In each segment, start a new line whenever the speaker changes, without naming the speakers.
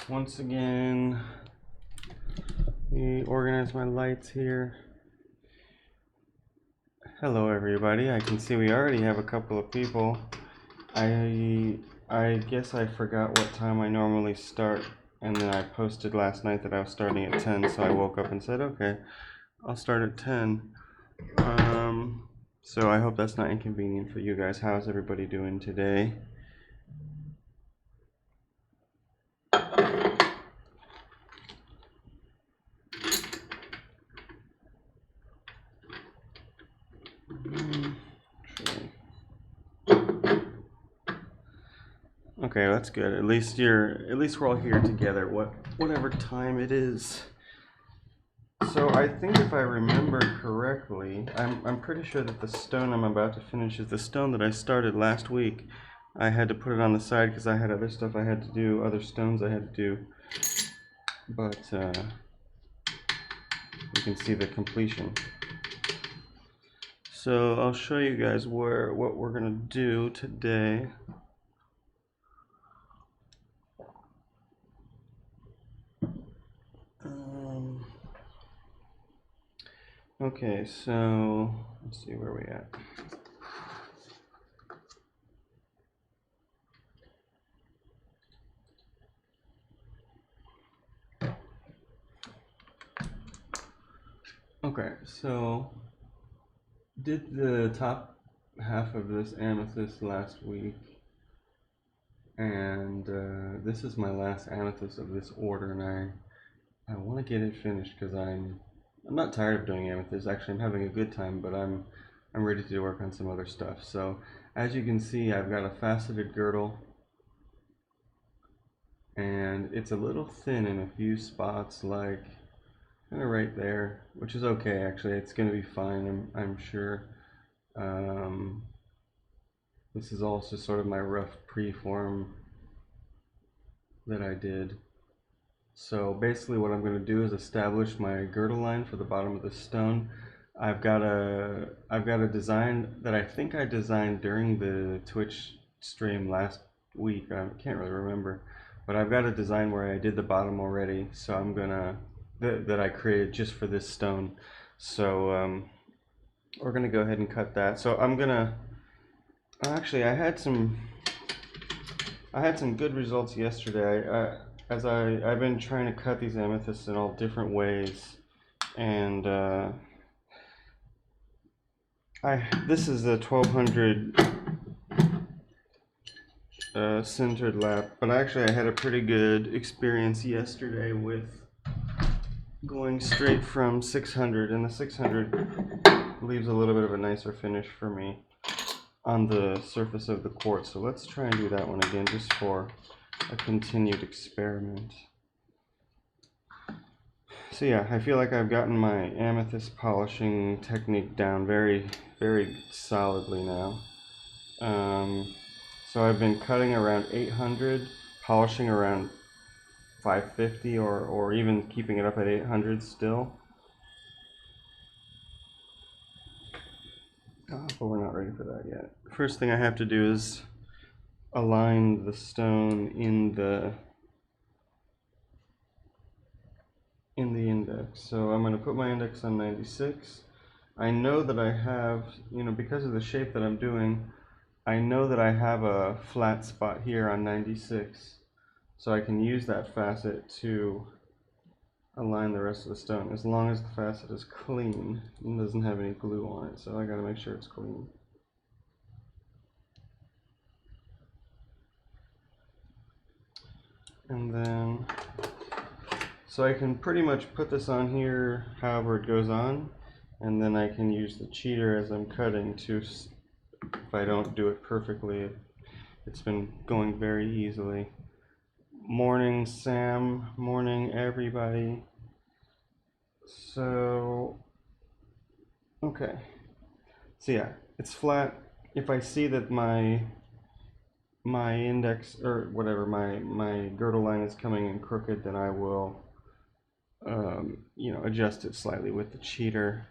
once again, let me organize my lights here. Hello everybody, I can see we already have a couple of people. I guess I forgot what time I normally start, and then I posted last night that I was starting at 10, so I woke up and said, okay, I'll start at 10. So I hope that's not inconvenient for you guys. How's everybody doing today? Okay, that's good. At least we're all here together. Whatever time it is. So I think if I remember correctly, I'm pretty sure that the stone I'm about to finish is the stone that I started last week. I had to put it on the side because I had other stuff I had to do, other stones I had to do. But you can see the completion. So I'll show you guys what we're gonna do today. Okay, so let's see where we at. Okay, so did the top half of this amethyst last week, and this is my last amethyst of this order, and I want to get it finished because I'm not tired of doing amethyst. Actually, I'm having a good time, but I'm ready to work on some other stuff. So as you can see, I've got a faceted girdle, and it's a little thin in a few spots, like kind of right there, which is okay. Actually, it's going to be fine. I'm sure. This is also sort of my rough preform that I did. So basically what I'm going to do is establish my girdle line for the bottom of the stone. I've got a design that I think I designed during the Twitch stream last week. I can't really remember, but I've got a design where I did the bottom already, so I'm gonna that I created just for this stone. So we're gonna go ahead and cut that. So I'm gonna actually I had some good results yesterday. I've been trying to cut these amethysts in all different ways, and this is a 1200 sintered lap, but actually I had a pretty good experience yesterday with going straight from 600, and the 600 leaves a little bit of a nicer finish for me on the surface of the quartz. So let's try and do that one again just for a continued experiment. So yeah, I feel like I've gotten my amethyst polishing technique down very, very solidly now. So I've been cutting around 800, polishing around 550, or even keeping it up at 800 still. But we're not ready for that yet. First thing I have to do is align the stone in the index. So I'm going to put my index on 96. I know that I have, because of the shape that I'm doing, I know that I have a flat spot here on 96. So I can use that facet to align the rest of the stone, as long as the facet is clean and doesn't have any glue on it. So I got to make sure it's clean. And then, so I can pretty much put this on here however it goes on, and then I can use the cheater as I'm cutting to, if I don't do it perfectly, it's been going very easily. Morning Sam, morning everybody. So, okay, so yeah, it's flat. If I see that my index, or whatever, my girdle line is coming in crooked, then I will adjust it slightly with the cheater.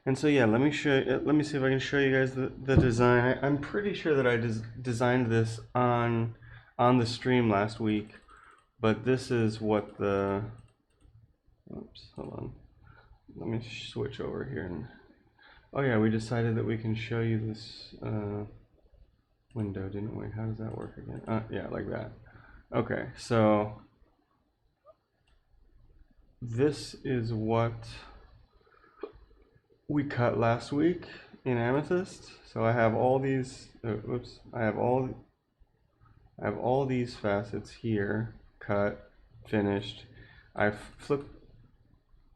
And so yeah, let me see if I can show you guys the design. I'm pretty sure that I designed this on the stream last week, but this is what the, oops, hold on. Let me switch over here and, oh yeah, we decided that we can show you this window, didn't we? How does that work again? Yeah, like that. Okay, so this is what we cut last week in Amethyst. So I have all these, oops, I have all these facets here, cut, finished. I flipped,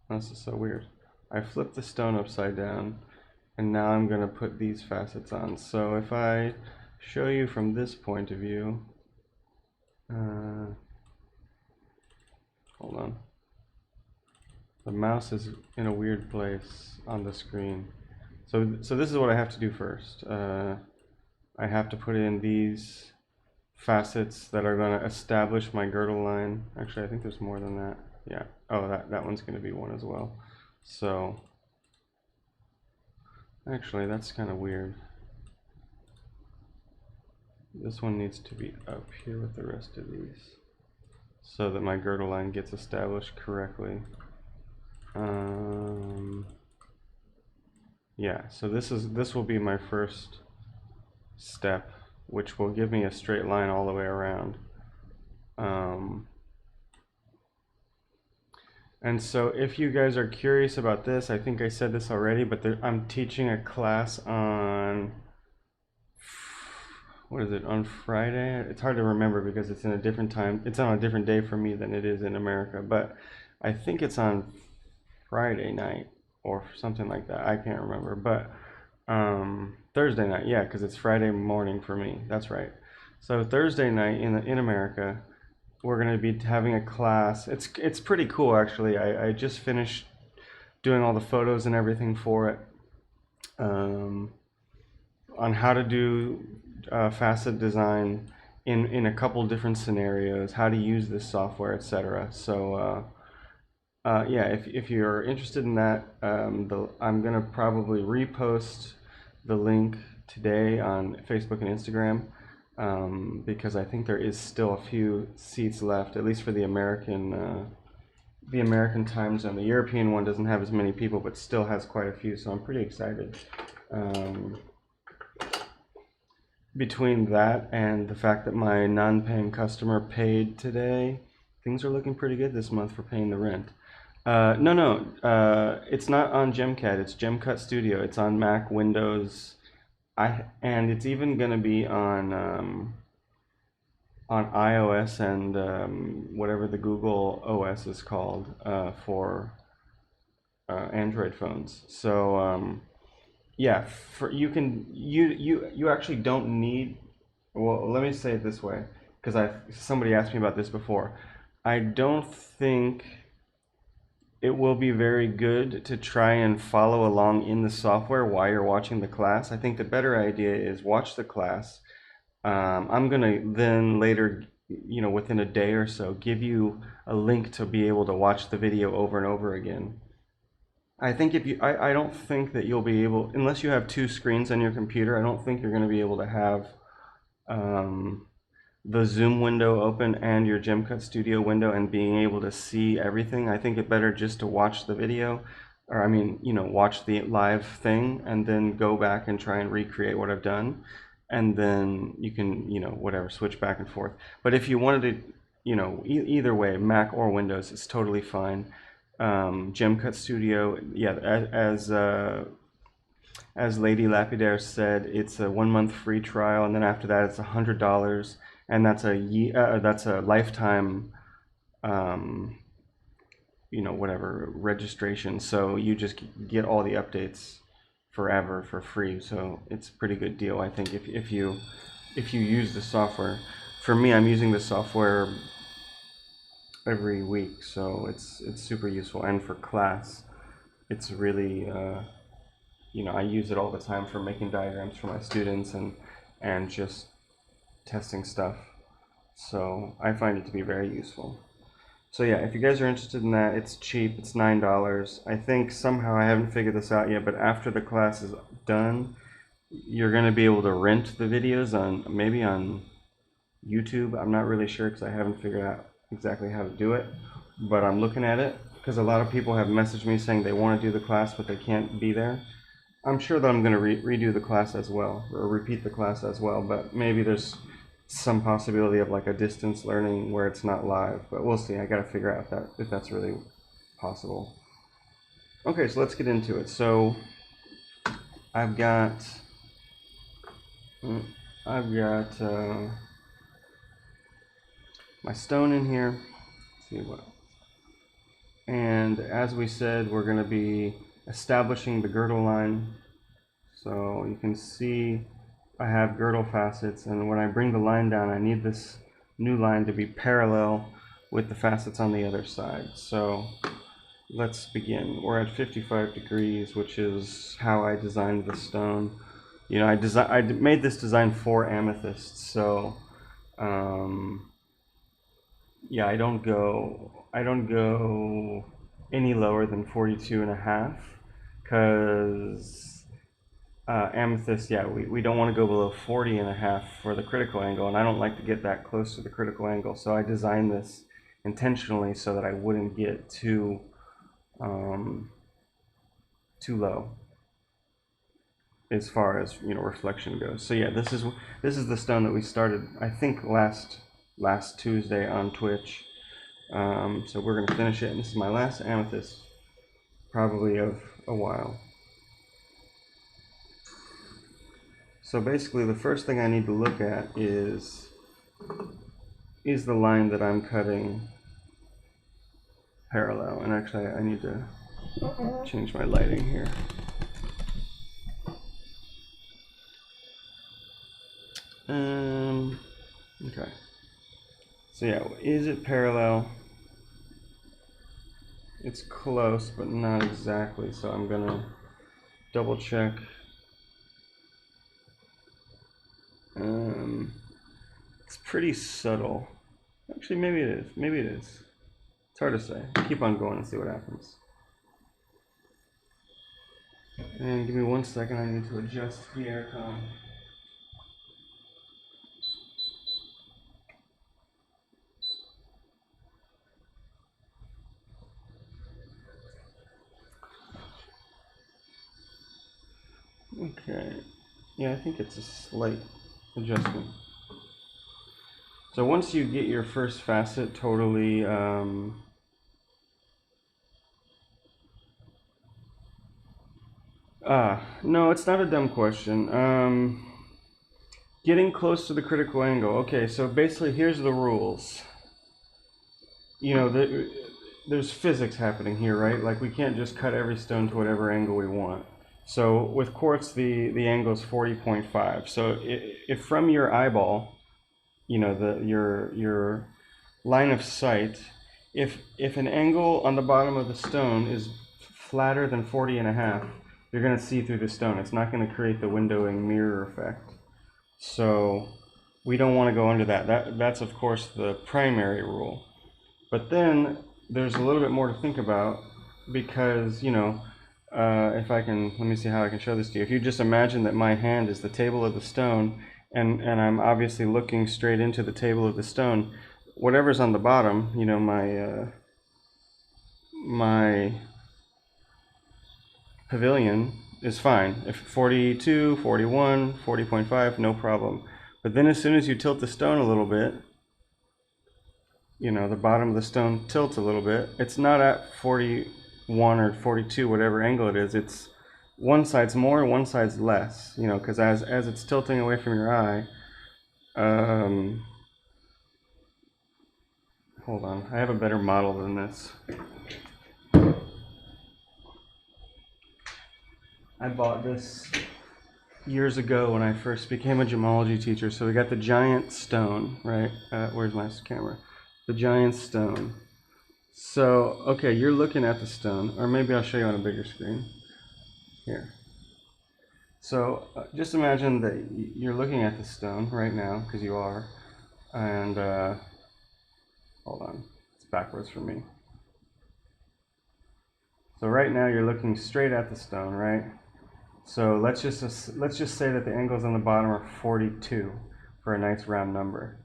this is so weird. I flipped the stone upside down, and now I'm gonna put these facets on. So if I show you from this point of view, hold on. The mouse is in a weird place on the screen. So this is what I have to do first. I have to put in these facets that are going to establish my girdle line. Actually, I think there's more than that. Yeah. Oh, that one's going to be one as well. So actually, that's kind of weird. This one needs to be up here with the rest of these so that my girdle line gets established correctly. Yeah, so this will be my first step, which will give me a straight line all the way around. And so if you guys are curious about this, I think I said this already, but I'm teaching a class on, what is it, on Friday? It's hard to remember because it's in a different time. It's on a different day for me than it is in America, but I think it's on Friday night or something like that. I can't remember, but Thursday night, yeah, because it's Friday morning for me. That's right. So Thursday night in America, we're going to be having a class. It's pretty cool actually. I just finished doing all the photos and everything for it, on how to do facet design in a couple different scenarios, how to use this software, etc. So yeah, if you're interested in that, I'm gonna probably repost the link today on Facebook and Instagram, because I think there is still a few seats left, at least for the American time zone. The European one doesn't have as many people, but still has quite a few, so I'm pretty excited. Between that and the fact that my non-paying customer paid today, things are looking pretty good this month for paying the rent. No, it's not on GemCAD. It's GemCut Studio. It's on Mac, Windows, and it's even gonna be on iOS and whatever the Google OS is called, for Android phones. So yeah, you actually don't need. Well, let me say it this way, because somebody asked me about this before. I don't think it will be very good to try and follow along in the software while you're watching the class. I think the better idea is watch the class. I'm gonna then later, within a day or so, give you a link to be able to watch the video over and over again. I think I don't think that you'll be able, unless you have two screens on your computer, I don't think you're gonna be able to have the Zoom window open and your GemCut Studio window and being able to see everything. I think it better just to watch the video, or I mean, watch the live thing and then go back and try and recreate what I've done. And then you can, whatever, switch back and forth. But if you wanted to, either way, Mac or Windows, it's totally fine. GemCut Studio, yeah, as Lady Lapidary said, it's a 1 month free trial, and then after that it's $100, and that's a lifetime, whatever, registration. So you just get all the updates forever for free. So it's a pretty good deal, I think, if you use the software. For me, I'm using the software every week, so it's super useful. And for class, it's really I use it all the time for making diagrams for my students and just testing stuff. So I find it to be very useful. So yeah, if you guys are interested in that, it's cheap. It's $9. I think somehow, I haven't figured this out yet, but after the class is done, you're going to be able to rent the videos on maybe on YouTube. I'm not really sure because I haven't figured out exactly how to do it, but I'm looking at it because a lot of people have messaged me saying they want to do the class but they can't be there. I'm sure that I'm going to redo the class as well, or repeat the class as well, but maybe there's some possibility of like a distance learning where it's not live, but we'll see. I got to figure out if that's really possible. Okay, so let's get into it. So I've got my stone in here. Let's see what. And as we said, we're going to be establishing the girdle line. So you can see I have girdle facets, and when I bring the line down, I need this new line to be parallel with the facets on the other side. So let's begin. We're at 55 degrees, which is how I designed the stone. You know, I made this design for amethyst, so yeah, I don't go any lower than 42.5 because amethyst, yeah, we don't want to go below 40.5 for the critical angle, and I don't like to get that close to the critical angle, so I designed this intentionally so that I wouldn't get too low as far as, you know, reflection goes. So yeah, this is the stone that we started, I think, last Tuesday on Twitch. So we're gonna finish it, and this is my last amethyst, probably of a while. So basically, the first thing I need to look at is the line that I'm cutting parallel. And actually, I need to change my lighting here. Okay. So yeah, is it parallel? It's close, but not exactly. So I'm gonna double check. It's pretty subtle. Actually, maybe it is. Maybe it is. It's hard to say. Keep on going and see what happens. And give me 1 second. I need to adjust the aircon. Okay. Yeah, I think it's a slight adjustment. So once you get your first facet totally no, it's not a dumb question. Getting close to the critical angle. Okay, so basically here's the rules. You know, there's physics happening here, right? Like we can't just cut every stone to whatever angle we want. So with quartz, the angle is 40.5. So if from your eyeball, you know, your line of sight, if an angle on the bottom of the stone is flatter than 40.5, you're going to see through the stone. It's not going to create the windowing mirror effect. So we don't want to go under that. That's of course the primary rule. But then there's a little bit more to think about because, you know, if I can, let me see how I can show this to you. If you just imagine that my hand is the table of the stone, and I'm obviously looking straight into the table of the stone, whatever's on the bottom, you know, my pavilion is fine. If 42, 41, 40.5, no problem. But then as soon as you tilt the stone a little bit, you know, the bottom of the stone tilts a little bit. It's not at 41 or 42, whatever angle it is. It's one side's more, one side's less, you know, because as it's tilting away from your eye, hold on, I have a better model than this. I bought this years ago when I first became a gemology teacher. So we got the giant stone, right? Where's my camera? The giant stone. So, okay, you're looking at the stone, or maybe I'll show you on a bigger screen. Here. So just imagine that you're looking at the stone right now, because you are, and hold on, it's backwards for me. So right now you're looking straight at the stone, right? So let's just say that the angles on the bottom are 42 for a nice round number.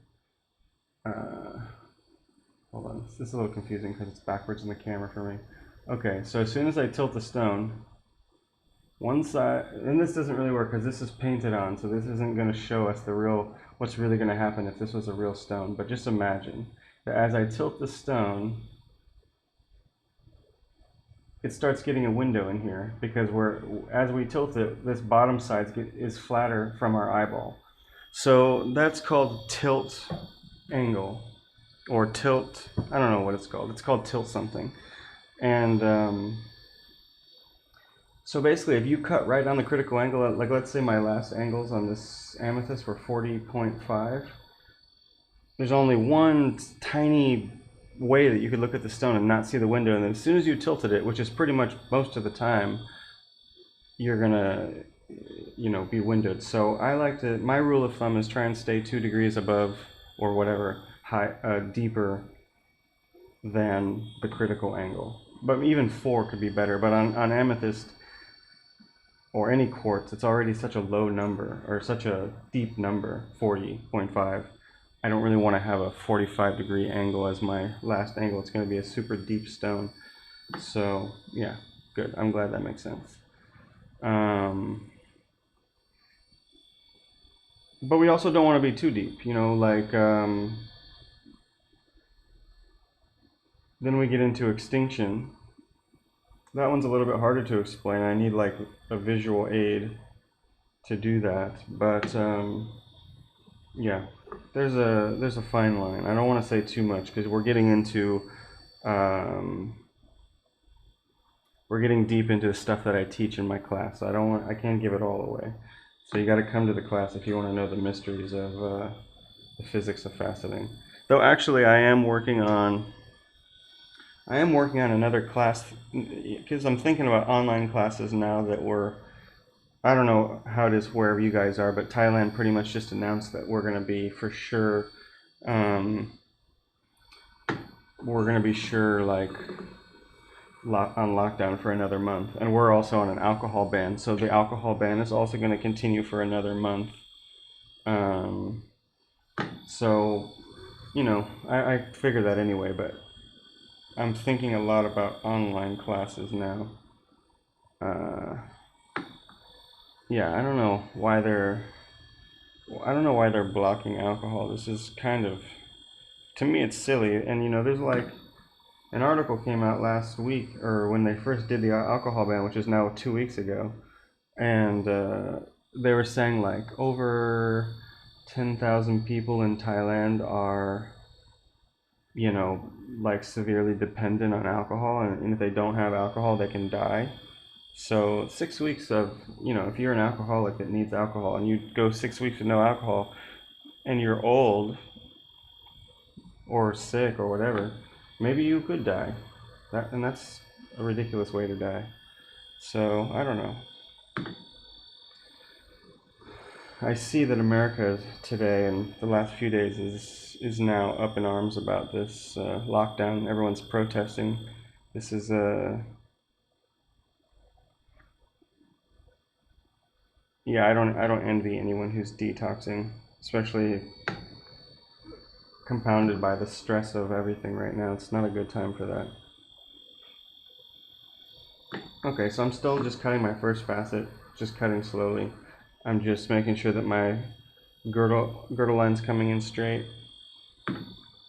Hold on, this is a little confusing because it's backwards in the camera for me. Okay, so as soon as I tilt the stone, one side, and this doesn't really work because this is painted on, so this isn't going to show us the real, what's really going to happen if this was a real stone. But just imagine that as I tilt the stone, it starts getting a window in here because as we tilt it, this bottom side is flatter from our eyeball. So that's called tilt angle, or tilt, I don't know what it's called. It's called tilt something. And so basically, if you cut right on the critical angle, like let's say my last angles on this amethyst were 40.5, there's only one tiny way that you could look at the stone and not see the window, and then as soon as you tilted it, which is pretty much most of the time, you're gonna, be windowed. So I like to, my rule of thumb is try and stay 2 degrees above, or whatever, deeper than the critical angle. But even 4 could be better. But on amethyst or any quartz, it's already such a low number, or such a deep number, 40.5. I don't really want to have a 45-degree angle as my last angle. It's going to be a super deep stone. So yeah, good. I'm glad that makes sense. But we also don't want to be too deep, then we get into extinction. That one's a little bit harder to explain. I need like a visual aid to do that. But yeah, there's a fine line. I don't want to say too much because we're getting deep into the stuff that I teach in my class. So I can't give it all away. So you got to come to the class if you want to know the mysteries of the physics of faceting. Though actually, I am working on another class because I'm thinking about online classes now that I don't know how it is wherever you guys are, but Thailand pretty much just announced that we're going to be for sure, like on lockdown for another month, and we're also on an alcohol ban. So the alcohol ban is also going to continue for another month. So, I figure that anyway, but I'm thinking a lot about online classes now. Yeah, I don't know why they're blocking alcohol. This is kind of, to me, it's silly. And there's like an article came out last week, or when they first did the alcohol ban, which is now 2 weeks ago, and they were saying like over 10,000 people in Thailand are, like severely dependent on alcohol, and if they don't have alcohol, they can die. So 6 weeks of, if you're an alcoholic that needs alcohol and you go 6 weeks with no alcohol and you're old or sick or whatever, maybe you could die. And that's a ridiculous way to die. So I don't know. I see that America today and the last few days is now up in arms about this lockdown. Everyone's protesting. This is yeah, I don't envy anyone who's detoxing, especially compounded by the stress of everything right now. It's not a good time for that. Okay, so I'm still just cutting my first facet, just cutting slowly. I'm just making sure that my girdle line's coming in straight,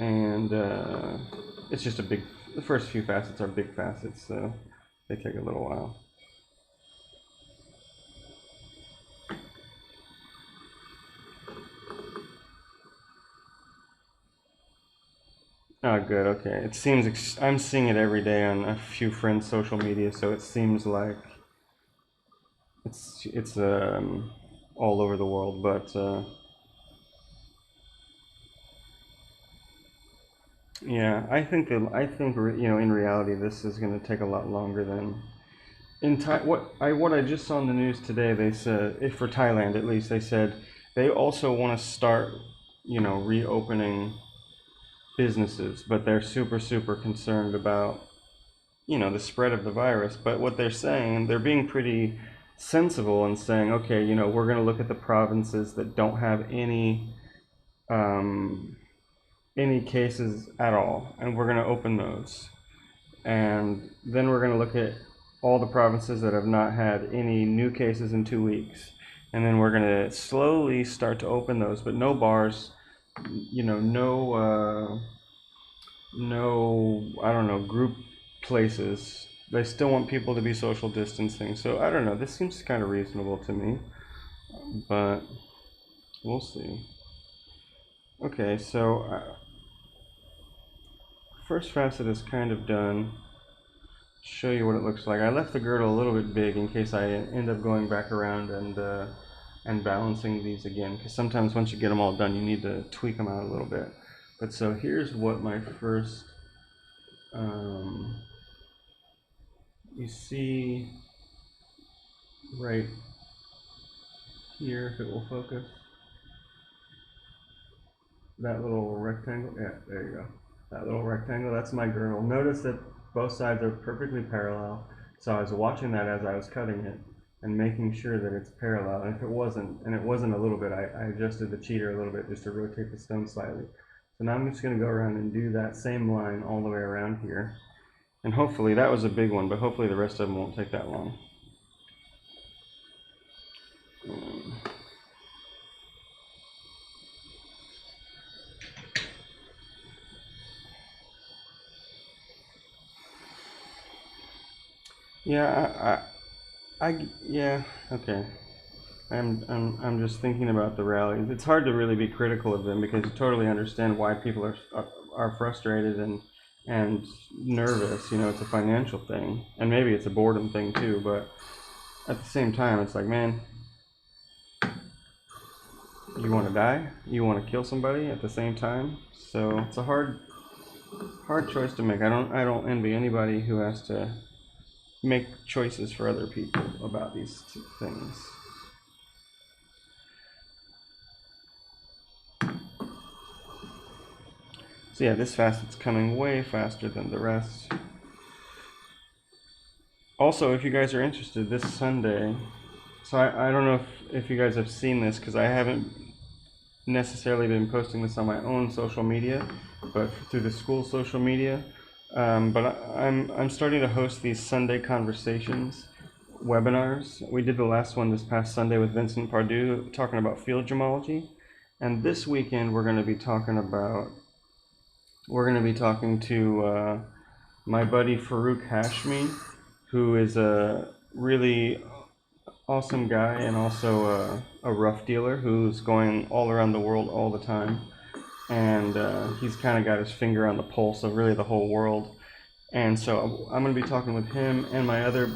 and it's just the first few facets are big facets, so they take a little while. Oh, good. Okay. It seems I'm seeing it every day on a few friends' social media, so it seems like it's all over the world. But yeah, I think in reality this is going to take a lot longer than what I just saw in the news today. They said, if for Thailand at least, they said they also want to start reopening businesses, but they're super concerned about, the spread of the virus. But what they're saying, they're being pretty sensible and saying, okay, we're going to look at the provinces that don't have um, any cases at all, and we're going to open those. And then we're going to look at all the provinces that have not had any new cases in 2 weeks. And then we're going to slowly start to open those, but no bars, no, I don't know, group places. They still want people to be social distancing. So I don't know, this seems kind of reasonable to me, but we'll see. Okay, so first facet is kind of done. Show you what it looks like. I left the girdle a little bit big in case I end up going back around and balancing these again, because sometimes once you get them all done, you need to tweak them out a little bit. But so here's what my first, you see right here, if it will focus, that little rectangle. Yeah, there you go. That little rectangle, that's my girdle. Notice that both sides are perfectly parallel. So I was watching that as I was cutting it and making sure that it's parallel. And if it wasn't, and it wasn't a little bit, I adjusted the cheater a little bit just to rotate the stone slightly. So now I'm just going to go around and do that same line all the way around here. And hopefully, that was a big one, but hopefully the rest of them won't take that long. Yeah, yeah, okay. I'm just thinking about the rallies. It's hard to really be critical of them because you totally understand why people are frustrated and nervous. It's a financial thing, and maybe it's a boredom thing too. But at the same time, it's like, man, you want to die, you want to kill somebody at the same time. So it's a hard choice to make. I don't envy anybody who has to make choices for other people about these things. So yeah, this facet's coming way faster than the rest. Also, if you guys are interested, this Sunday, so I don't know if you guys have seen this because I haven't necessarily been posting this on my own social media, but through the school social media. But I'm starting to host these Sunday conversations webinars. We did the last one this past Sunday with Vincent Pardue talking about field gemology, and this weekend we're going to be talking to my buddy Farouk Hashmi, who is a really awesome guy and also a rough dealer who's going all around the world all the time. And he's kind of got his finger on the pulse of really the whole world. And so I'm going to be talking with him and my other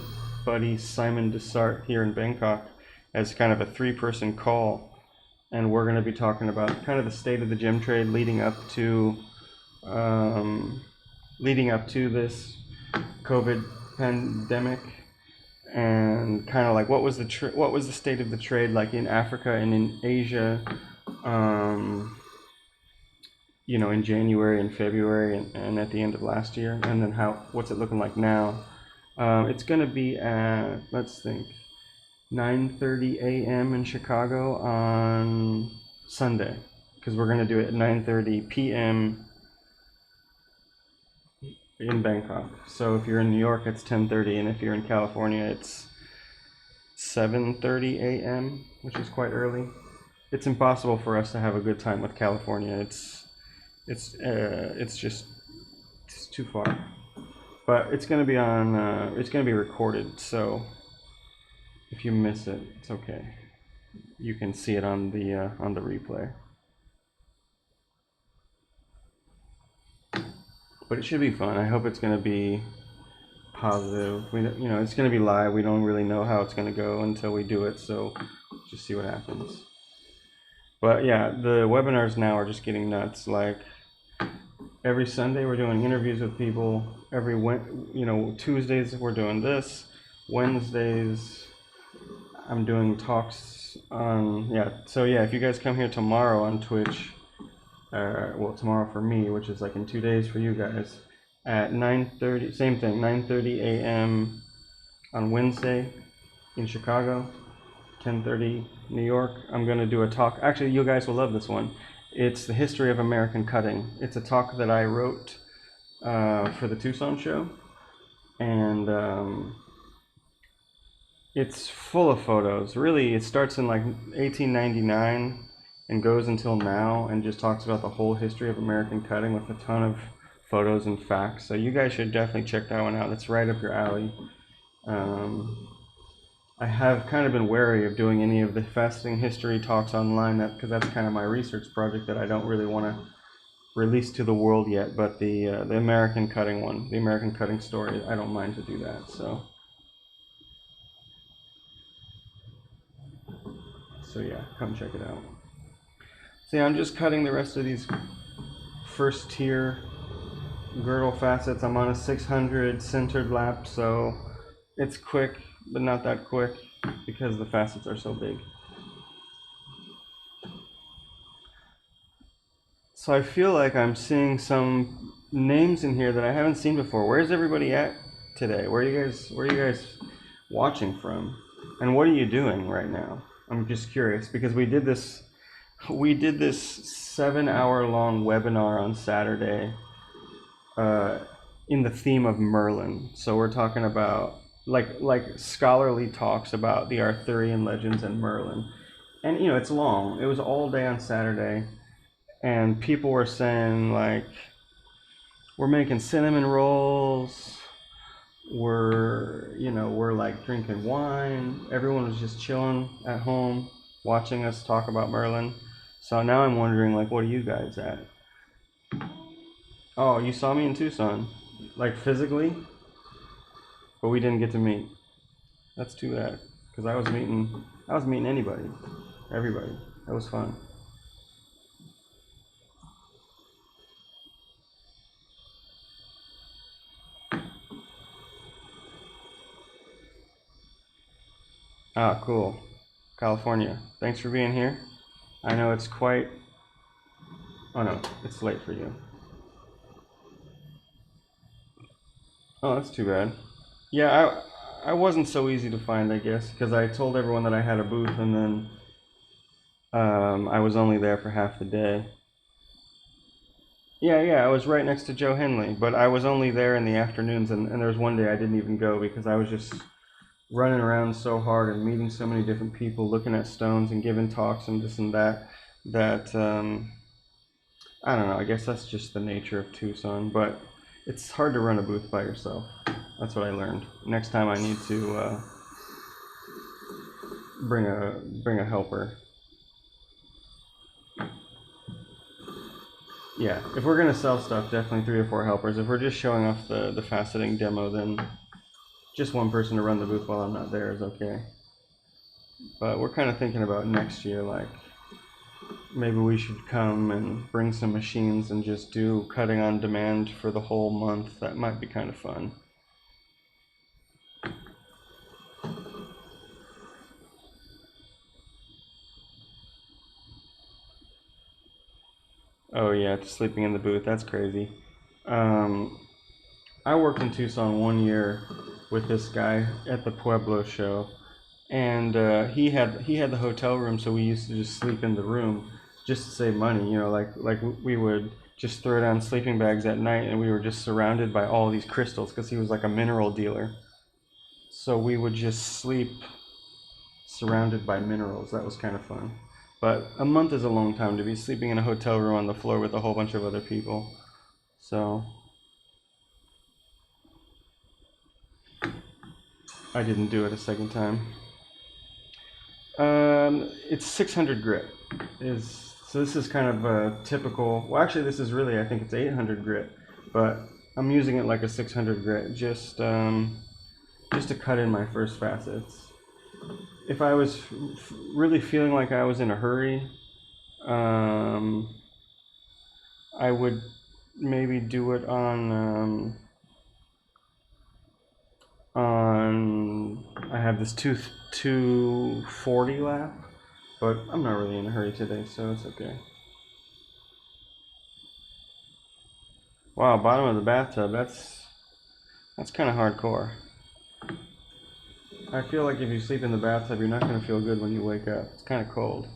buddy Simon Dessart here in Bangkok as kind of a 3-person call. And we're going to be talking about kind of the state of the gem trade leading up to this COVID pandemic, and kind of like what was the state of the trade like in Africa and in Asia, in January and February and at the end of last year, and then what's it looking like now. It's going to be at, let's think, 9:30 a.m. in Chicago on Sunday, because we're going to do it at 9:30 p.m. in Bangkok. So if you're in New York, it's 10:30, and if you're in California, it's 7:30 a.m., which is quite early. It's impossible for us to have a good time with California. It's just too far. But it's going to be it's going to be recorded, so if you miss it, it's okay. You can see it on the replay. But it should be fun. I hope it's going to be positive. It's going to be live. We don't really know how it's going to go until we do it, so just see what happens. But yeah, the webinars now are just getting nuts. Like every Sunday we're doing interviews with people. Tuesdays we're doing this. Wednesdays I'm doing talks on, so yeah, if you guys come here tomorrow on Twitch, well, tomorrow for me, which is like in 2 days for you guys, at 9:30. Same thing, 9:30 a.m. on Wednesday in Chicago, 10:30 New York. I'm going to do a talk. Actually, you guys will love this one. It's the history of American cutting. It's a talk that I wrote for the Tucson show, and it's full of photos. Really, it starts in like 1899 and goes until now, and just talks about the whole history of American cutting with a ton of photos and facts. So you guys should definitely check that one out. It's right up your alley. I have kind of been wary of doing any of the fascinating history talks online, because that's kind of my research project that I don't really want to release to the world yet. But the American cutting one, the American cutting story, I don't mind to do that. So yeah, come check it out. So yeah, I'm just cutting the rest of these first tier girdle facets. I'm on a 600 centered lap, so it's quick, but not that quick because the facets are so big. So I feel like I'm seeing some names in here that I haven't seen before. Where's everybody at today? Where are you guys watching from? And what are you doing right now? I'm just curious because we did this 7-hour long webinar on Saturday in the theme of Merlin. So we're talking about like scholarly talks about the Arthurian legends and Merlin. And it's long. It was all day on Saturday, and people were saying like, we're making cinnamon rolls, we're like drinking wine. Everyone was just chilling at home watching us talk about Merlin. So now I'm wondering, like, what are you guys at? Oh, you saw me in Tucson, like physically, but we didn't get to meet. That's too bad, because I was meeting anybody, everybody. That was fun. Ah, cool. California. Thanks for being here. I know it's quite. Oh no, it's late for you. Oh, that's too bad. Yeah, I wasn't so easy to find, I guess, because I told everyone that I had a booth, and then I was only there for half the day. Yeah, I was right next to Joe Henley, but I was only there in the afternoons, and there was one day I didn't even go because I was just running around so hard and meeting so many different people, looking at stones and giving talks and this and that, that I don't know, I guess that's just the nature of Tucson, but it's hard to run a booth by yourself. That's what I learned. Next time I need to bring a helper. Yeah, if we're gonna sell stuff, definitely 3 or 4 helpers. If we're just showing off the faceting demo, then just one person to run the booth while I'm not there is okay. But we're kind of thinking about next year, like maybe we should come and bring some machines and just do cutting on demand for the whole month. That might be kind of fun. Oh yeah, sleeping in the booth. That's crazy. Um, I worked in Tucson 1 year with this guy at the Pueblo show, and he had the hotel room, so we used to just sleep in the room just to save money. Like we would just throw down sleeping bags at night, and we were just surrounded by all these crystals because he was like a mineral dealer. So we would just sleep surrounded by minerals. That was kind of fun. But a month is a long time to be sleeping in a hotel room on the floor with a whole bunch of other people. So I didn't do it a second time. It's 600 grit. So this is kind of a typical. Well, actually, this is really, I think it's 800 grit, but I'm using it like a 600 grit just to cut in my first facets. If I was really feeling like I was in a hurry, I would maybe do it on I have this 240 lap, but I'm not really in a hurry today, so it's okay. Wow, bottom of the bathtub, that's kind of hardcore. I feel like if you sleep in the bathtub, you're not going to feel good when you wake up. It's kind of cold.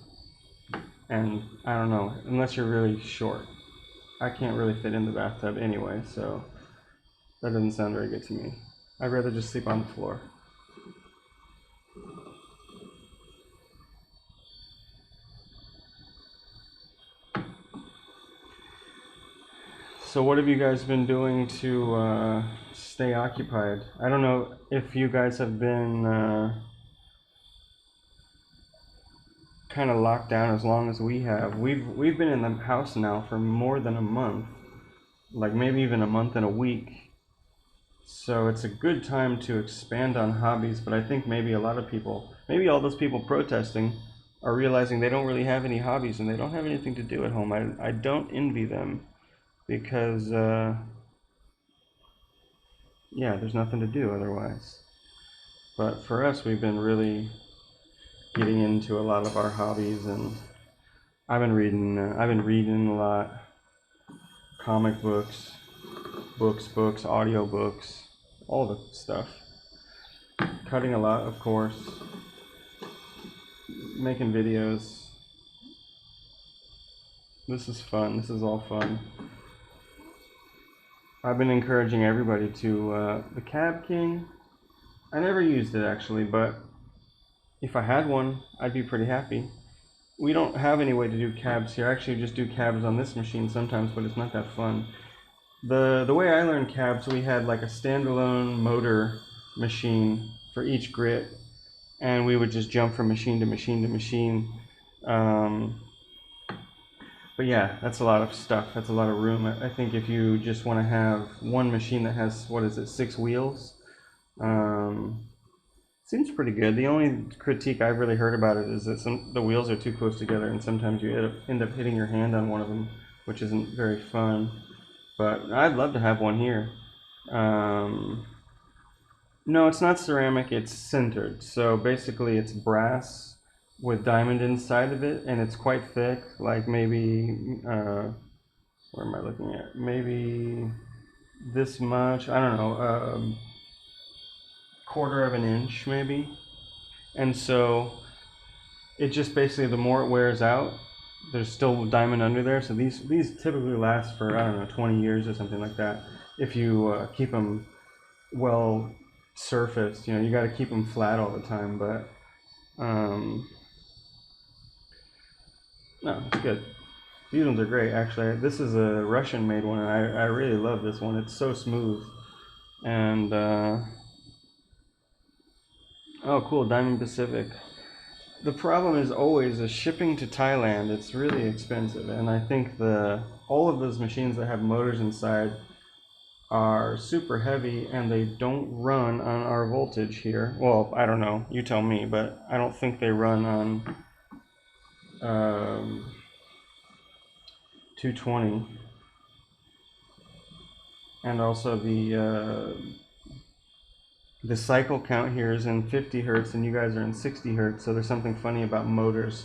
And I don't know, unless you're really short. I can't really fit in the bathtub anyway, so that doesn't sound very good to me. I'd rather just sleep on the floor. So what have you guys been doing to stay occupied? I don't know if you guys have been kind of locked down as long as we have. We've been in the house now for more than a month, like maybe even a month and a week. So it's a good time to expand on hobbies, but I think maybe a lot of people, maybe all those people protesting, are realizing they don't really have any hobbies and they don't have anything to do at home. I don't envy them because, yeah, there's nothing to do otherwise. But for us, we've been really getting into a lot of our hobbies, and I've been reading a lot, comic books, audiobooks, all the stuff. Cutting a lot, of course. Making videos. This is fun. This is all fun. I've been encouraging everybody to the Cab King. I never used it actually, but if I had one, I'd be pretty happy. We don't have any way to do cabs here. I actually just do cabs on this machine sometimes, but it's not that fun. The way I learned cabs, we had like a standalone motor machine for each grit, and we would just jump from machine to machine to machine. But yeah, that's a lot of stuff. That's a lot of room. I think if you just want to have one machine that has, what is it, 6 wheels, seems pretty good. The only critique I've really heard about it is that the wheels are too close together, and sometimes you end up hitting your hand on one of them, which isn't very fun. But I'd love to have one here. No, it's not ceramic, it's sintered. So basically it's brass with diamond inside of it, and it's quite thick, like maybe, where am I looking at? Maybe this much, I don't know, quarter of an inch maybe. And so it just basically, the more it wears out, there's still diamond under there. So these typically last for, I don't know, 20 years or something like that. If you keep them well surfaced, you got to keep them flat all the time, but no, it's good. These ones are great, actually. This is a Russian made one, and I really love this one. It's so smooth. And oh cool, Diamond Pacific. The problem is always the shipping to Thailand. It's really expensive, and I think all of those machines that have motors inside are super heavy, and they don't run on our voltage here. Well, I don't know, you tell me, but I don't think they run on 220. And also the cycle count here is in 50 hertz and you guys are in 60 hertz, so there's something funny about motors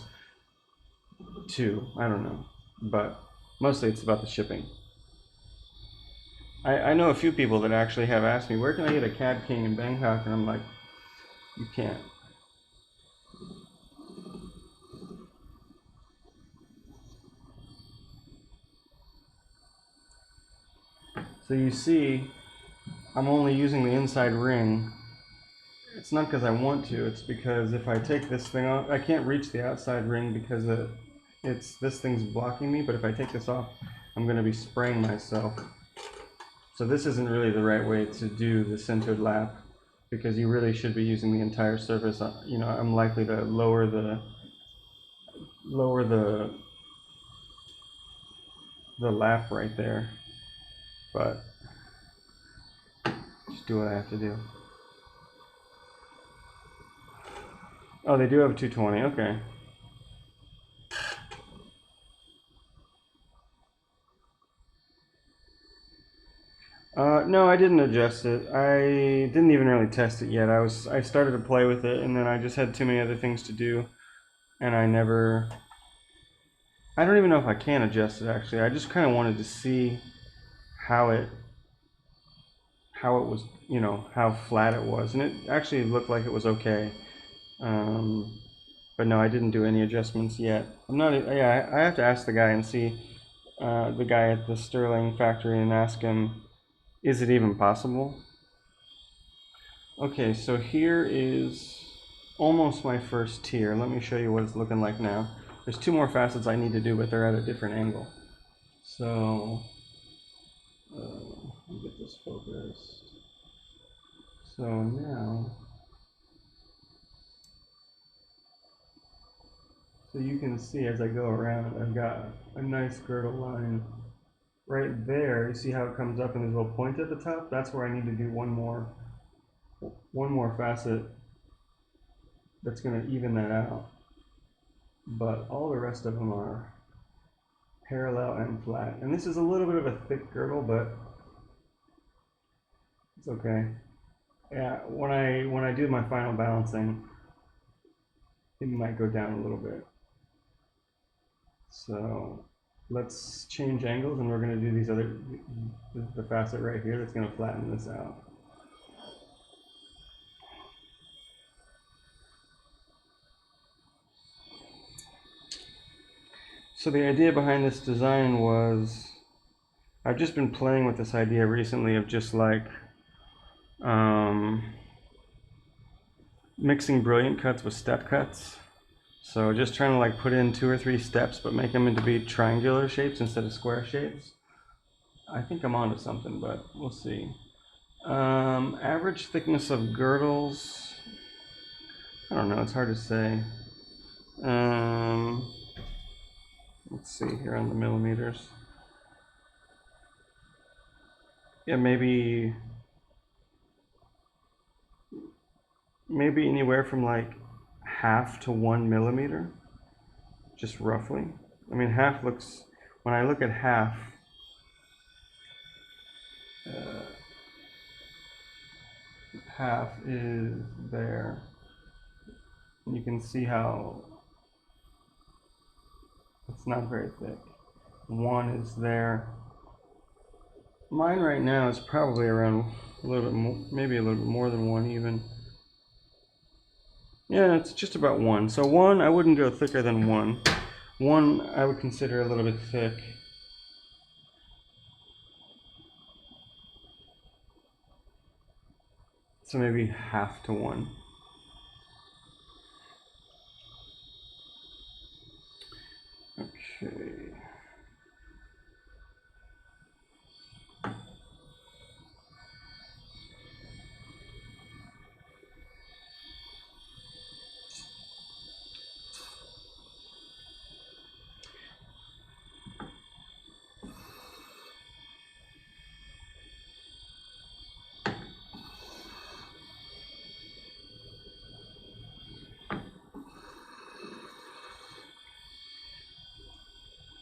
too. I don't know, but mostly it's about the shipping. I know a few people that actually have asked me, where can I get a Cab King in Bangkok? And I'm like, you can't. So you see, I'm only using the inside ring. It's not because I want to, it's because if I take this thing off, I can't reach the outside ring because this thing's blocking me, but if I take this off, I'm going to be spraying myself. So this isn't really the right way to do the centered lap, because you really should be using the entire surface. I'm likely to lower the lap right there, but just do what I have to do. Oh, they do have a 220, okay. No, I didn't adjust it. I didn't even really test it yet. I started to play with it, and then I just had too many other things to do, and I don't even know if I can adjust it actually. I just kind of wanted to see how it was, you know, how flat it was, and it actually looked like it was okay. But no, I didn't do any adjustments yet. I'm not. Yeah, I have to ask the guy and see the guy at the Sterling factory and ask him, is it even possible? Okay, so here is almost my first tier. Let me show you what it's looking like now. There's two more facets I need to do, but they're at a different angle. So let me get this focused. So now, so you can see as I go around, I've got a nice girdle line right there. You see how it comes up and there's a little point at the top? That's where I need to do one more facet that's going to even that out. But all the rest of them are parallel and flat. And this is a little bit of a thick girdle, but it's okay. Yeah, when I do my final balancing, it might go down a little bit. So let's change angles, and we're going to do these other, the facet right here that's going to flatten this out. So the idea behind this design was, I've just been playing with this idea recently of just like mixing brilliant cuts with step cuts. So just trying to like put in 2 or 3 steps, but make them into be triangular shapes instead of square shapes. I think I'm onto something, but we'll see. Average thickness of girdles, I don't know, it's hard to say. Let's see here on the millimeters. Yeah, maybe anywhere from like 1/2 to 1 millimeter, just roughly. I mean, half looks, when I look at half, half is there. You can see how it's not very thick. 1 is there. Mine right now is probably around a little bit more, maybe a little bit more than 1 even. Yeah, it's just about 1. So 1, I wouldn't go thicker than 1. 1, I would consider a little bit thick. So maybe 1/2 to 1. Okay.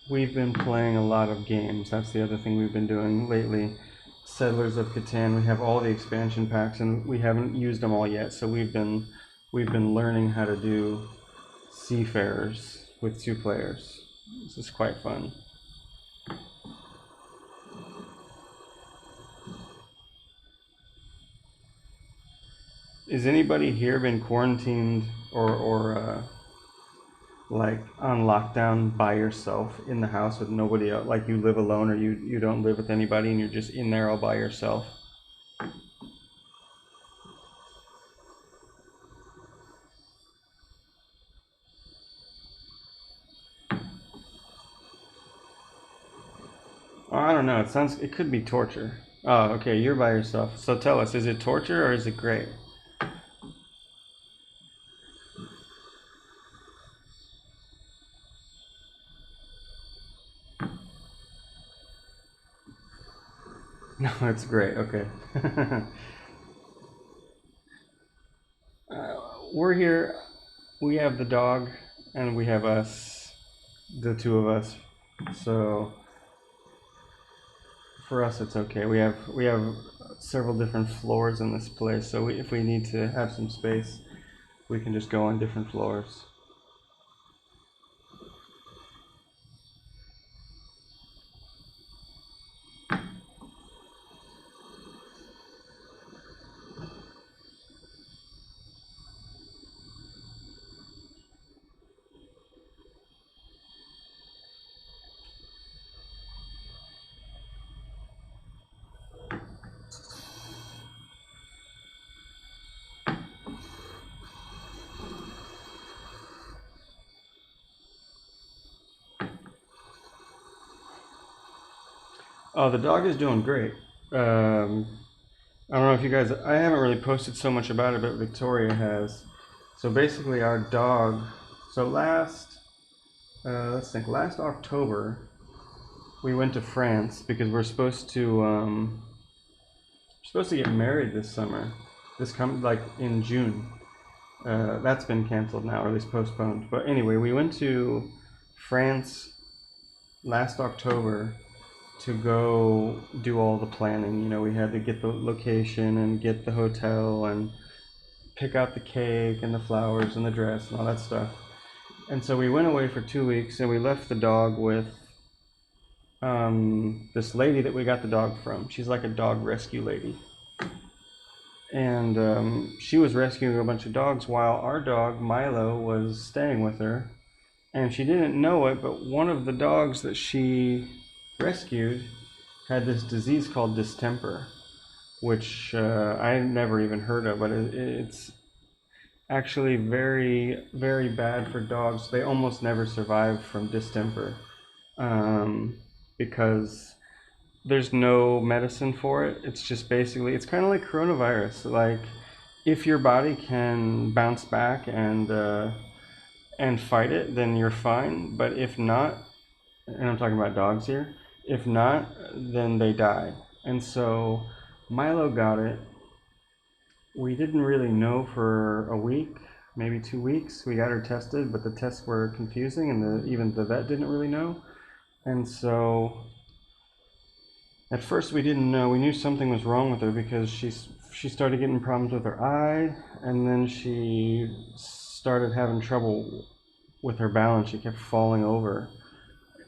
We've been playing a lot of games. That's the other thing we've been doing lately. Settlers of Catan. We have all the expansion packs, and we haven't used them all yet. So we've been learning how to do seafarers with 2 players. This is quite fun. Is anybody here been quarantined or like on lockdown by yourself in the house with nobody else? Like you live alone, or you don't live with anybody and you're just in there all by yourself? Oh, I don't know. It could be torture. Oh, okay, you're by yourself. So tell us, is it torture or is it great? No, it's great. Okay. We're here. We have the dog, and we have us, the 2 of us. So for us, it's okay. We have several different floors in this place. So if we need to have some space, we can just go on different floors. Oh, the dog is doing great. Um, I don't know if you guys, I haven't really posted so much about it, but Victoria has. So basically, our dog, so let's think, last October, we went to France because we're supposed to get married this summer. Like in June. That's been canceled now, or at least postponed. But anyway, we went to France last October to go do all the planning. You know, we had to get the location and get the hotel and pick out the cake and the flowers and the dress and all that stuff. And so we went away for 2 weeks and we left the dog with this lady that we got the dog from. She's like a dog rescue lady. And she was rescuing a bunch of dogs while our dog, Milo, was staying with her. And she didn't know it, but one of the dogs that she rescued had this disease called distemper, which I never even heard of, but it's actually very, very bad for dogs. They almost never survive from distemper um, because there's no medicine for it. It's just basically, it's kind of like coronavirus. Like, if your body can bounce back and fight it, then you're fine. But if not, and I'm talking about dogs here, if not, then they die. And so Milo got it. We didn't really know for a week, maybe 2 weeks. We got her tested, but the tests were confusing, and even the vet didn't really know. And so at first we didn't know. We knew something was wrong with her because she started getting problems with her eye, and then she started having trouble with her balance. She kept falling over,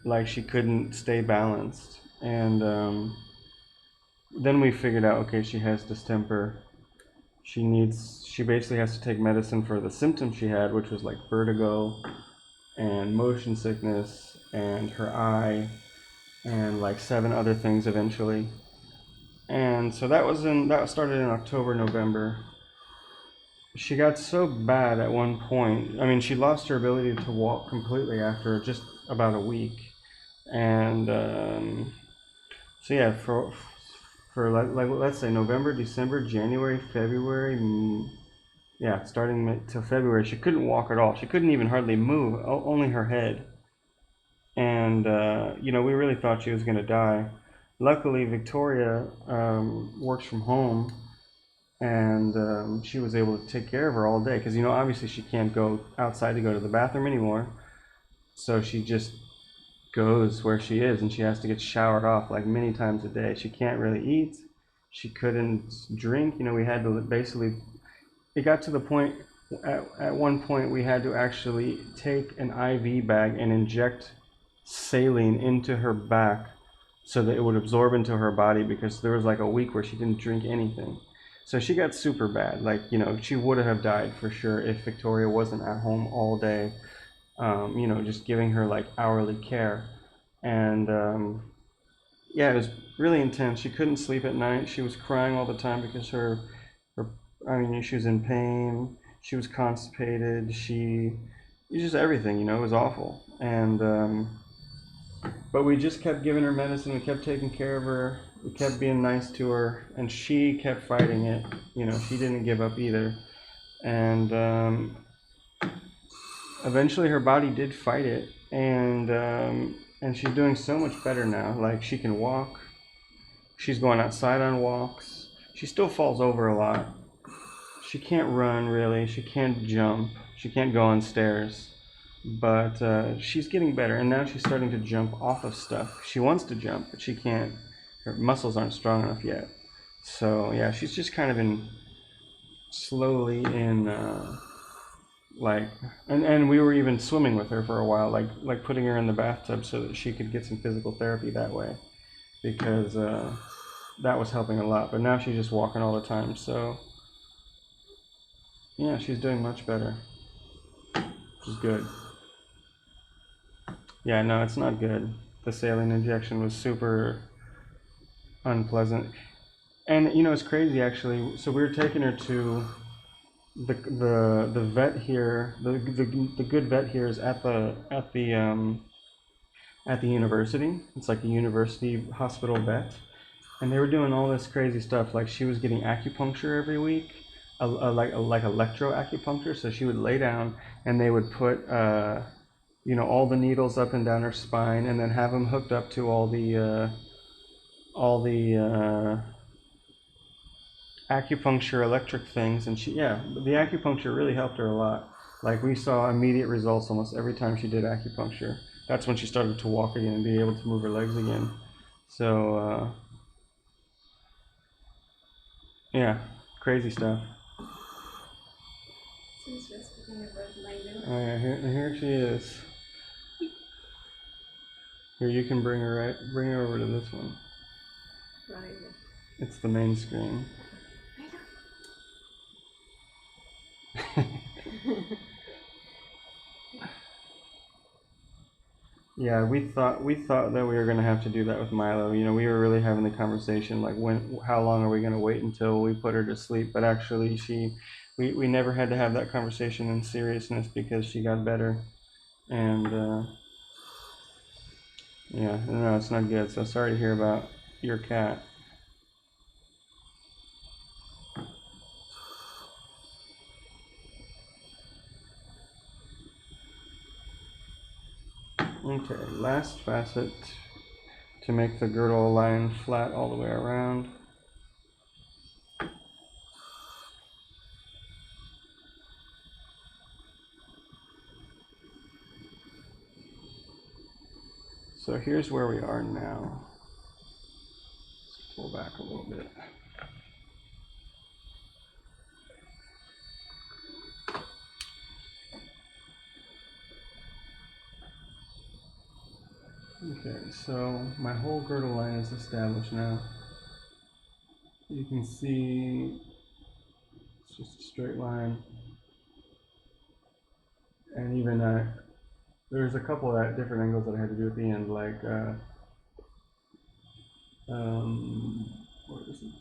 like she couldn't stay balanced. And then we figured out, okay, she has distemper. She basically has to take medicine for the symptoms she had, which was like vertigo and motion sickness and her eye and like 7 other things eventually. And so that started in October, November. She got so bad at one point. I mean, she lost her ability to walk completely after just about a week. And so yeah, for like let's say November, December, January, February, yeah, starting till February, she couldn't walk at all. She couldn't even hardly move, only her head. And we really thought she was going to die. Luckily, Victoria works from home, and she was able to take care of her all day because obviously she can't go outside to go to the bathroom anymore. So she just goes where she is, and she has to get showered off like many times a day. She can't really eat. She couldn't drink. We had to basically. It got to the point. At one point, we had to actually take an IV bag and inject saline into her back so that it would absorb into her body, because there was like a week where she didn't drink anything. So she got super bad. Like, she would have died for sure if Victoria wasn't at home all day, just giving her like hourly care. And yeah, it was really intense. She couldn't sleep at night. She was crying all the time because her she was in pain. She was constipated. It was just everything, it was awful. And but we just kept giving her medicine. We kept taking care of her. We kept being nice to her, and she kept fighting it. She didn't give up either. And eventually, her body did fight it, and she's doing so much better now. Like, she can walk. She's going outside on walks. She still falls over a lot. She can't run really. She can't jump. She can't go on stairs. But she's getting better, and now she's starting to jump off of stuff. She wants to jump, but she can't. Her muscles aren't strong enough yet. So yeah, she's just kind of slowly in like, and we were even swimming with her for a while, like putting her in the bathtub so that she could get some physical therapy that way, because that was helping a lot. But now she's just walking all the time. So yeah, she's doing much better, which is good. Yeah, no, it's not good. The saline injection was super unpleasant. And it's crazy actually. So we were taking her to the vet here. The good vet here is at the at the university. It's like a university hospital vet. And they were doing all this crazy stuff. Like she was getting acupuncture every week, like electro acupuncture. So she would lay down and they would put all the needles up and down her spine, and then have them hooked up to all the acupuncture electric things. And the acupuncture really helped her a lot. Like we saw immediate results almost every time she did acupuncture. That's when she started to walk again and be able to move her legs again. So yeah, crazy stuff.
She's just picking up Rosemary.
Oh yeah, here she is. Here, you can bring her over to this one.
Right.
It's the main screen. Yeah, we thought that we were gonna have to do that with Milo. We were really having the conversation like how long are we gonna wait until we put her to sleep? But actually, we never had to have that conversation in seriousness because she got better, and yeah, no, it's not good. So sorry to hear about your cat. Okay, last facet to make the girdle line flat all the way around. So here's where we are now. Let's pull back a little bit. Okay, so my whole girdle line is established now. You can see it's just a straight line. And even there's a couple of different angles that I had to do at the end, like what is it?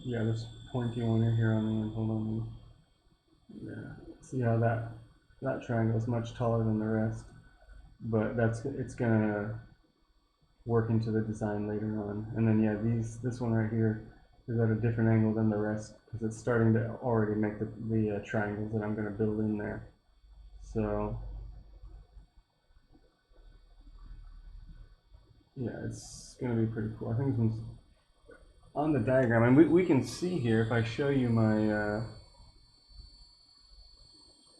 Yeah, this pointy one here on the end. Hold on. Yeah, see how that triangle is much taller than the rest, but it's gonna work into the design later on. And then yeah, this one right here is at a different angle than the rest because it's starting to already make the triangles that I'm gonna build in there. So yeah, it's gonna be pretty cool. I think this one's on the diagram, and we can see here if I show you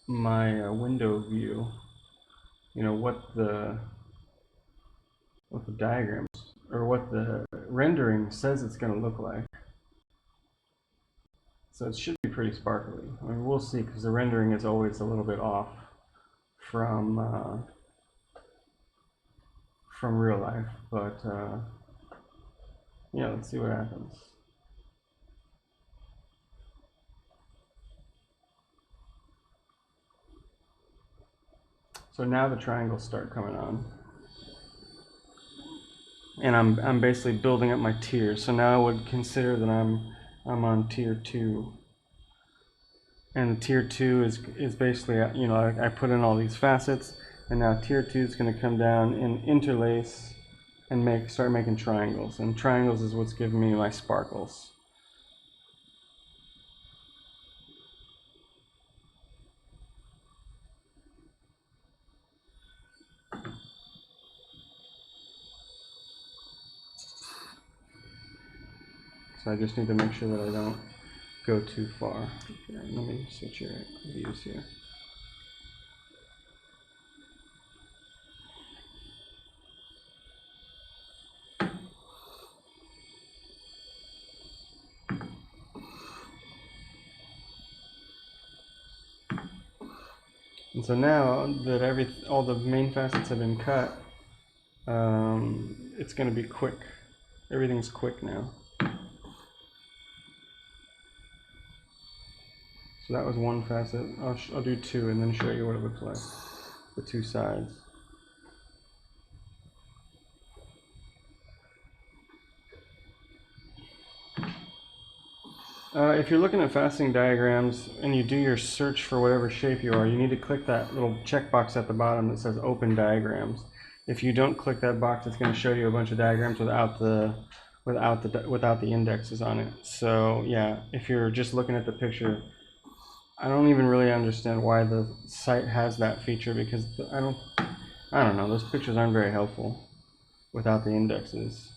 my window view, what the diagrams or what the rendering says it's going to look like. So it should be pretty sparkly. I mean, we'll see because the rendering is always a little bit off from real life, but yeah, let's see what happens. So now the triangles start coming on. And I'm basically building up my tiers. So now I would consider that I'm on tier 2. And tier 2 is basically, I put in all these facets, and now tier 2 is going to come down and interlace and start making triangles. And triangles is what's giving me my sparkles. So I just need to make sure that I don't go too far. Here, let me switch your views here. And so now that all the main facets have been cut, it's going to be quick. Everything's quick now. So that was one facet. I'll do 2 and then show you what it looks like, the 2 sides. If you're looking at faceting diagrams and you do your search for whatever shape you are, you need to click that little checkbox at the bottom that says Open Diagrams. If you don't click that box, it's going to show you a bunch of diagrams without the indexes on it. So yeah, if you're just looking at the picture, I don't even really understand why the site has that feature, because I don't know, those pictures aren't very helpful without the indexes.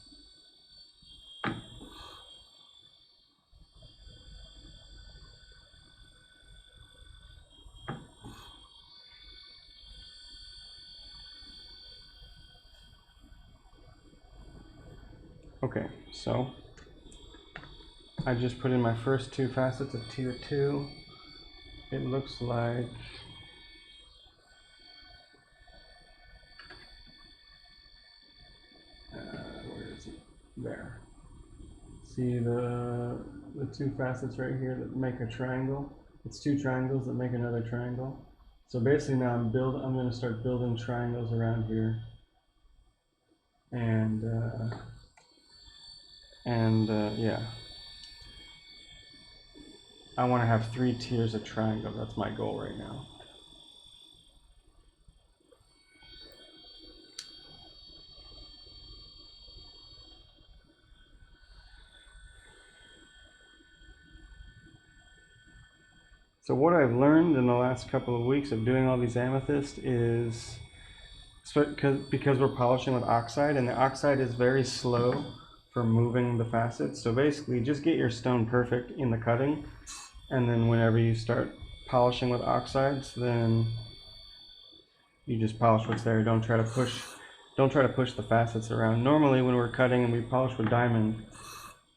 Okay, so I just put in my first two facets of tier 2. It looks like where is it? There. See the two facets right here that make a triangle? It's two triangles that make another triangle. So basically now I'm going to start building triangles around here. And yeah. I want to have 3 tiers of triangle. That's my goal right now. So what I've learned in the last couple of weeks of doing all these amethyst is, because we're polishing with oxide, and the oxide is very slow for moving the facets. So basically just get your stone perfect in the cutting, and then whenever you start polishing with oxides, then you just polish what's there. Don't try to push the facets around. Normally when we're cutting and we polish with diamond,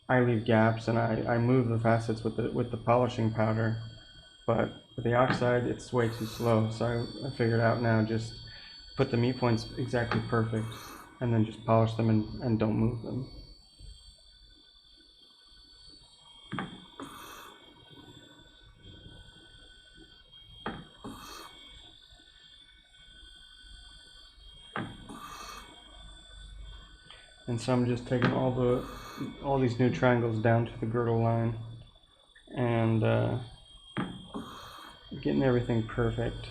I leave gaps and I move the facets with the polishing powder. But with the oxide, it's way too slow. So I figured out now, just put the meet points exactly perfect and then just polish them and don't move them. And so I'm just taking all these new triangles down to the girdle line and getting everything perfect.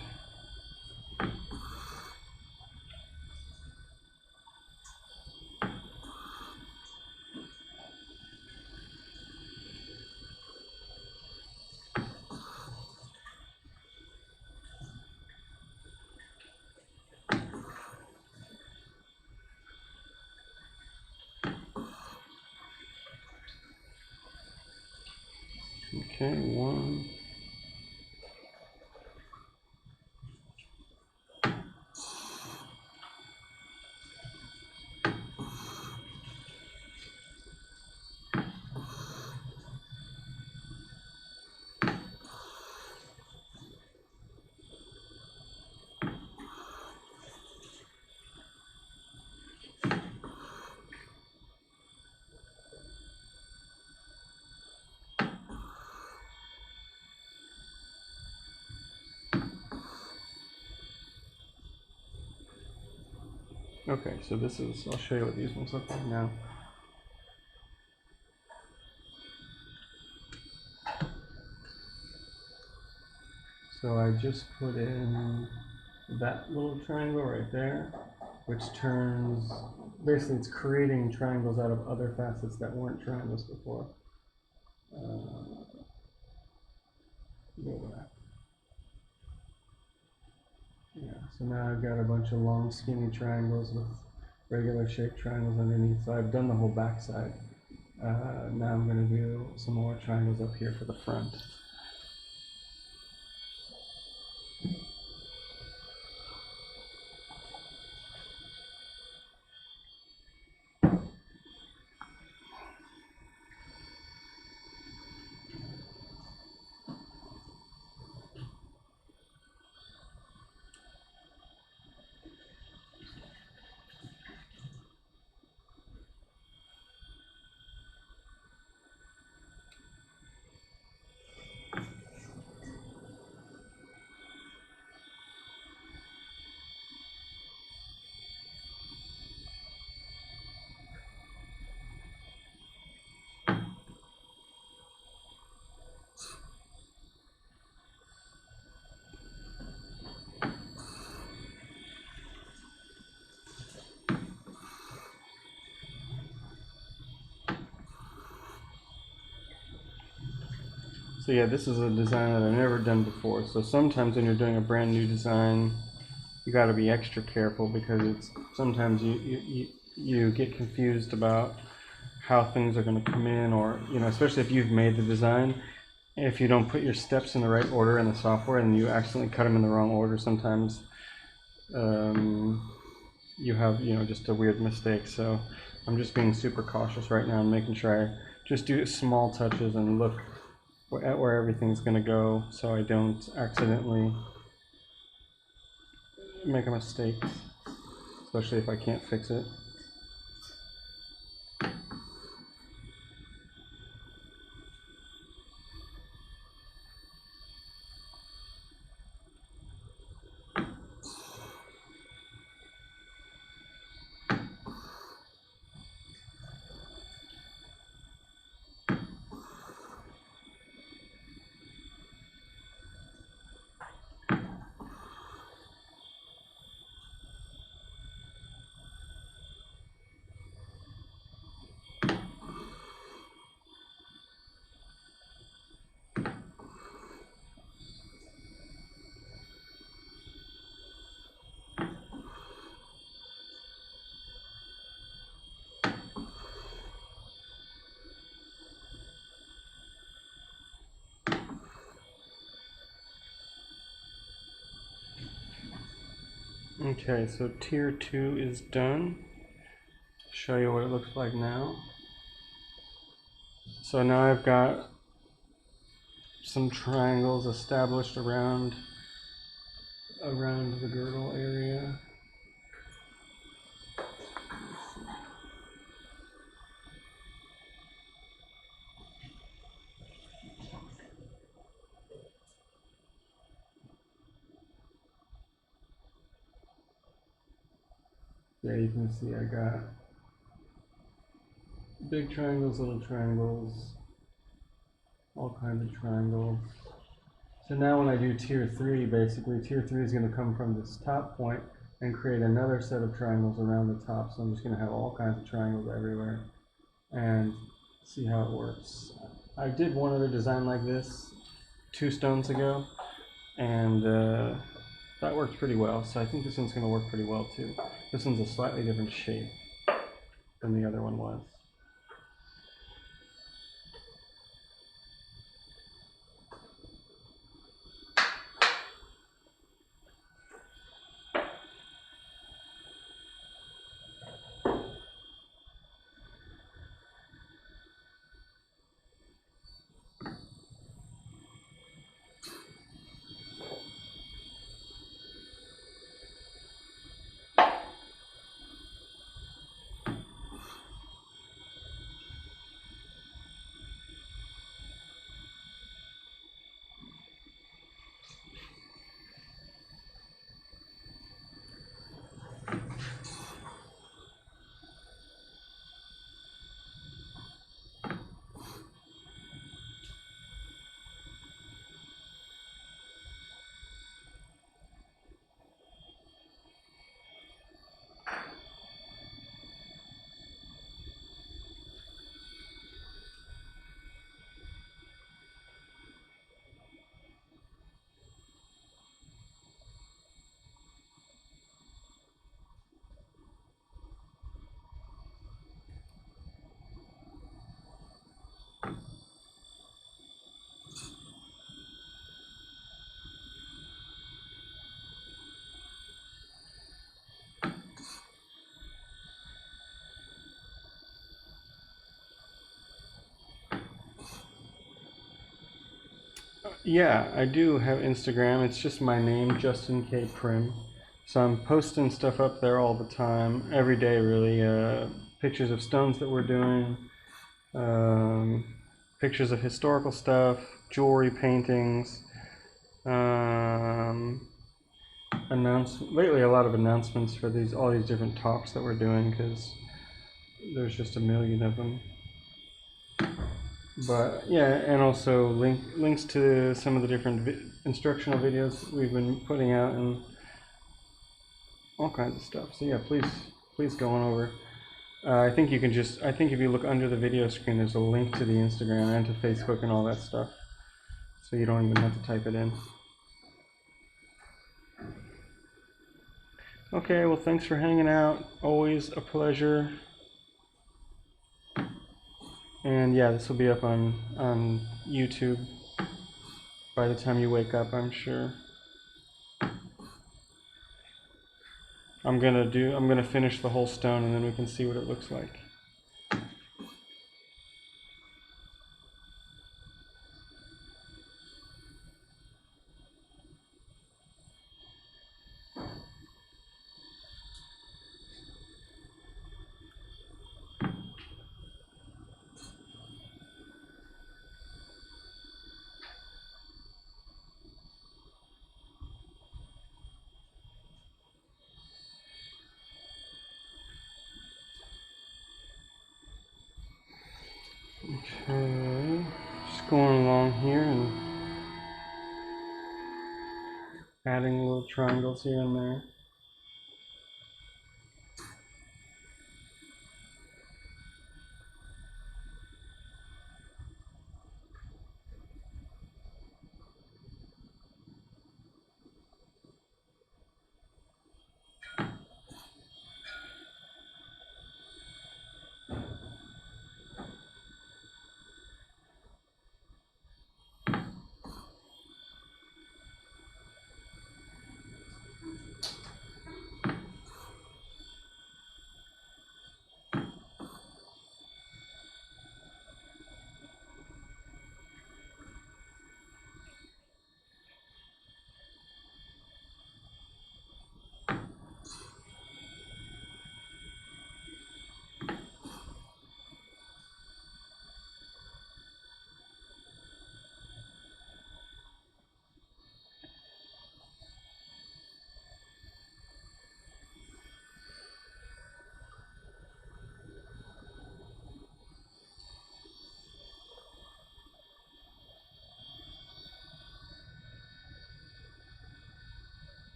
Okay, 1. Okay, so I'll show you what these ones look like now. So I just put in that little triangle right there, which turns, basically it's creating triangles out of other facets that weren't triangles before. Go back. Yeah, so now I've got a bunch of long skinny triangles with regular shaped triangles underneath. So I've done the whole back side. Now I'm going to do some more triangles up here for the front. So yeah, this is a design that I've never done before. So sometimes when you're doing a brand new design, you got to be extra careful because it's sometimes you get confused about how things are going to come in, or especially if you've made the design, if you don't put your steps in the right order in the software and you accidentally cut them in the wrong order, sometimes you have just a weird mistake. So I'm just being super cautious right now and making sure I just do small touches and look at where everything's going to go so I don't accidentally make a mistake, especially if I can't fix it. Okay, so tier 2 is done. Show you what it looks like now. So now I've got some triangles established around the girdle area. Yeah, you can see I got big triangles, little triangles, all kinds of triangles. So now when I do tier 3, basically tier 3 is going to come from this top point and create another set of triangles around the top. So I'm just going to have all kinds of triangles everywhere and see how it works. I did one other design like this 2 stones ago, and that worked pretty well. So I think this one's going to work pretty well too. This one's a slightly different shape than the other one was. Yeah, I do have Instagram. It's just my name, Justin K. Prim. So I'm posting stuff up there all the time, every day really. Pictures of stones that we're doing, um, pictures of historical stuff, jewelry, paintings. Lately a lot of announcements for all these different talks that we're doing because there's just a million of them. But yeah, and also links to some of the different instructional videos we've been putting out and all kinds of stuff. So yeah, please go on over. I think if you look under the video screen, there's a link to the Instagram and to Facebook and all that stuff. so you don't even have to type it in. Okay, well, thanks for hanging out. Always a pleasure. And yeah, this will be up on YouTube by the time you wake up, I'm sure. I'm gonna finish the whole stone and then we can see what it looks like. Okay, just going along here and adding little triangles here and there.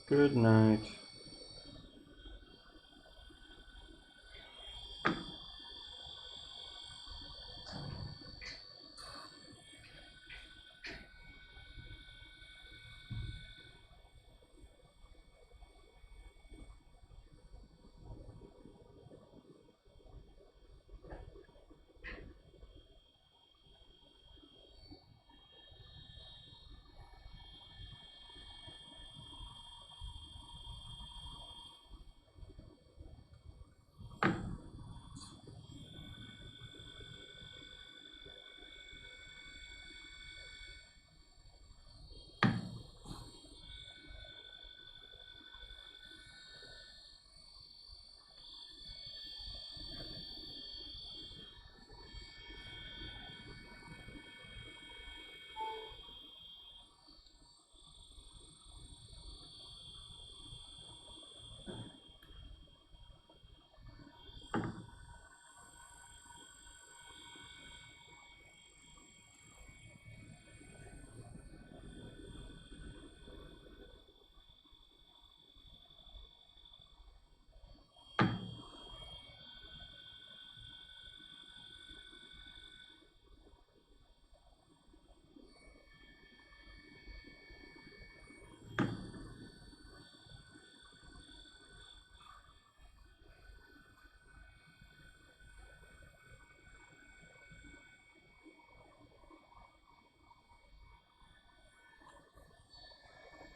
Good night.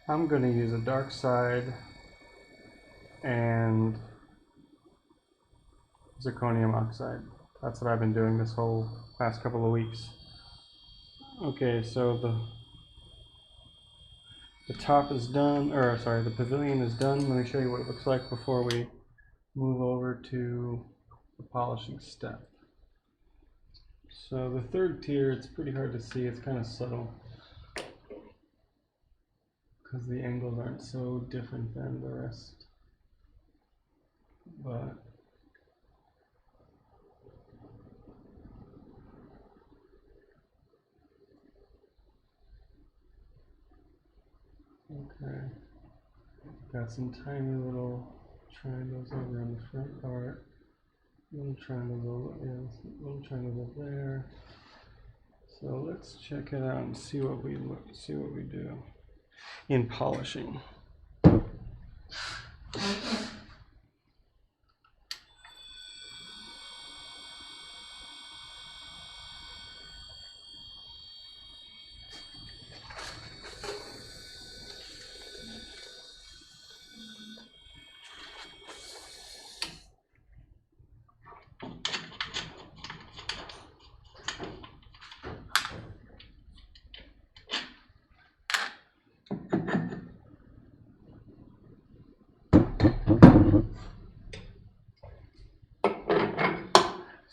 I'm going to use a dark side and zirconium oxide. That's what I've been doing this whole past couple of weeks. Okay, so the top is done, or sorry, the pavilion is done. Let me show you what it looks like before we move over to the polishing step. So the third tier, it's pretty hard to see. It's kind of subtle because the angles aren't so different than the rest. But okay, got some tiny little triangles over on the front part. little triangle, yeah, little triangle there. So let's check it out and see what we do in polishing.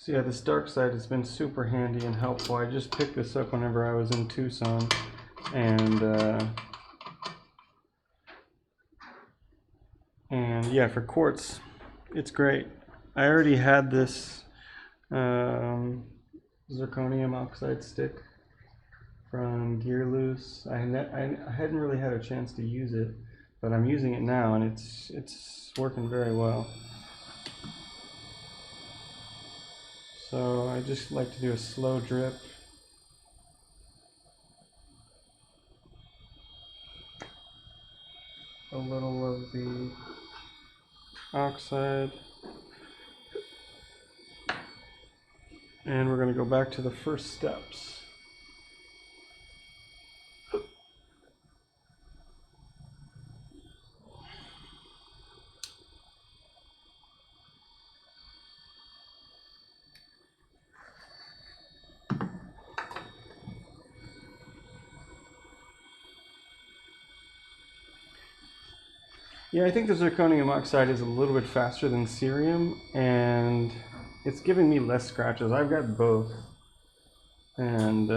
So yeah, this dark side has been super handy and helpful. I just picked this up whenever I was in Tucson, and yeah, for quartz, it's great. I already had this Zirconium Oxide stick from Gearloose. I hadn't really had a chance to use it, but I'm using it now, and it's working very well. So I just like to do a slow drip. A little of the oxide. And we're going to go back to the first steps. Yeah, I think the zirconium oxide is a little bit faster than cerium, and it's giving me less scratches. I've got both, and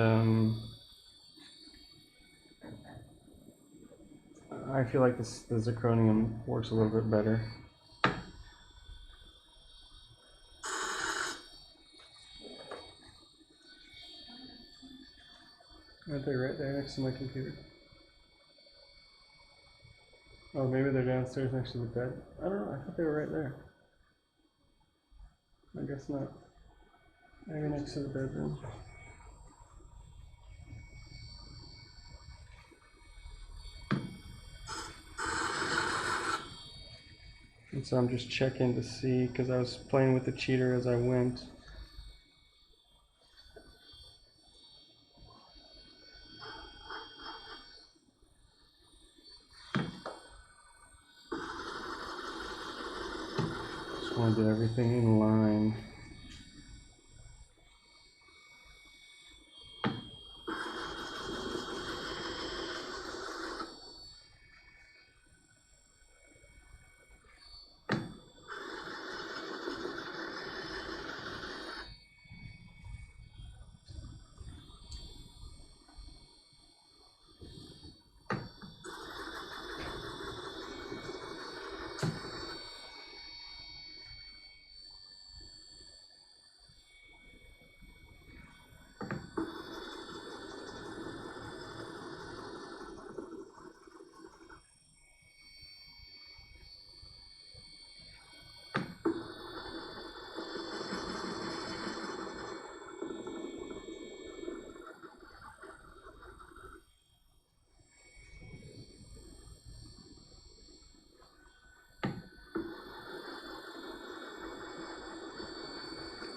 I feel like the zirconium works a little bit better. Aren't they right there next to my computer? Oh, maybe they're downstairs next to the bed. I don't know, I thought they were right there. I guess not. Maybe next to the bedroom. And so I'm just checking to see, because I was playing with the cheater as I went. Just want to get everything in line.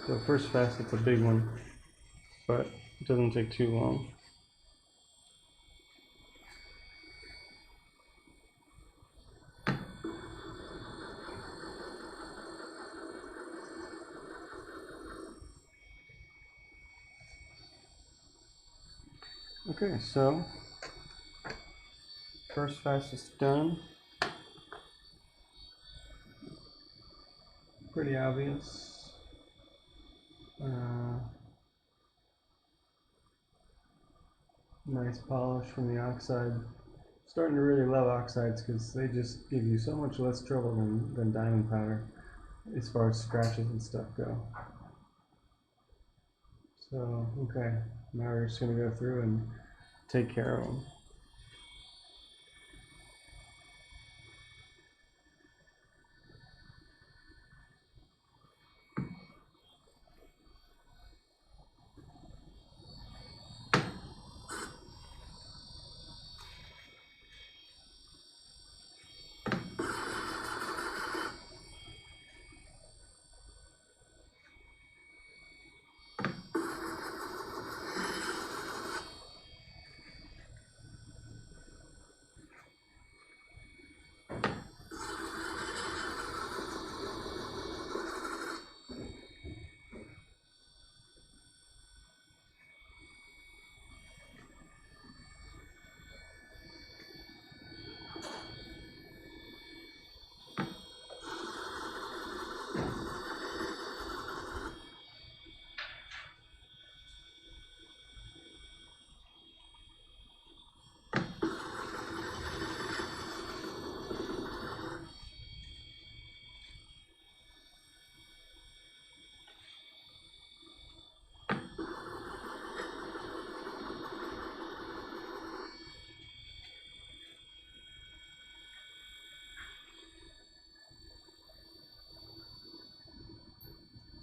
So first facet's a big one, but it doesn't take too long. Okay, so first facet's done. Pretty obvious. Nice polish from the oxide. Starting to really love oxides because they just give you so much less trouble than diamond powder as far as scratches and stuff go. So, okay, now we're just going to go through and take care of them.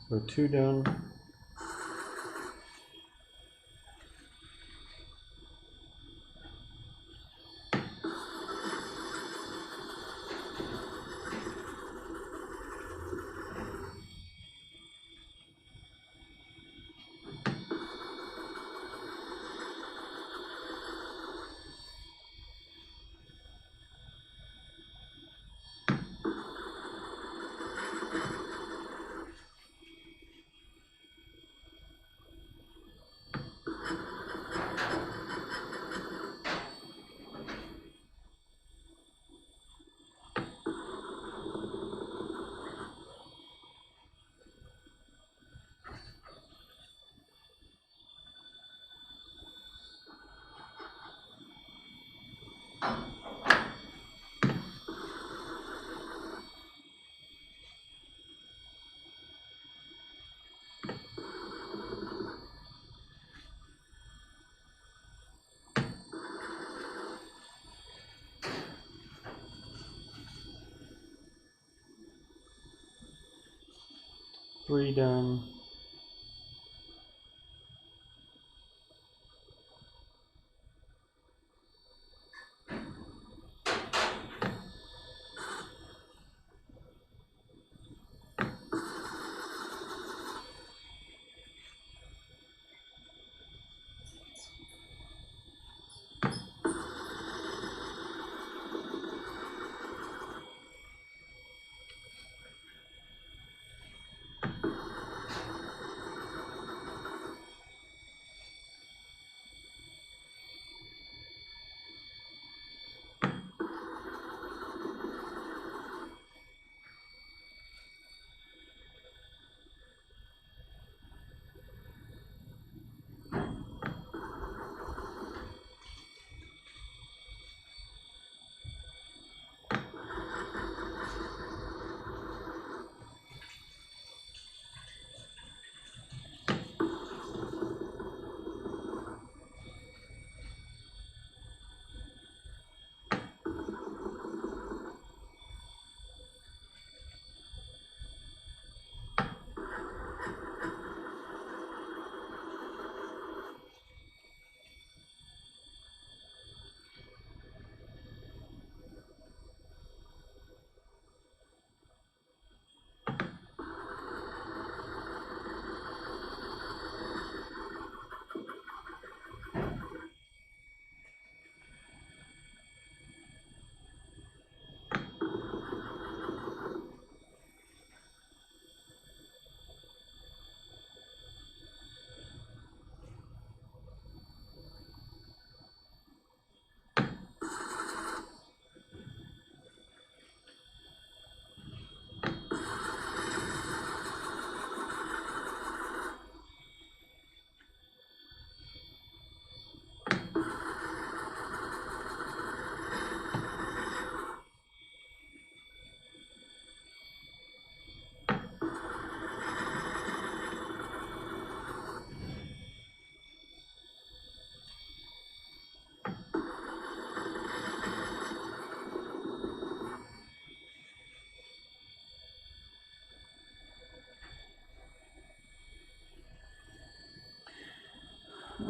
So 2 done. Three done.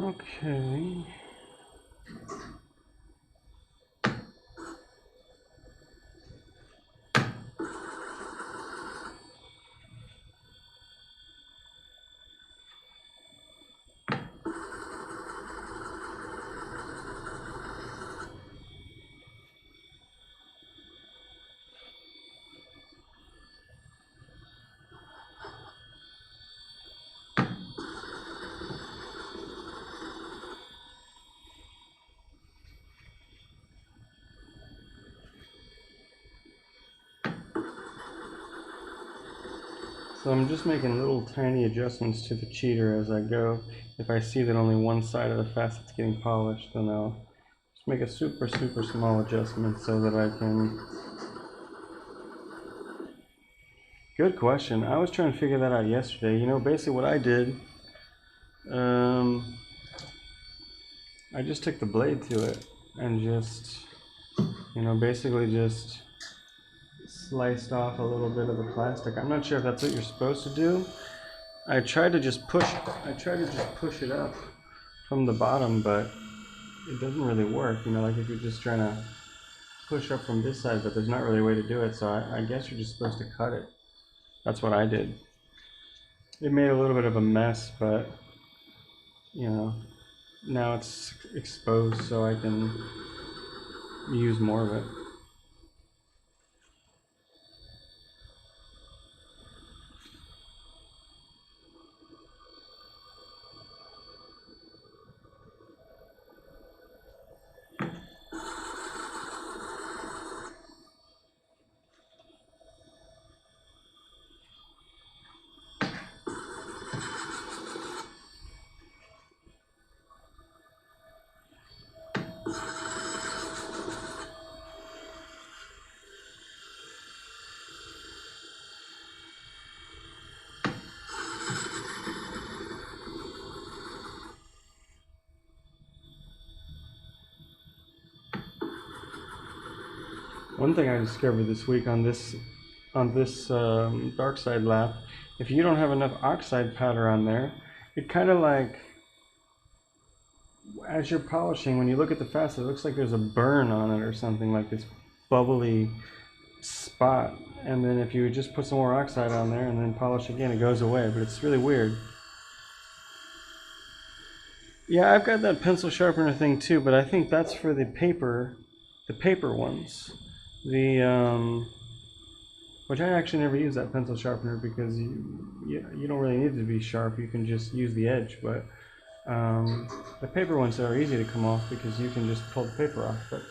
Okay. So I'm just making little tiny adjustments to the cheater as I go. If I see that only one side of the facet's getting polished, then I'll just make a super small adjustment so that I can... Good question. I was trying to figure that out yesterday. You know, basically what I did, I just took the blade to it and just, you know, basically just sliced off a little bit of the plastic. I'm not sure if that's what you're supposed to do, I tried to just push it up from the bottom, but it doesn't really work. You know, like if you're just trying to push up from this side, but there's not really a way to do it. So I guess you're just supposed to cut it. That's what I did. It made a little bit of a mess, but you know, now it's exposed, so I can use more of it. One thing I discovered this week on this dark side lap, if you don't have enough oxide powder on there, it kind of like, as you're polishing, when you look at the facet, it looks like there's a burn on it or something, like this bubbly spot. And then if you just put some more oxide on there and then polish again, it goes away, but it's really weird. Yeah, I've got that pencil sharpener thing too, but I think that's for the paper ones. Which I actually never use that pencil sharpener because you don't really need it to be sharp. You can just use the edge, but the paper ones are easy to come off because you can just pull the paper off. But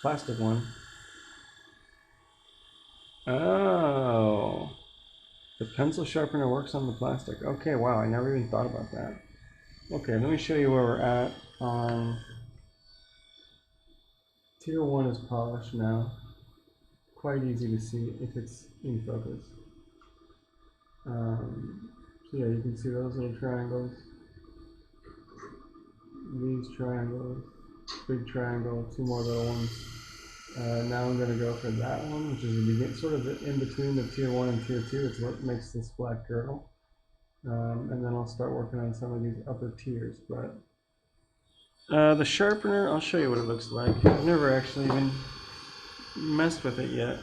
plastic one. Oh, the pencil sharpener works on the plastic. Okay, wow, I never even thought about that. Okay, let me show you where we're at on tier 1 is polished now. Quite easy to see if it's in focus. So yeah, you can see those little triangles. These triangles, big triangle, two more little ones. Now I'm going to go for that one, which is the begin, sort of the in between the tier 1 and tier 2. It's what makes this black girdle. And then I'll start working on some of these upper tiers. But the sharpener, I'll show you what it looks like. I've never actually even messed with it yet.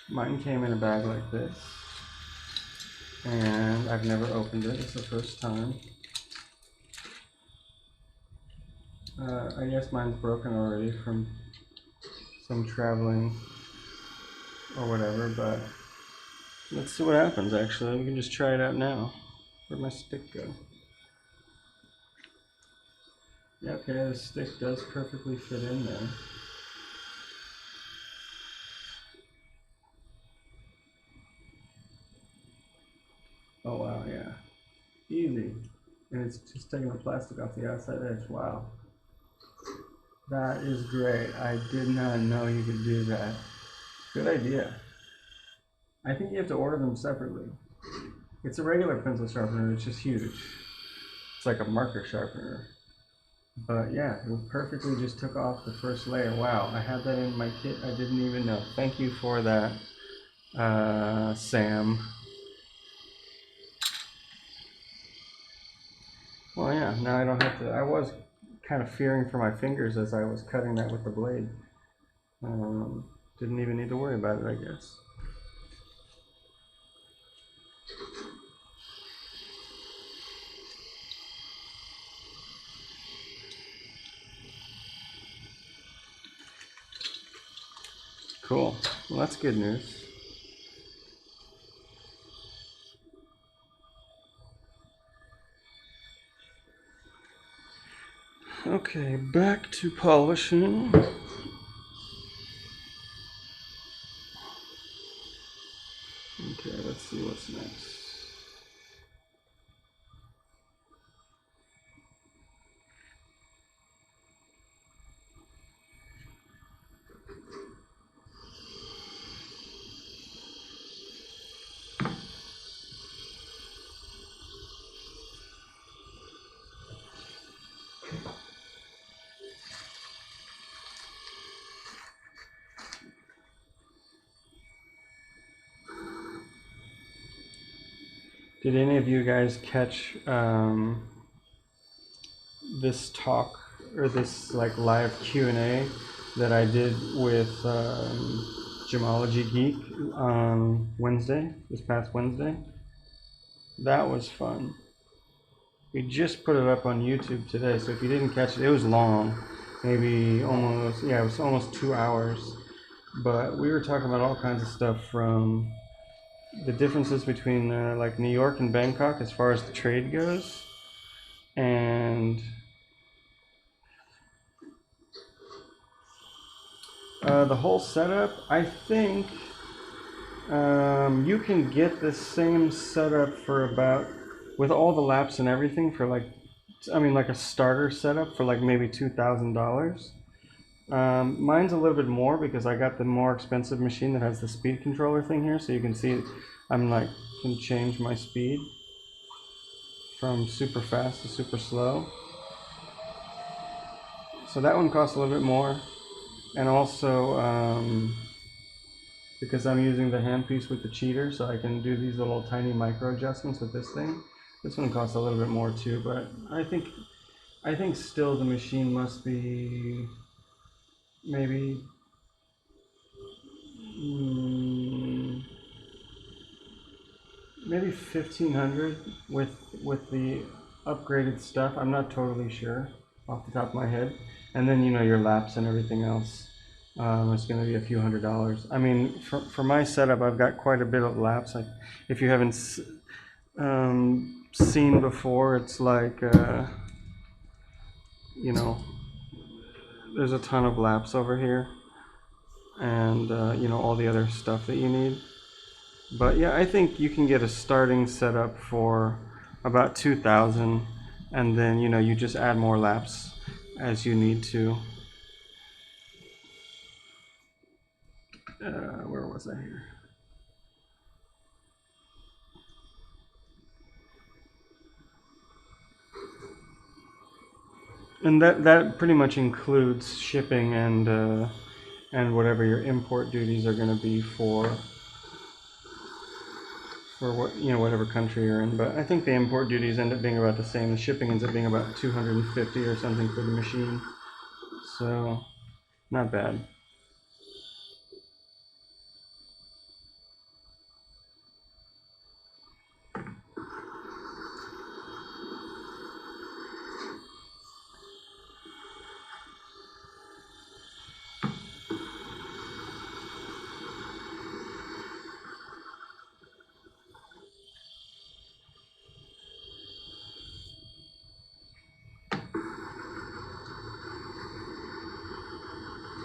Mine came in a bag like this, and I've never opened it. It's the first time. I guess mine's broken already from some traveling or whatever, but let's see what happens actually. We can just try it out now. Where'd my stick go? Yeah, okay, the stick does perfectly fit in there. Oh wow, yeah. Easy. And it's just taking the plastic off the outside edge. Wow. That is great. I did not know you could do that. Good idea. I think you have to order them separately. It's a regular pencil sharpener, it's just huge. It's like a marker sharpener. But yeah, it perfectly just took off the first layer. Wow, I had that in my kit. I didn't even know. Thank you for that, Sam. Well, yeah, now I don't have to. I was kind of fearing for my fingers as I was cutting that with the blade. Didn't even need to worry about it, I guess. Cool. Well, that's good news. Okay, back to polishing. Okay, let's see what's next. Did any of you guys catch this talk or this like live Q&A that I did with Gemology Geek on Wednesday, this past Wednesday? That was fun. We just put it up on YouTube today, so if you didn't catch it, it was long, maybe almost, yeah, it was almost 2 hours. But we were talking about all kinds of stuff from the differences between like New York and Bangkok as far as the trade goes, and the whole setup. I think you can get the same setup for about, with all the laps and everything, for like, I mean, like a starter setup for like maybe $2,000. Mine's a little bit more because I got the more expensive machine that has the speed controller thing here, so you can see I'm like, can change my speed from super fast to super slow. So that one costs a little bit more, and also because I'm using the handpiece with the cheater, so I can do these little tiny micro adjustments with this thing. This one costs a little bit more too, but I think still the machine must be maybe maybe 1,500 with the upgraded stuff. I'm not totally sure off the top of my head. And then your laps and everything else. It's going to be a few $100s. I mean, for my setup, I've got quite a bit of laps. If you haven't seen before, it's like there's a ton of laps over here, and all the other stuff that you need. But yeah, I think you can get a starting setup for about 2,000, and then you just add more laps as you need to. Where was I here? And that pretty much includes shipping and whatever your import duties are going to be for what whatever country you're in. But I think the import duties end up being about the same. The shipping ends up being about 250 or something for the machine. So not bad.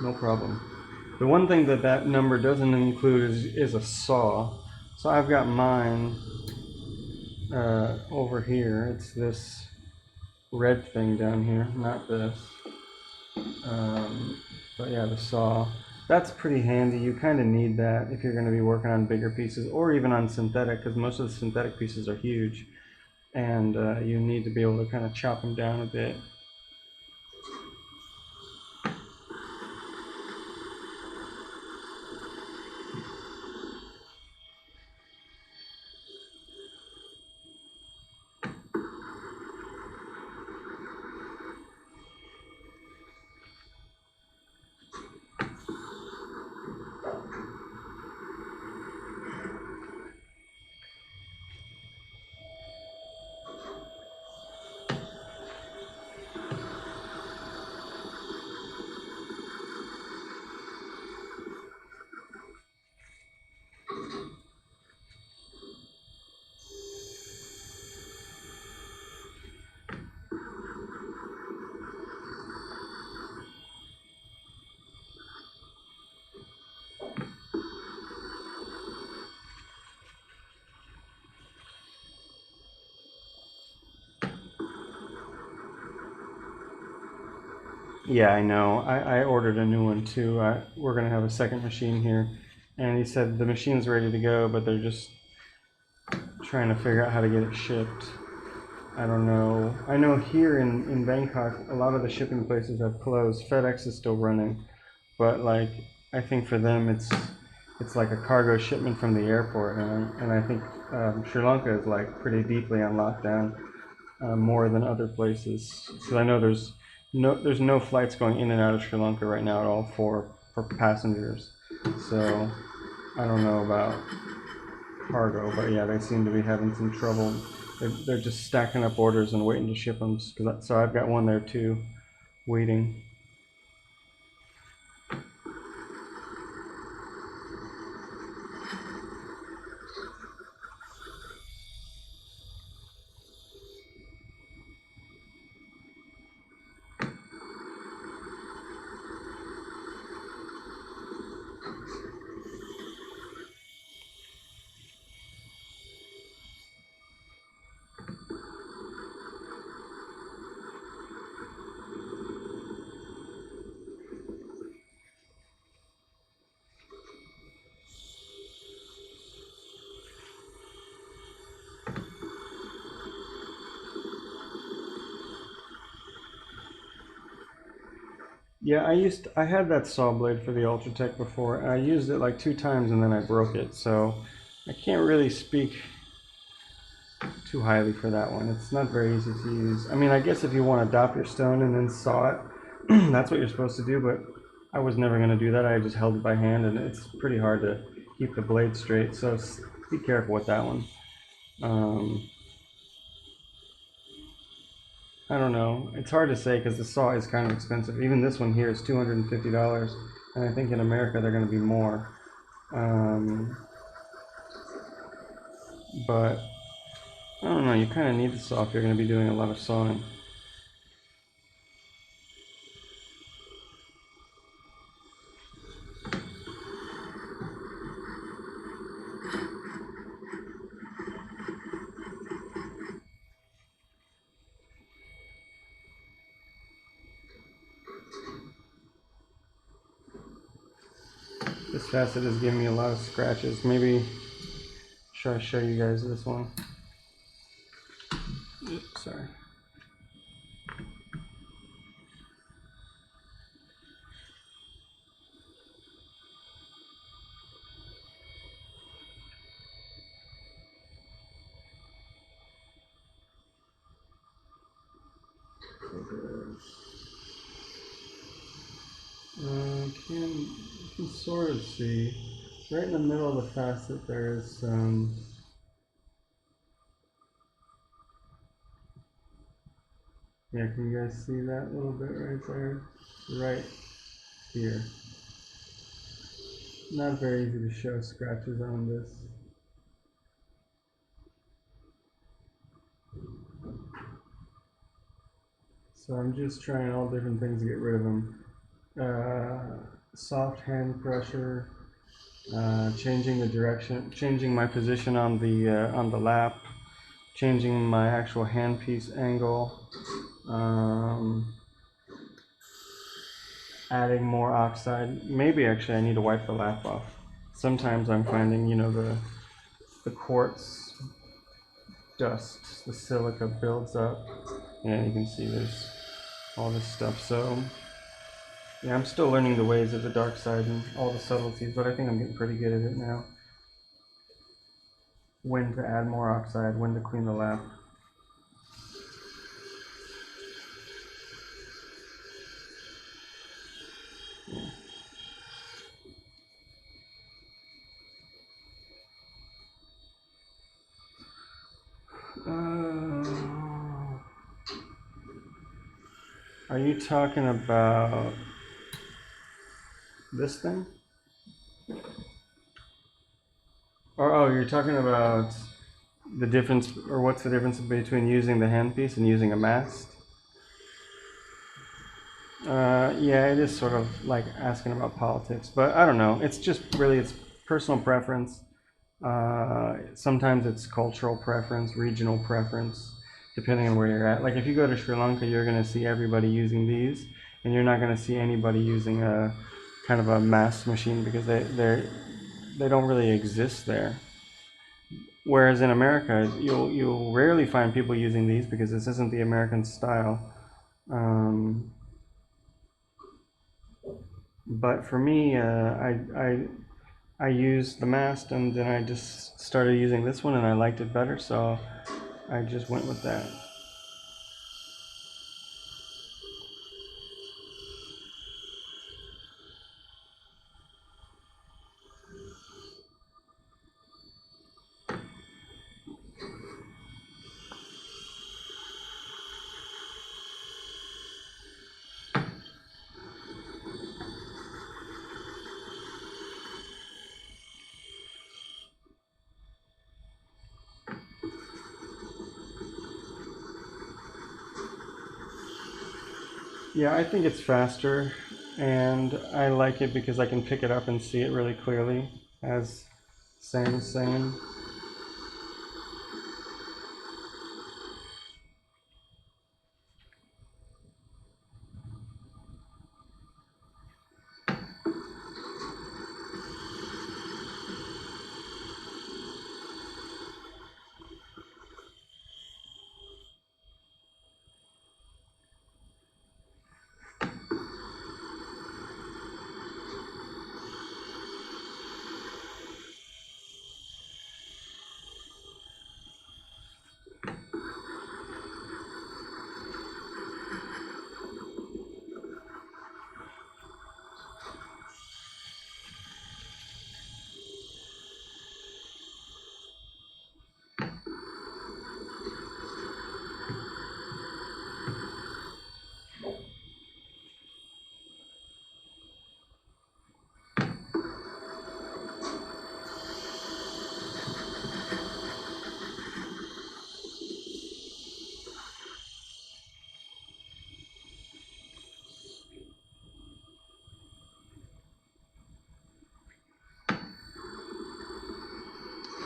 No problem. The one thing that number doesn't include is a saw. So I've got mine over here. It's this red thing down here, not this. But yeah, the saw. That's pretty handy. You kind of need that if you're going to be working on bigger pieces, or even on synthetic, because most of the synthetic pieces are huge, and you need to be able to kind of chop them down a bit. Yeah, I know. I ordered a new one too. We're going to have a second machine here. And he said the machine's ready to go, but they're just trying to figure out how to get it shipped. I don't know. I know here in Bangkok, a lot of the shipping places have closed. FedEx is still running. But I think for them it's like a cargo shipment from the airport. And I think Sri Lanka is like pretty deeply on lockdown, more than other places. Because I know there's no flights going in and out of Sri Lanka right now at all for passengers. So I don't know about cargo, but yeah, they seem to be having some trouble. They're just stacking up orders and waiting to ship them. So I've got one there too, waiting. Yeah, I had that saw blade for the Ultratech before, and I used it like 2 times and then I broke it. So I can't really speak too highly for that one. It's not very easy to use. I mean, I guess if you want to dop your stone and then saw it, that's what you're supposed to do, but I was never going to do that. I just held it by hand, and it's pretty hard to keep the blade straight, so be careful with that one. I don't know. It's hard to say because the saw is kind of expensive. Even this one here is $250, and I think in America they're going to be more. But I don't know. You kind of need the saw if you're going to be doing a lot of sawing. This facet is giving me a lot of scratches. Maybe should I show you guys this one? Oops, sorry. You can sort of see right in the middle of the facet there is some. Yeah, can you guys see that little bit right there? Right here. Not very easy to show scratches on this. So I'm just trying all different things to get rid of them. Soft hand pressure, changing the direction, changing my position on the lap, changing my actual handpiece angle, adding more oxide. Maybe actually I need to wipe the lap off. Sometimes I'm finding, the quartz dust, the silica builds up. Yeah, you can see there's all this stuff. So yeah, I'm still learning the ways of the dark side and all the subtleties, but I think I'm getting pretty good at it now. When to add more oxide, when to clean the lap. Yeah. Are you talking about this thing? Or oh, you're talking about the difference, or what's the difference between using the handpiece and using a mast? Yeah, it is sort of like asking about politics, but I don't know. It's just really it's personal preference. Sometimes it's cultural preference, regional preference, depending on where you're at. Like if you go to Sri Lanka, you're going to see everybody using these, and you're not going to see anybody using a kind of a mass machine because they don't really exist there. Whereas in America, you'll rarely find people using these because this isn't the American style. But for me, I used the mast, and then I just started using this one and I liked it better, so I just went with that. Yeah, I think it's faster, and I like it because I can pick it up and see it really clearly, as Sam was saying.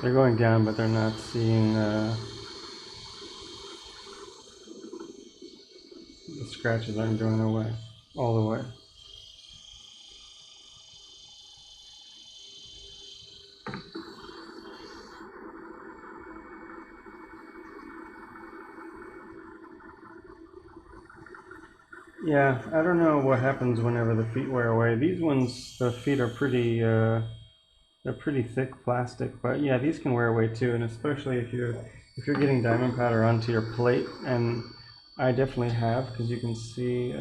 They're going down, but they're not seeing the scratches aren't going away all the way. Yeah, I don't know what happens whenever the feet wear away. These ones, the feet are pretty, they're pretty thick plastic, but yeah, these can wear away too, and especially if you're getting diamond powder onto your plate, and I definitely have, because you can see.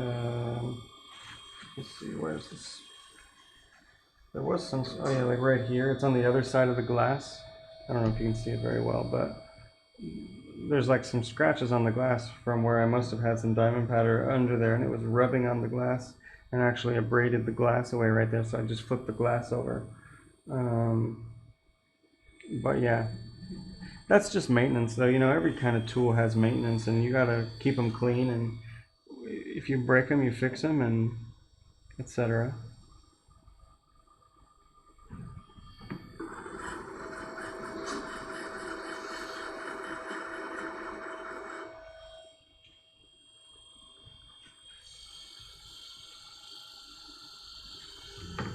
Let's see, where's this? There was some. Oh yeah, like right here. It's on the other side of the glass. I don't know if you can see it very well, but there's like some scratches on the glass from where I must have had some diamond powder under there, and it was rubbing on the glass and actually abraded the glass away right there. So I just flipped the glass over. Um, but yeah, that's just maintenance, though. You know, every kind of tool has maintenance, and you gotta keep them clean. And if you break them, you fix them, and etc.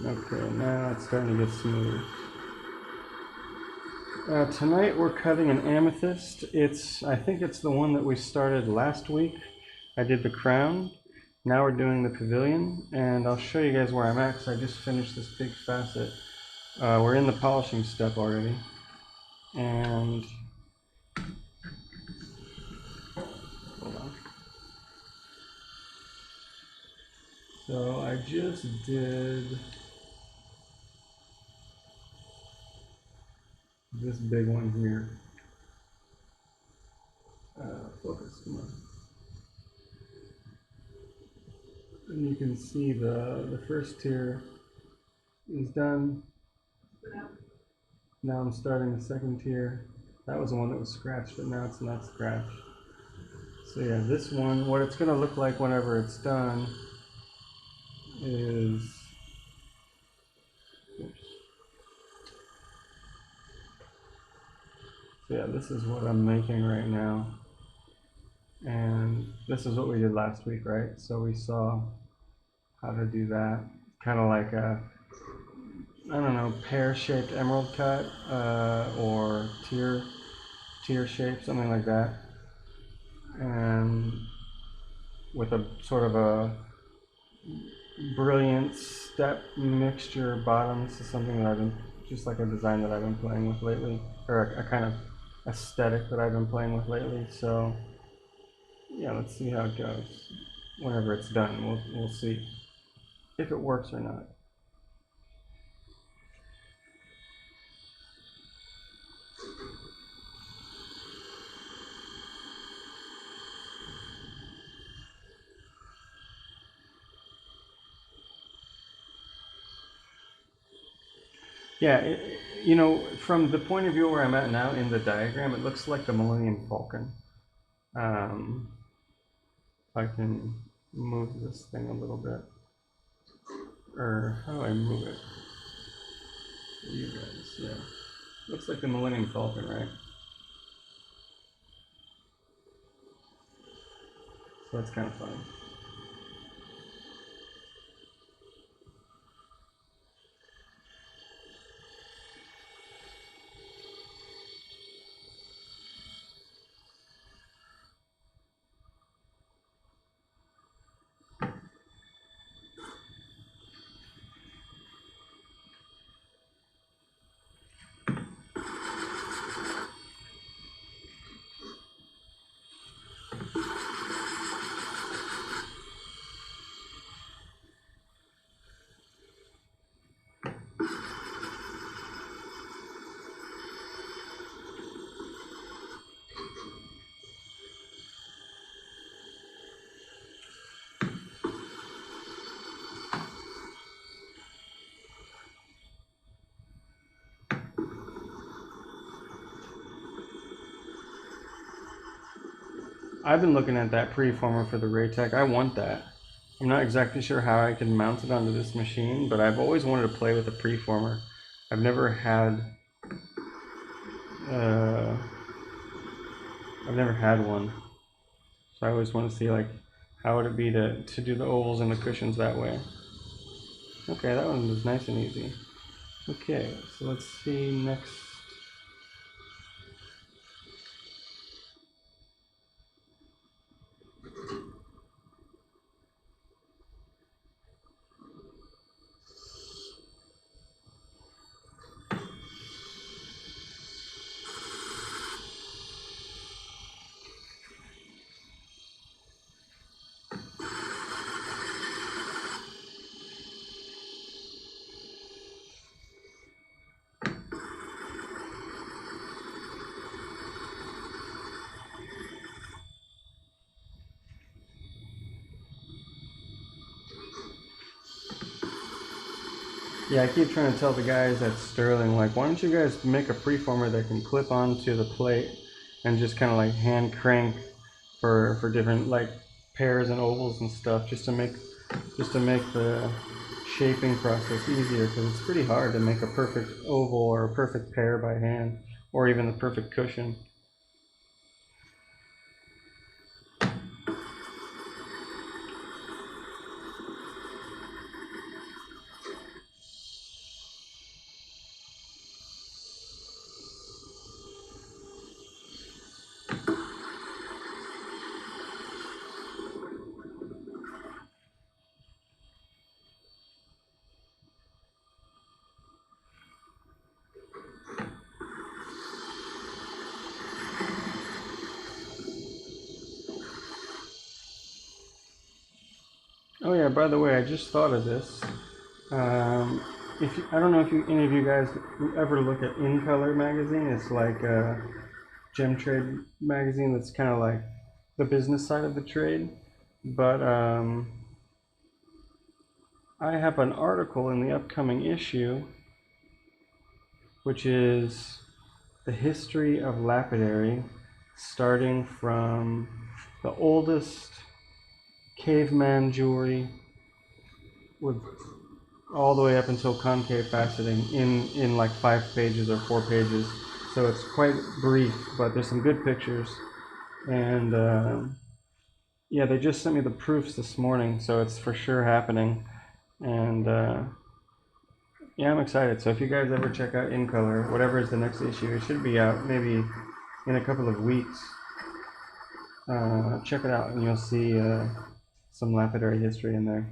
Okay, now it's starting to get smooth. Tonight we're cutting an amethyst. I think it's the one that we started last week. I did the crown. Now we're doing the pavilion, and I'll show you guys where I'm at because I just finished this big facet. We're in the polishing step already, and hold on. So I just did this big one here. Focus, come on. And you can see the first tier is done. Now I'm starting the second tier. That was the one that was scratched, but now it's not scratched. So yeah, this one, what it's going to look like whenever it's done is, oops. So yeah, this is what I'm making right now. And this is what we did last week, right? So we saw how to do that. Kind of like a, I don't know, pear-shaped emerald cut, or tier shape, something like that. And with a sort of a brilliant step mixture bottom. This is something that I've been just like a design that I've been playing with lately, or a kind of aesthetic that I've been playing with lately. So yeah, let's see how it goes. Whenever it's done, we'll see if it works or not. Yeah, you know, from the point of view where I'm at now in the diagram, it looks like the Millennium Falcon. If I can move this thing a little bit, or how do I move it? You guys, yeah. Looks like the Millennium Falcon, right? So that's kind of fun. I've been looking at that preformer for the Raytech. I want that. I'm not exactly sure how I can mount it onto this machine, but I've always wanted to play with a preformer. I've never had uh, I've never had one, so I always want to see like how would it be to do the ovals and the cushions that way. Okay, that one was nice and easy. Okay, so let's see next. Yeah, I keep trying to tell the guys at Sterling, like, why don't you guys make a preformer that can clip onto the plate and just kind of like hand crank for different like pairs and ovals and stuff, just to make the shaping process easier, because it's pretty hard to make a perfect oval or a perfect pair by hand, or even the perfect cushion. Oh yeah, by the way, I just thought of this. Um, if you, I don't know if any of you guys ever look at In Color magazine. It's like a gem trade magazine that's kind of like the business side of the trade. But I have an article in the upcoming issue, which is the history of lapidary, starting from the oldest caveman jewelry with all the way up until concave faceting in like 5 pages or 4 pages. So it's quite brief, but there's some good pictures. And yeah, they just sent me the proofs this morning, so it's for sure happening. And yeah, I'm excited. So if you guys ever check out In Color, whatever is the next issue, it should be out maybe in a couple of weeks. Check it out, and you'll see some lapidary history in there.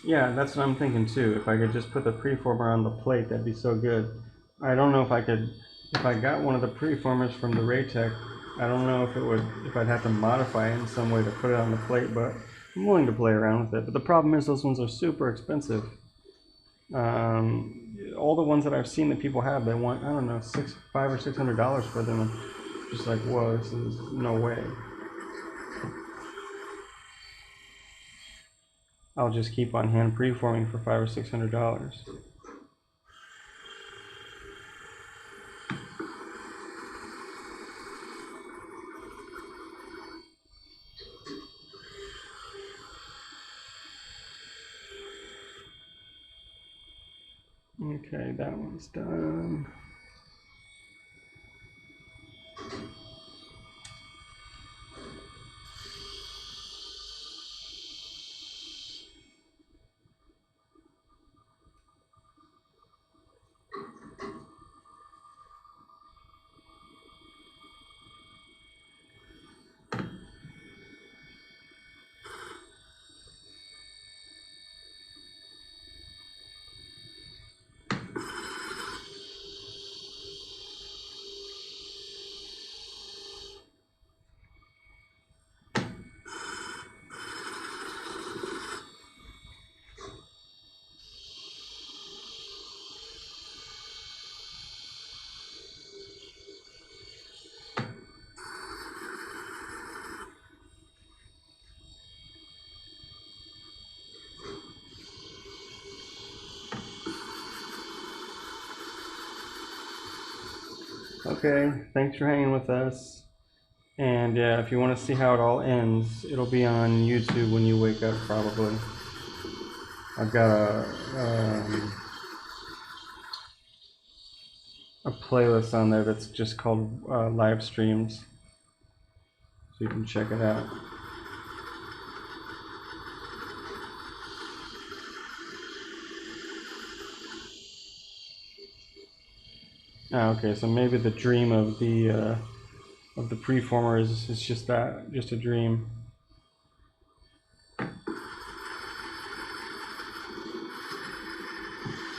Yeah, that's what I'm thinking too. If I could just put the preformer on the plate, that'd be so good. I don't know if I could, if I got one of the preformers from the Raytech, I don't know if it would, if I'd have to modify it in some way to put it on the plate, but I'm willing to play around with it. But the problem is those ones are super expensive. All the ones that I've seen that people have, they want, I don't know, $500 or $600 for them. And just like, whoa, this is no way. I'll just keep on hand preforming for $500 or $600. Okay, that one's done. Okay, thanks for hanging with us. And yeah, if you want to see how it all ends, it'll be on YouTube when you wake up, probably. I've got a playlist on there that's just called live streams, so you can check it out. Okay, so maybe the dream of the preformer is just that, just a dream.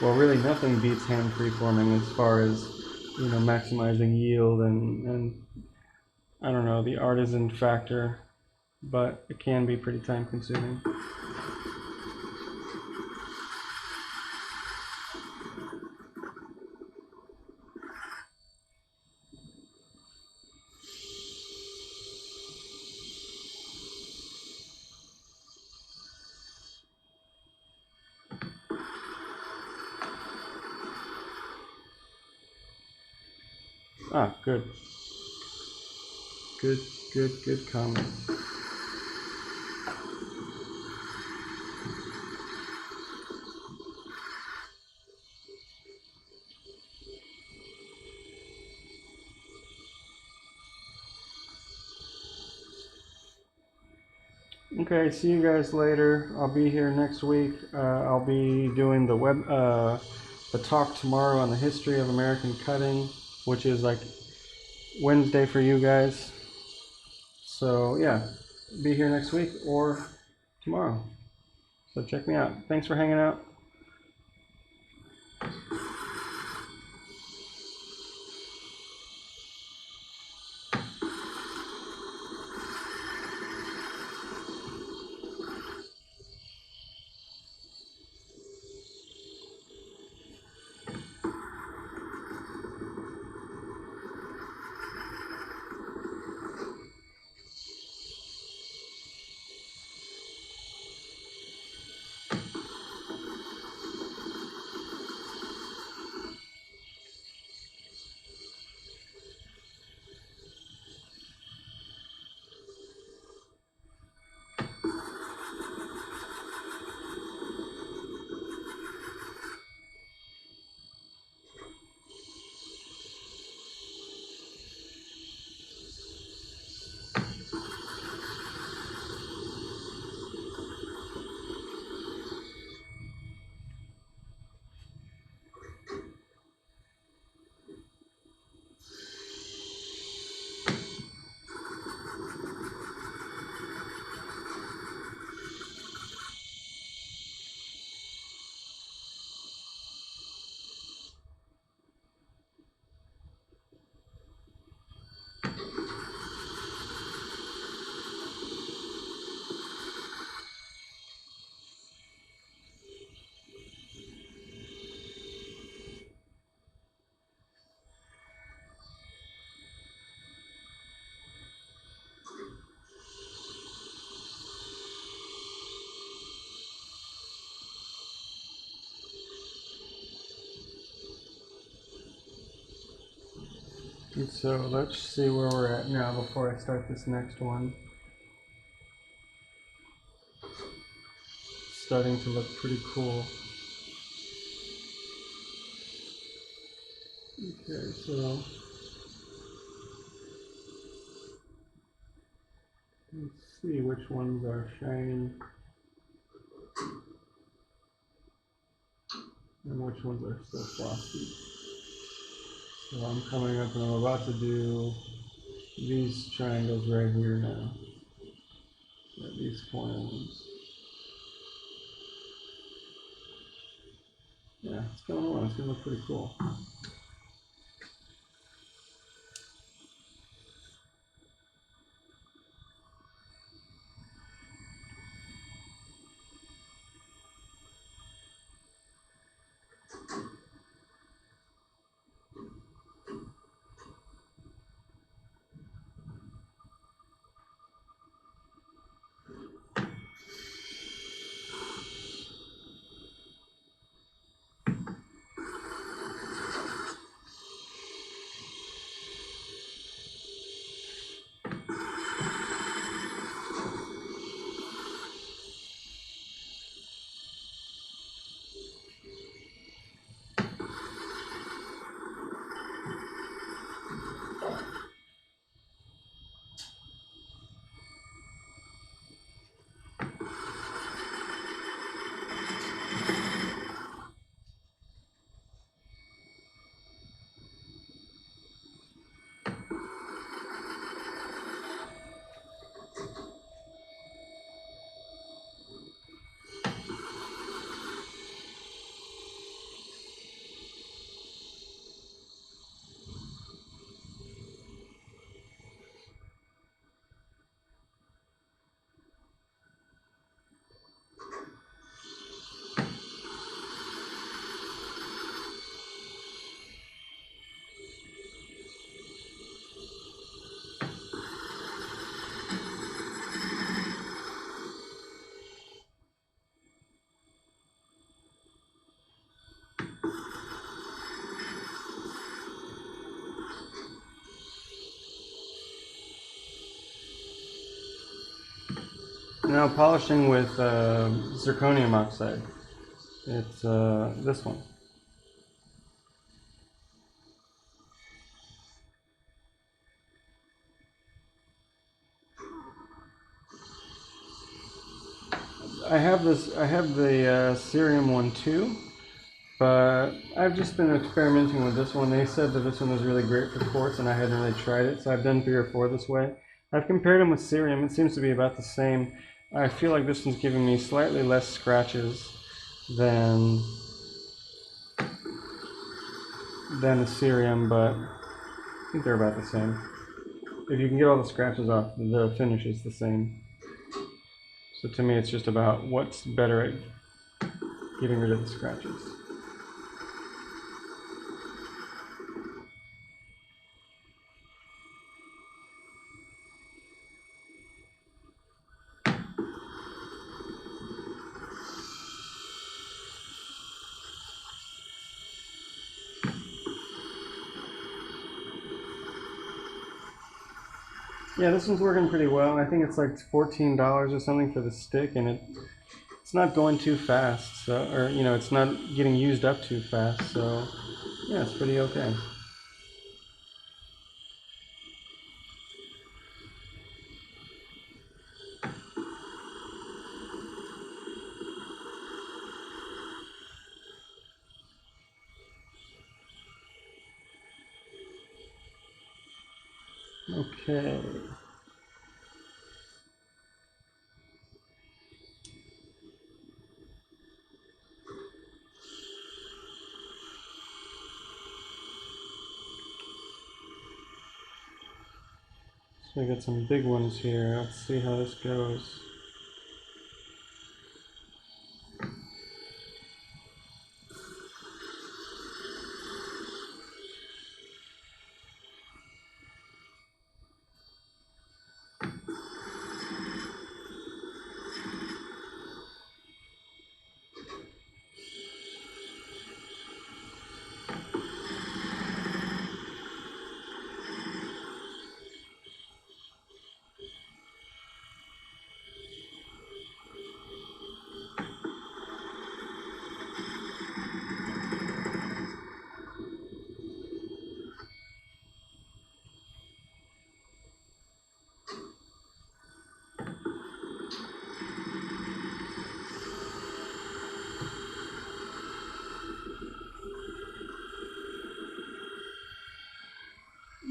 Well, really, nothing beats hand preforming as far as, you know, maximizing yield and I don't know, the artisan factor, but it can be pretty time consuming. Ah, good. Good comment. Okay, see you guys later. I'll be here next week. I'll be doing the talk tomorrow on the history of American cutting, which is like Wednesday for you guys. So yeah, be here next week or tomorrow. So check me out. Thanks for hanging out. And so let's see where we're at now before I start this next one. It's starting to look pretty cool. Okay, so let's see which ones are shiny and which ones are still frosty. So I'm coming up and I'm about to do these triangles right here now. Yeah, these corner ones. Yeah, it's going on. It's going to look pretty cool. Now polishing with Zirconium Oxide. It's this one. I have the cerium one too, but I've just been experimenting with this one. They said that this one was really great for quartz, and I hadn't really tried it, so I've done 3 or 4 this way. I've compared them with cerium. It seems to be about the same. I feel like this one's giving me slightly less scratches than the cerium, but I think they're about the same. If you can get all the scratches off, the finish is the same. So to me, it's just about what's better at getting rid of the scratches. Yeah, this one's working pretty well. I think it's like $14 or something for the stick, and it's not going too fast, so, or you know, it's not getting used up too fast. So yeah, it's pretty okay. Okay. So we got some big ones here. Let's see how this goes.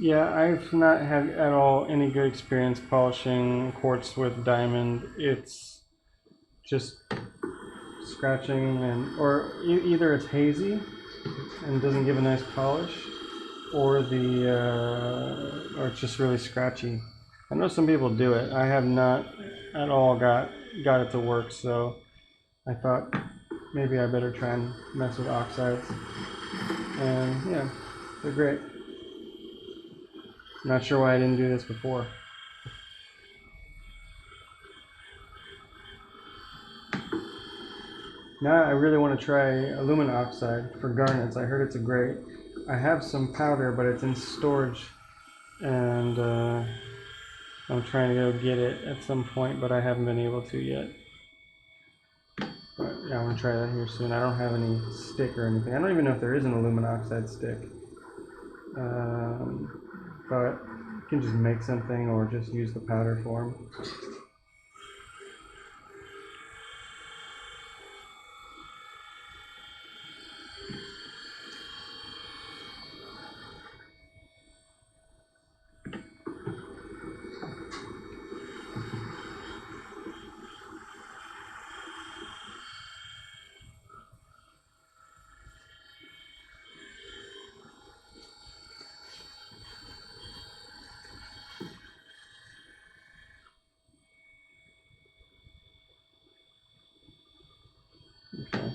Yeah, I've not had at all any good experience polishing quartz with diamond. It's just scratching or either it's hazy and doesn't give a nice polish, or or it's just really scratchy. I know some people do it. I have not at all got it to work, so I thought maybe I better try and mess with oxides. And yeah, they're great. Not sure why I didn't do this before. Now I really want to try aluminum oxide for garnets. I heard it's a great. I have some powder, but it's in storage, and I'm trying to go get it at some point, but I haven't been able to yet. But yeah, I'm gonna try that here soon. I don't have any stick or anything. I don't even know if there is an aluminum oxide stick. But you can just make something or just use the powder form. Okay.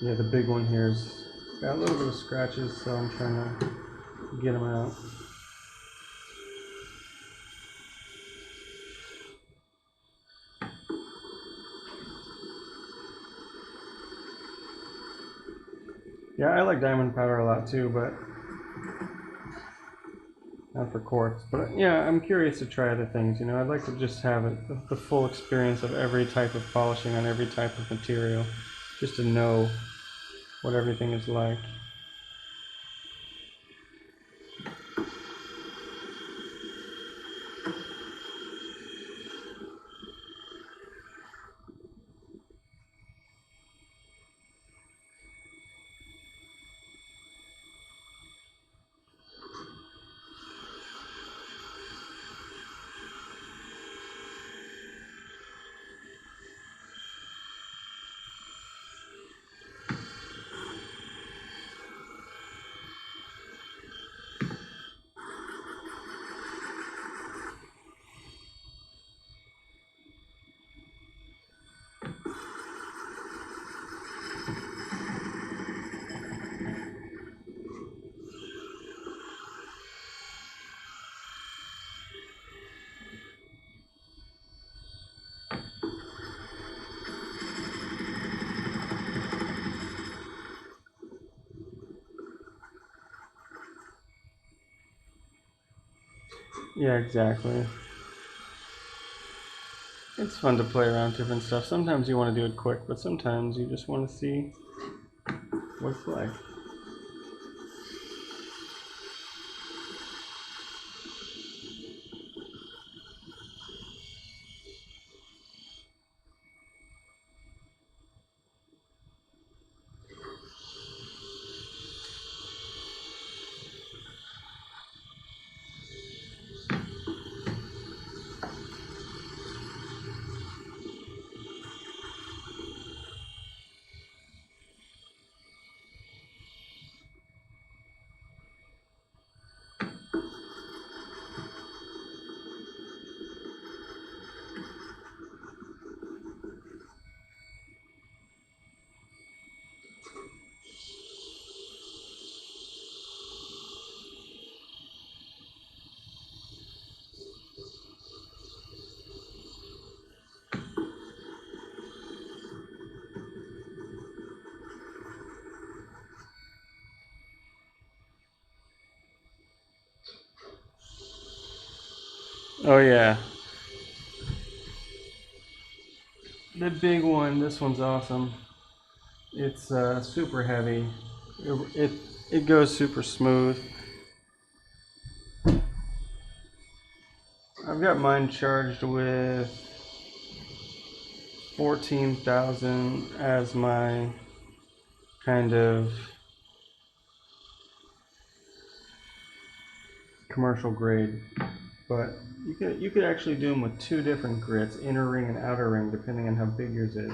Yeah, the big one here's got a little bit of scratches, so I'm trying to get them out. Yeah, I like diamond powder a lot too, but not for quartz. But yeah, I'm curious to try other things. I'd like to just have the full experience of every type of polishing on every type of material, just to know what everything is like. Yeah, exactly. It's fun to play around with different stuff. Sometimes you want to do it quick, but sometimes you just want to see what it's like. Oh yeah, the big one. This one's awesome. It's super heavy. It goes super smooth. I've got mine charged with 14,000 as my kind of commercial grade, but you could actually do them with two different grits, inner ring and outer ring, depending on how big yours is.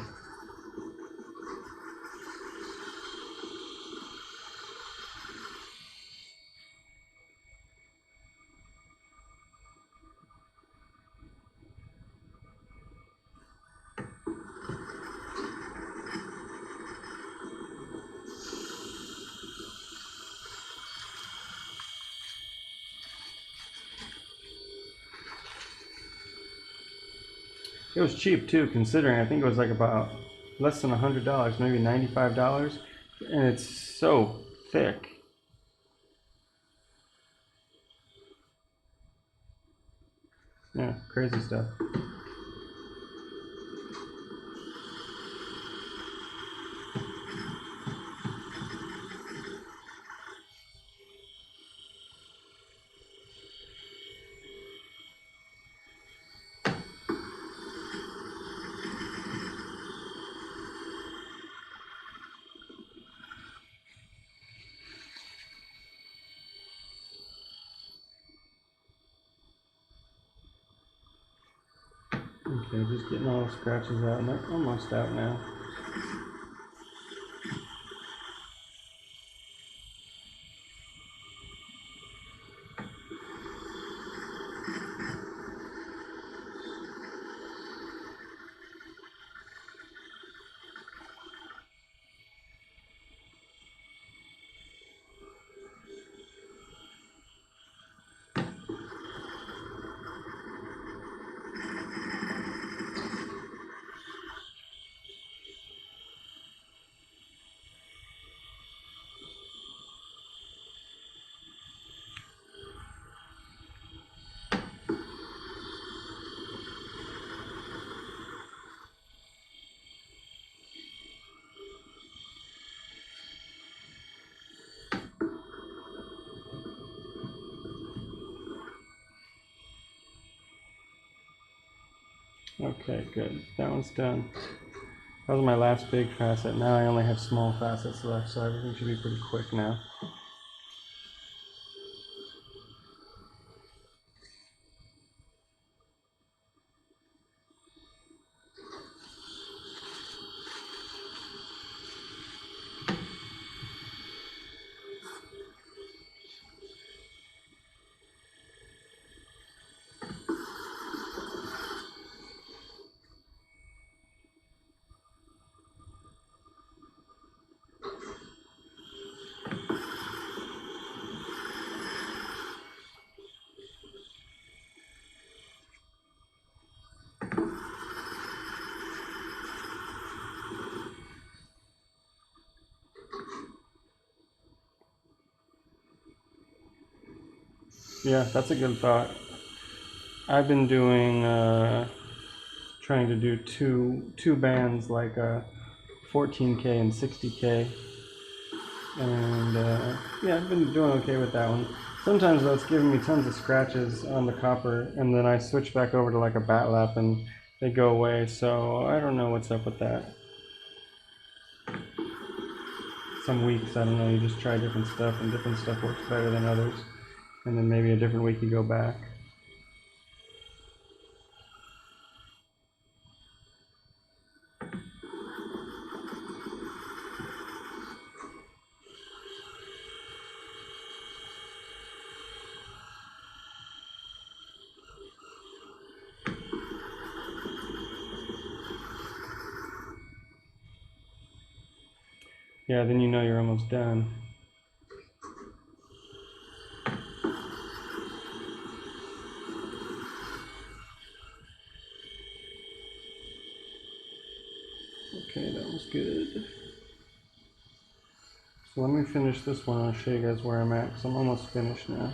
It was cheap too, considering I think it was like about less than $100, maybe $95, and it's so thick. Yeah, crazy stuff. Okay, just getting all the scratches out, and they're almost out now. Okay, good. That one's done. That was my last big facet. Now I only have small facets left, so everything should be pretty quick now. Yeah, that's a good thought. I've been doing, trying to do two bands, like 14K and 60K, and yeah, I've been doing okay with that one. Sometimes though, it's giving me tons of scratches on the copper, and then I switch back over to like a bat lap, and they go away. So I don't know what's up with that. Some weeks, I don't know, you just try different stuff, and different stuff works better than others, and then maybe a different week you go back. Yeah, then you know you're almost done. Okay, that was good. So let me finish this one. I'll show you guys where I'm at, because I'm almost finished now.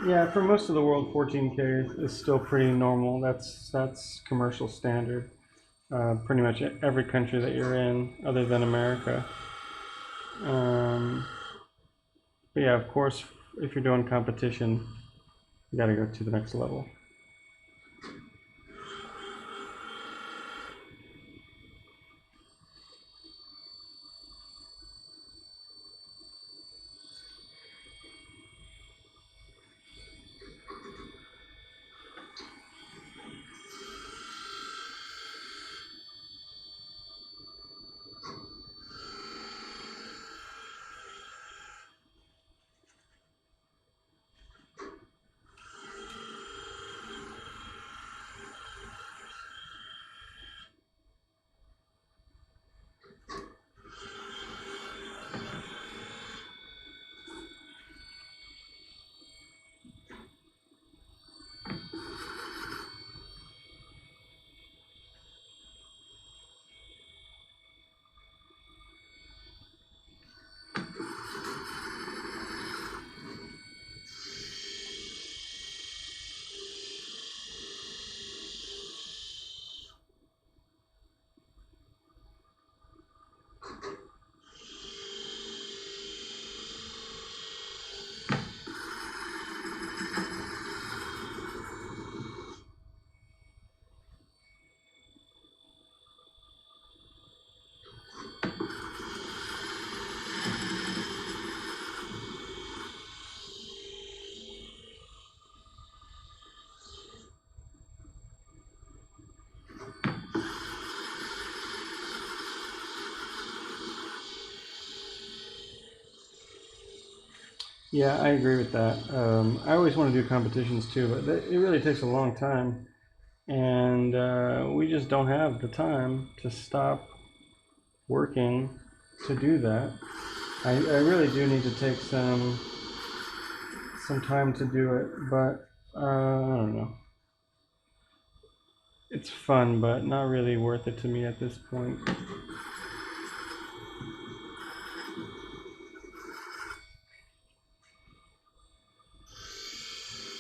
Yeah, for most of the world, 14K is still pretty normal. That's commercial standard. Pretty much every country that you're in, other than America. But yeah, of course, if you're doing competition, you gotta go to the next level. Yeah, I agree with that. I always want to do competitions too, but it really takes a long time, and we just don't have the time to stop working to do that. I really do need to take some time to do it, but I don't know. It's fun, but not really worth it to me at this point.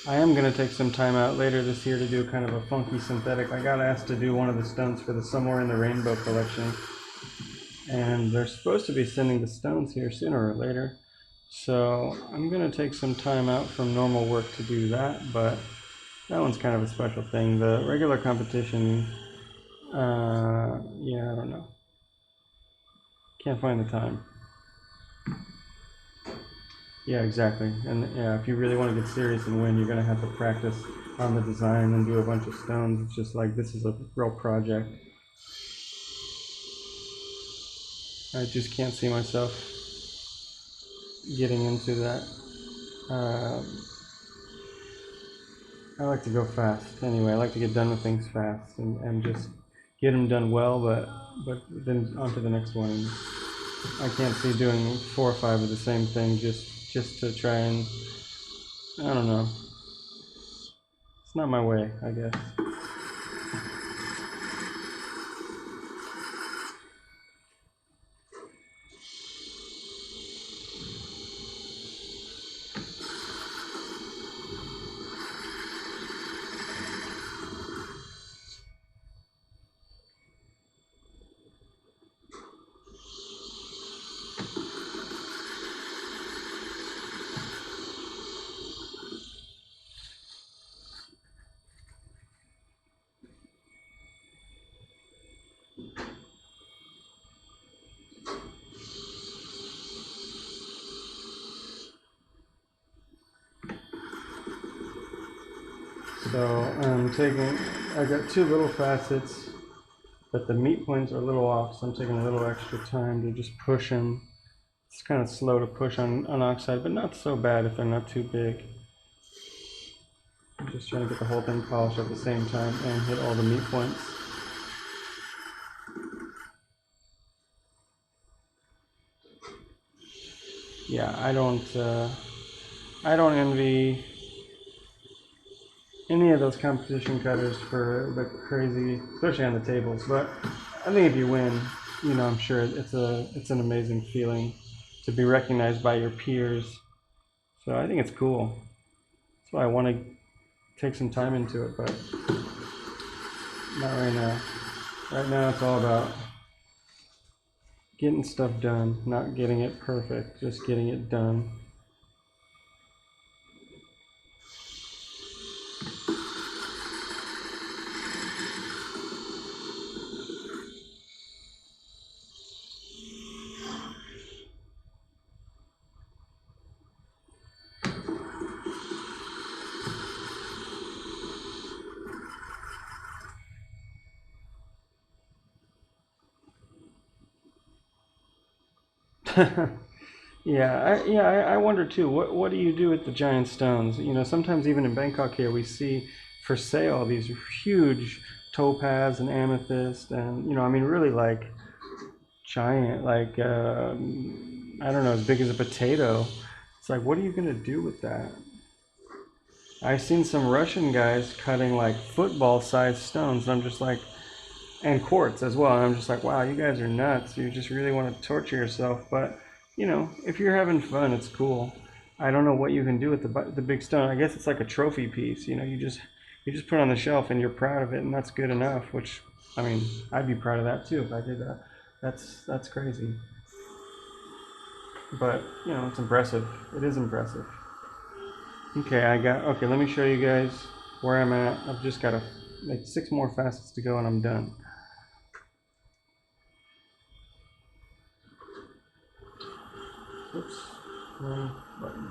I am going to take some time out later this year to do kind of a funky synthetic. I got asked to do one of the stones for the Somewhere in the Rainbow collection, and they're supposed to be sending the stones here sooner or later. So I'm going to take some time out from normal work to do that, but that one's kind of a special thing. The regular competition, yeah, I don't know. Can't find the time. Yeah, exactly. And yeah, if you really want to get serious and win, you're going to have to practice on the design and do a bunch of stones. It's just like this is a real project. I just can't see myself getting into that. I like to go fast anyway. I like to get done with things fast and just get them done well, but then on to the next one. I can't see doing 4 or 5 of the same thing just to try and, I don't know. It's not my way, I guess. So I got 2 little facets, but the meat points are a little off, so I'm taking a little extra time to just push them. It's kind of slow to push on oxide, but not so bad if they're not too big. I'm just trying to get the whole thing polished at the same time and hit all the meat points. Yeah, I don't envy any of those competition cutters for the crazy, especially on the tables. But I think if you win, I'm sure it's an amazing feeling to be recognized by your peers. So I think it's cool. That's why I want to take some time into it, but not right now. Right now it's all about getting stuff done, not getting it perfect, just getting it done. I wonder too. What do you do with the giant stones? You know, sometimes even in Bangkok here, we see for sale these huge topaz and amethyst, and you know, I mean, really like giant, like I don't know, as big as a potato. It's like, what are you gonna do with that? I've seen some Russian guys cutting like football-sized stones, and I'm just like, and quartz as well. And I'm just like, wow, you guys are nuts. You just really want to torture yourself. But you know, if you're having fun, it's cool. I don't know what you can do with the big stone. I guess it's like a trophy piece. You know, you just put it on the shelf and you're proud of it, and that's good enough. Which, I mean, I'd be proud of that too if I did that. That's crazy. But you know, it's impressive. It is impressive. Okay, okay. Let me show you guys where I'm at. I've just got like 6 more facets to go, and I'm done. Oops, wrong button.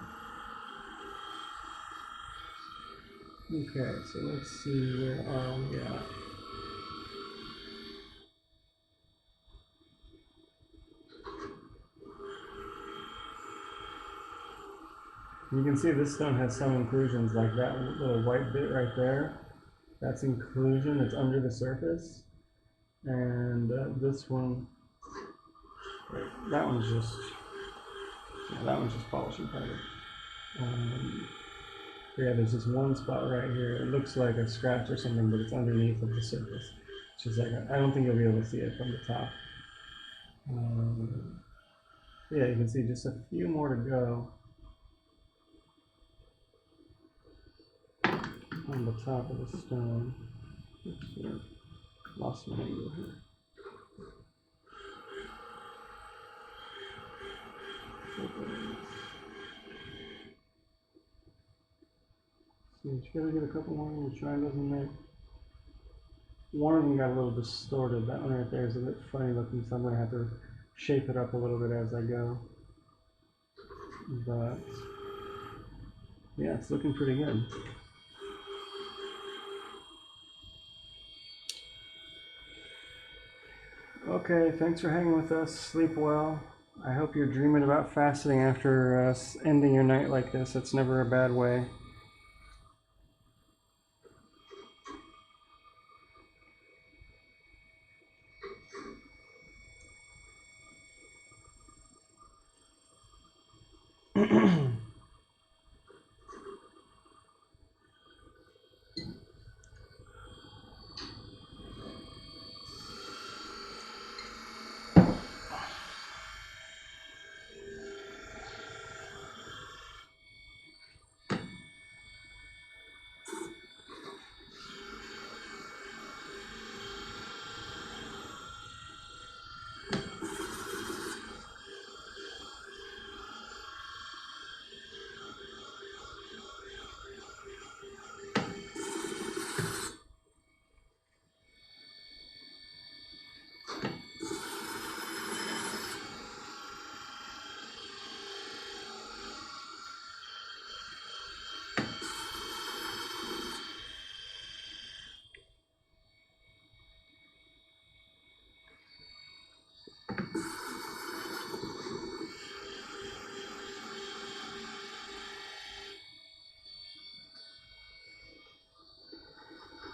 Okay, so let's see where we at. You can see this stone has some inclusions, like that little white bit right there. That's inclusion, it's under the surface. And this one, that one's just, yeah, that one's just polishing powder. Yeah, there's this one spot right here. It looks like a scratch or something, but it's underneath of the surface. It's just like, I don't think you'll be able to see it from the top. Yeah, you can see just a few more to go on the top of the stone. Oops, sorry. Lost my angle here. So you gotta get a couple more little triangles in there. One of them got a little distorted. That one right there is a bit funny looking, so I'm gonna have to shape it up a little bit as I go. But yeah, it's looking pretty good. Okay, thanks for hanging with us. Sleep well. I hope you're dreaming about fasting after ending your night like this. It's never a bad way.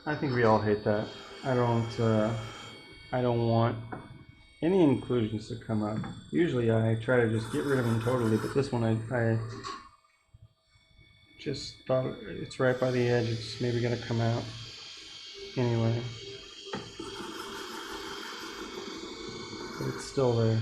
I think we all hate that. I don't want any inclusions to come up. Usually I try to just get rid of them totally, but this one I just thought it's right by the edge. It's maybe gonna come out anyway. But it's still there.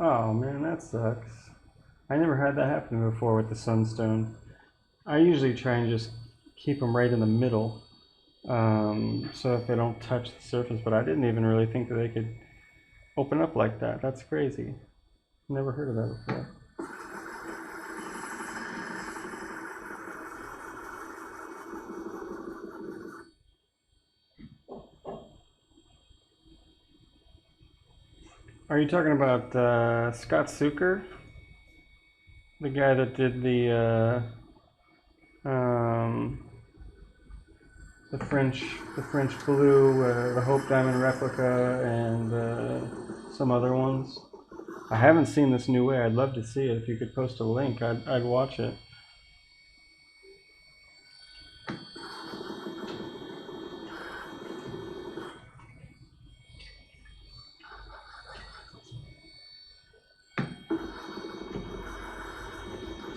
Oh man, that sucks. I never had that happen before with the sunstone. I usually try and just keep them right in the middle, so if they don't touch the surface, but I didn't even really think that they could open up like that. That's crazy. Never heard of that before. Are you talking about Scott Suker? The guy that did the French Blue, the Hope Diamond replica, and some other ones. I haven't seen this new way. I'd love to see it. If you could post a link, I'd watch it.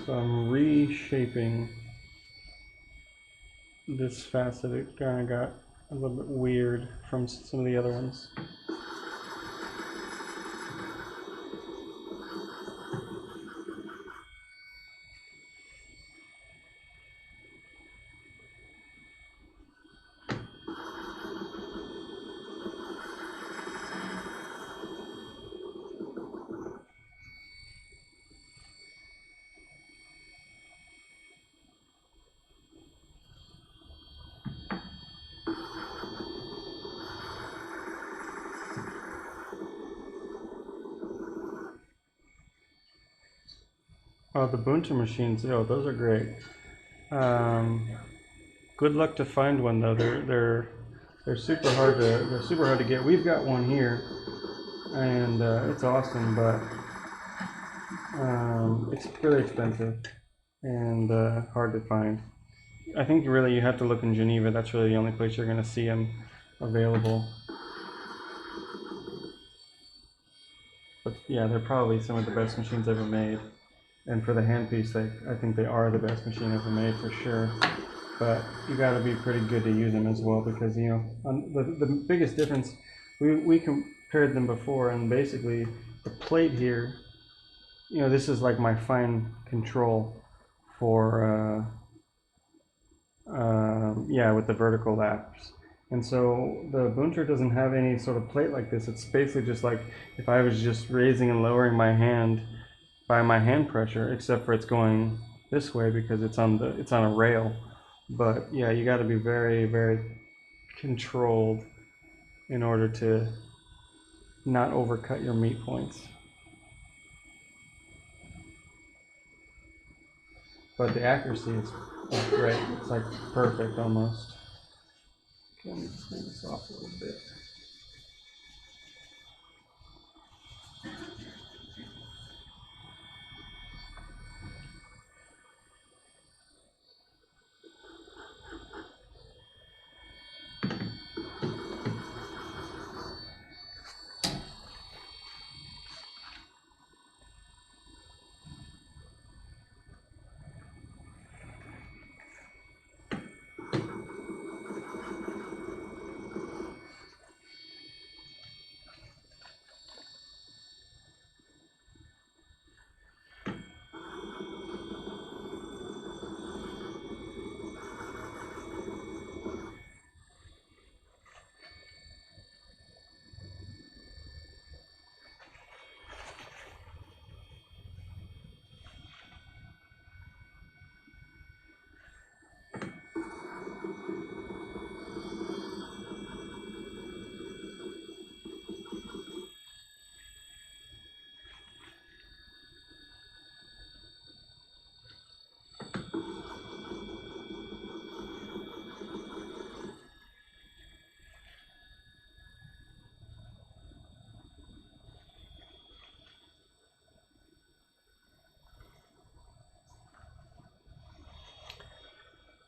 So I'm reshaping this facet. It kind of got a little bit weird from some of the other ones. Oh, the Bunter machines. Oh, those are great. Good luck to find one though. They're super hard to get. We've got one here, and it's awesome, but it's really expensive and hard to find. I think really you have to look in Geneva. That's really the only place you're going to see them available. But yeah, they're probably some of the best machines ever made. And for the handpiece, I think they are the best machine ever made for sure. But you got to be pretty good to use them as well, because you know the biggest difference, we compared them before, and basically the plate here, you know, this is like my fine control for yeah, with the vertical laps. And so the Bunter doesn't have any sort of plate like this. It's basically just like if I was just raising and lowering my hand by my hand pressure, except for it's going this way because it's on a rail. But yeah, you got to be very, very controlled in order to not overcut your meat points. But the accuracy is great. It's like perfect almost. Okay, let me just turn this off a little bit.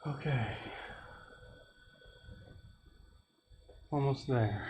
Okay. Almost there.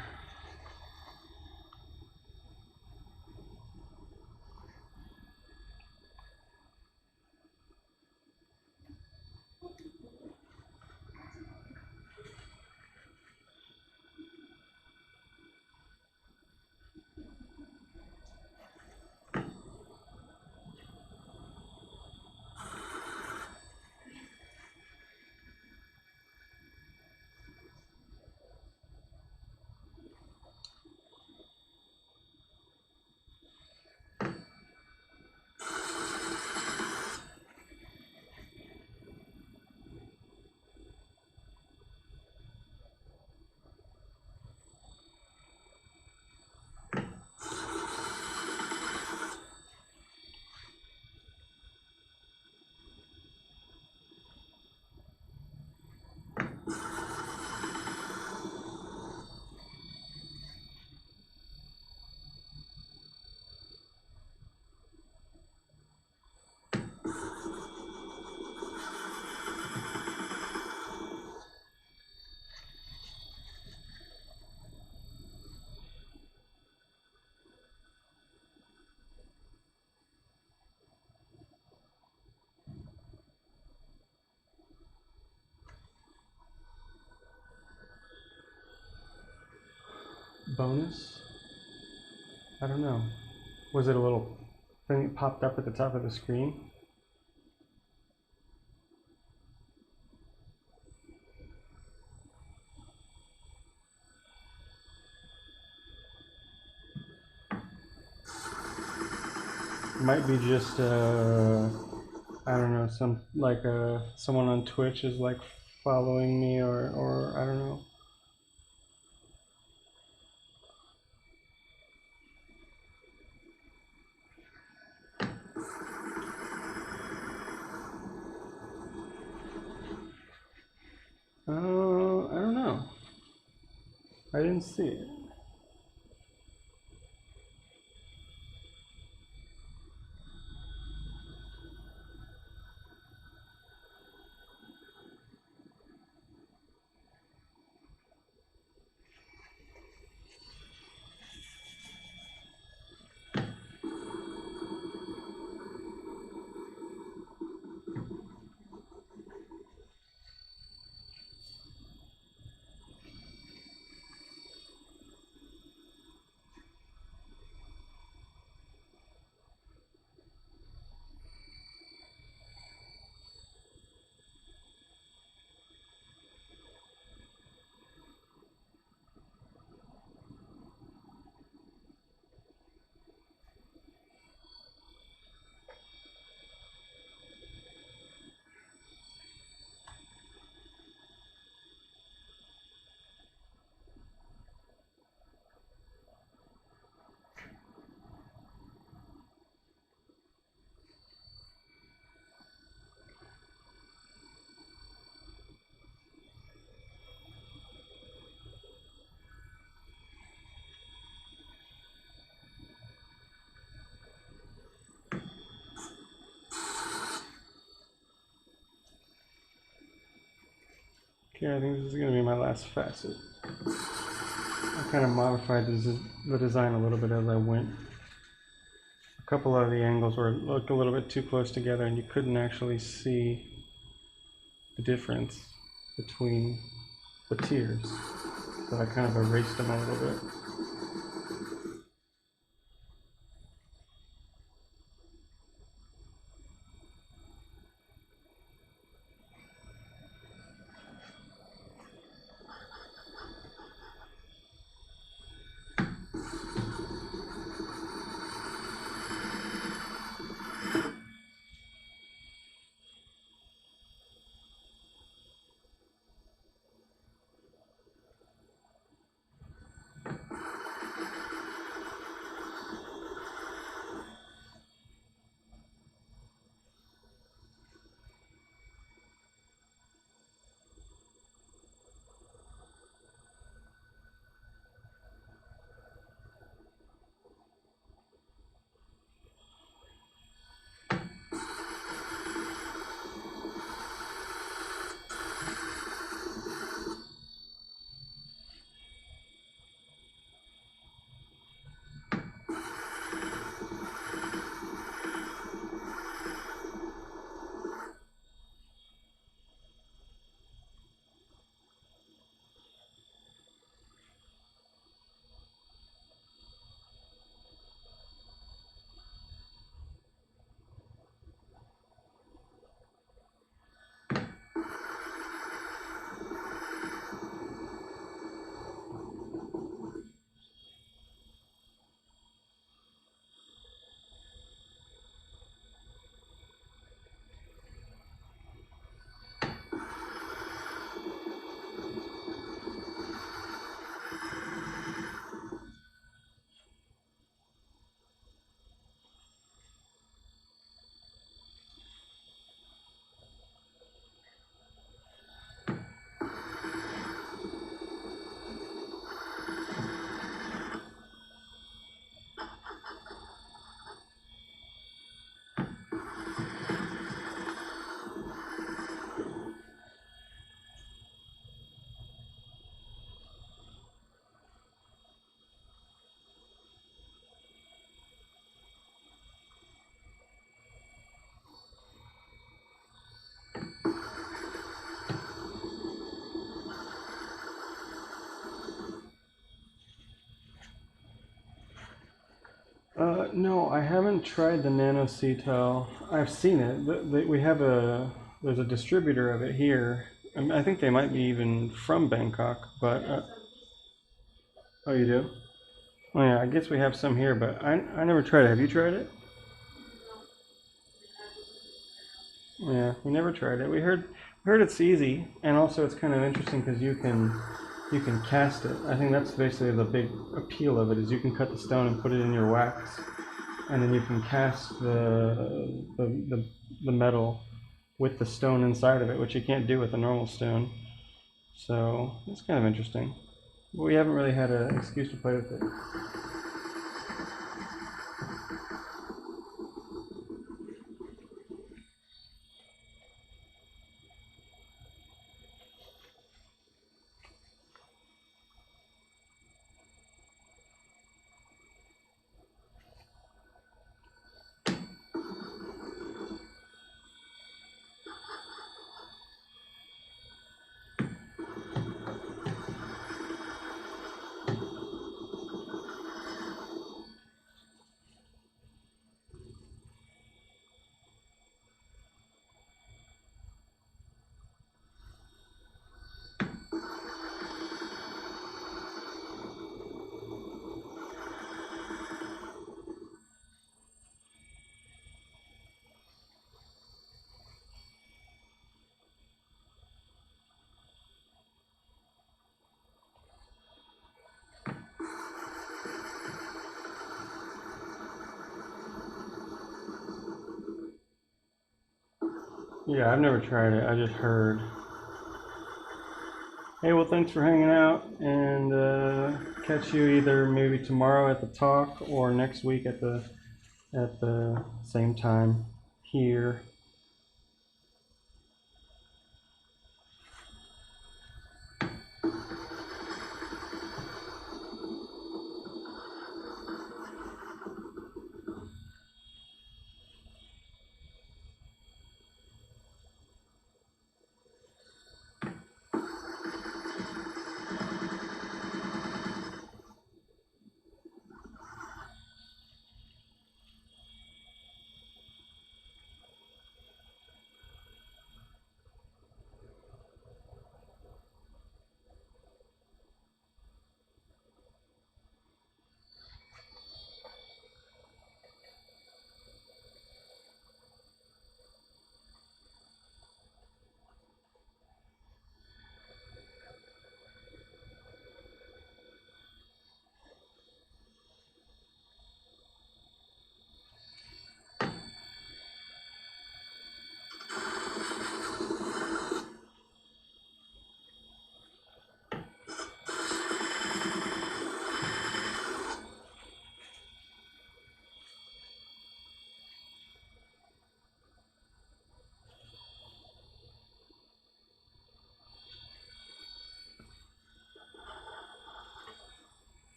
bonus? I don't know. Was it a little thing that popped up at the top of the screen? Might be just I don't know, some like someone on Twitch is like following me, or I don't know. I don't know. I didn't see it. Okay, I think this is going to be my last facet. I kind of modified the design a little bit as I went. A couple of the angles looked a little bit too close together, and you couldn't actually see the difference between the tiers. So I kind of erased them a little bit. No, I haven't tried the nano cetal. I've seen it. We have there's a distributor of it here. I think they might be even from Bangkok, but oh, you do? Oh yeah, I guess we have some here, but I never tried it. Have you tried it? Yeah, we never tried it. We heard it's easy, and also it's kind of interesting because you can cast it. I think that's basically the big appeal of it is you can cut the stone and put it in your wax, and then you can cast the metal with the stone inside of it, which you can't do with a normal stone. So it's kind of interesting. But we haven't really had an excuse to play with it. Yeah, I've never tried it. I just heard. Hey, well, thanks for hanging out, and catch you either maybe tomorrow at the talk or next week at the same time here.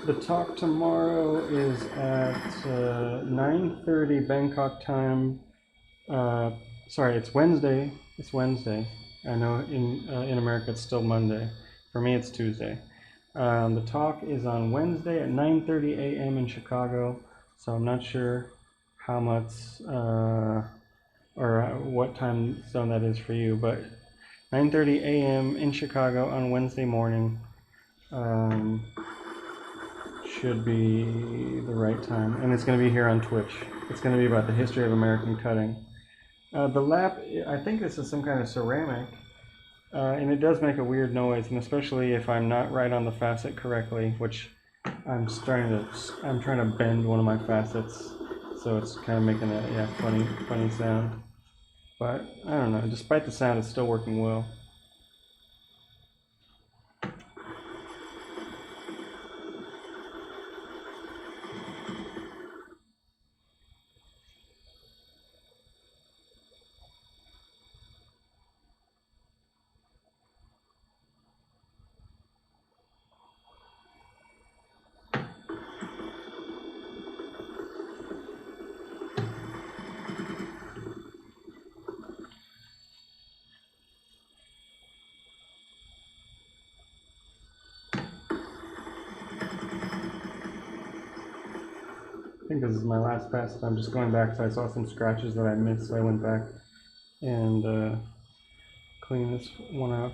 The talk tomorrow is at 9:30 Bangkok time. Uh, Sorry, it's Wednesday. It's Wednesday. I know in America it's still Monday. For me, it's Tuesday. The talk is on Wednesday at 9:30 a.m. in Chicago. So I'm not sure how much or what time zone that is for you, but 9:30 a.m. in Chicago on Wednesday morning. Um, should be the right time, and it's going to be here on Twitch. It's going to be about the history of American cutting. The lap, I think this is some kind of ceramic, and it does make a weird noise, and especially if I'm not right on the facet correctly, which I'm trying to bend one of my facets, so it's kind of making a funny sound. But I don't know. Despite the sound, it's still working well. think this is my last pass. I'm just going back because I saw some scratches that I missed, so I went back and cleaned this one up.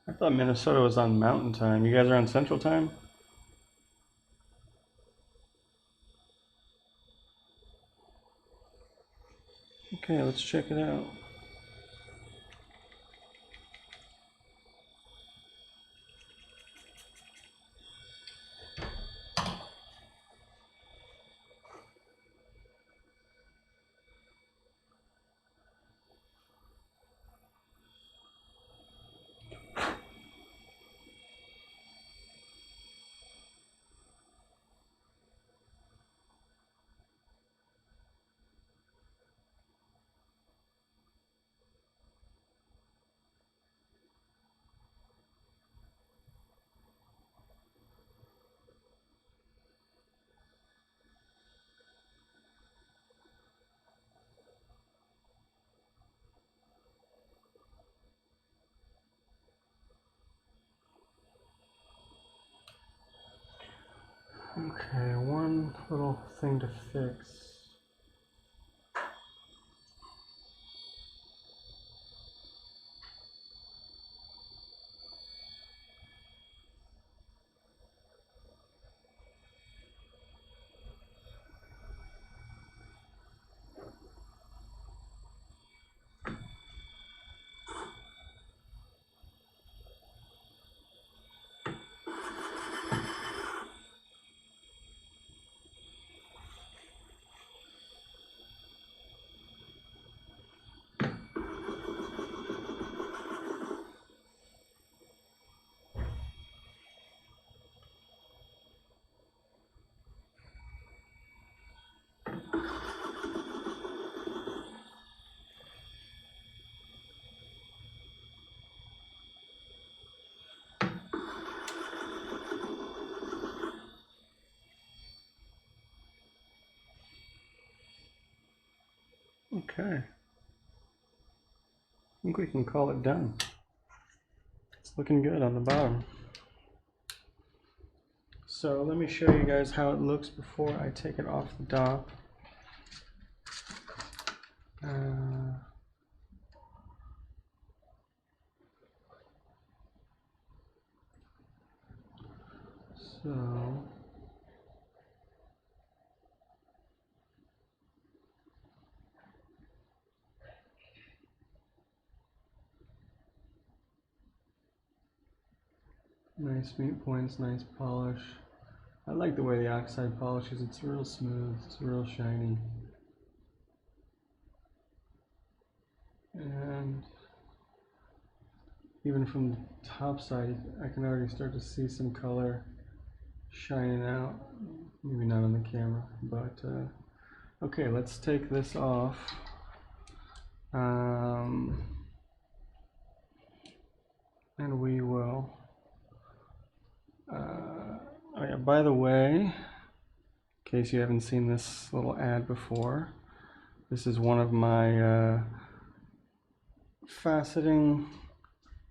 I thought Minnesota was on Mountain Time. You guys are on Central Time? Okay, let's check it out. Okay, one little thing to fix. Okay. I think we can call it done. It's looking good on the bottom. So let me show you guys how it looks before I take it off the dock. So nice meat points, nice polish. I like the way the oxide polishes. It's real smooth, it's real shiny. And even from the top side, I can already start to see some color shining out. Maybe not on the camera, but okay, let's take this off. And we will. Oh yeah, by the way, in case you haven't seen this little ad before, this is one of my faceting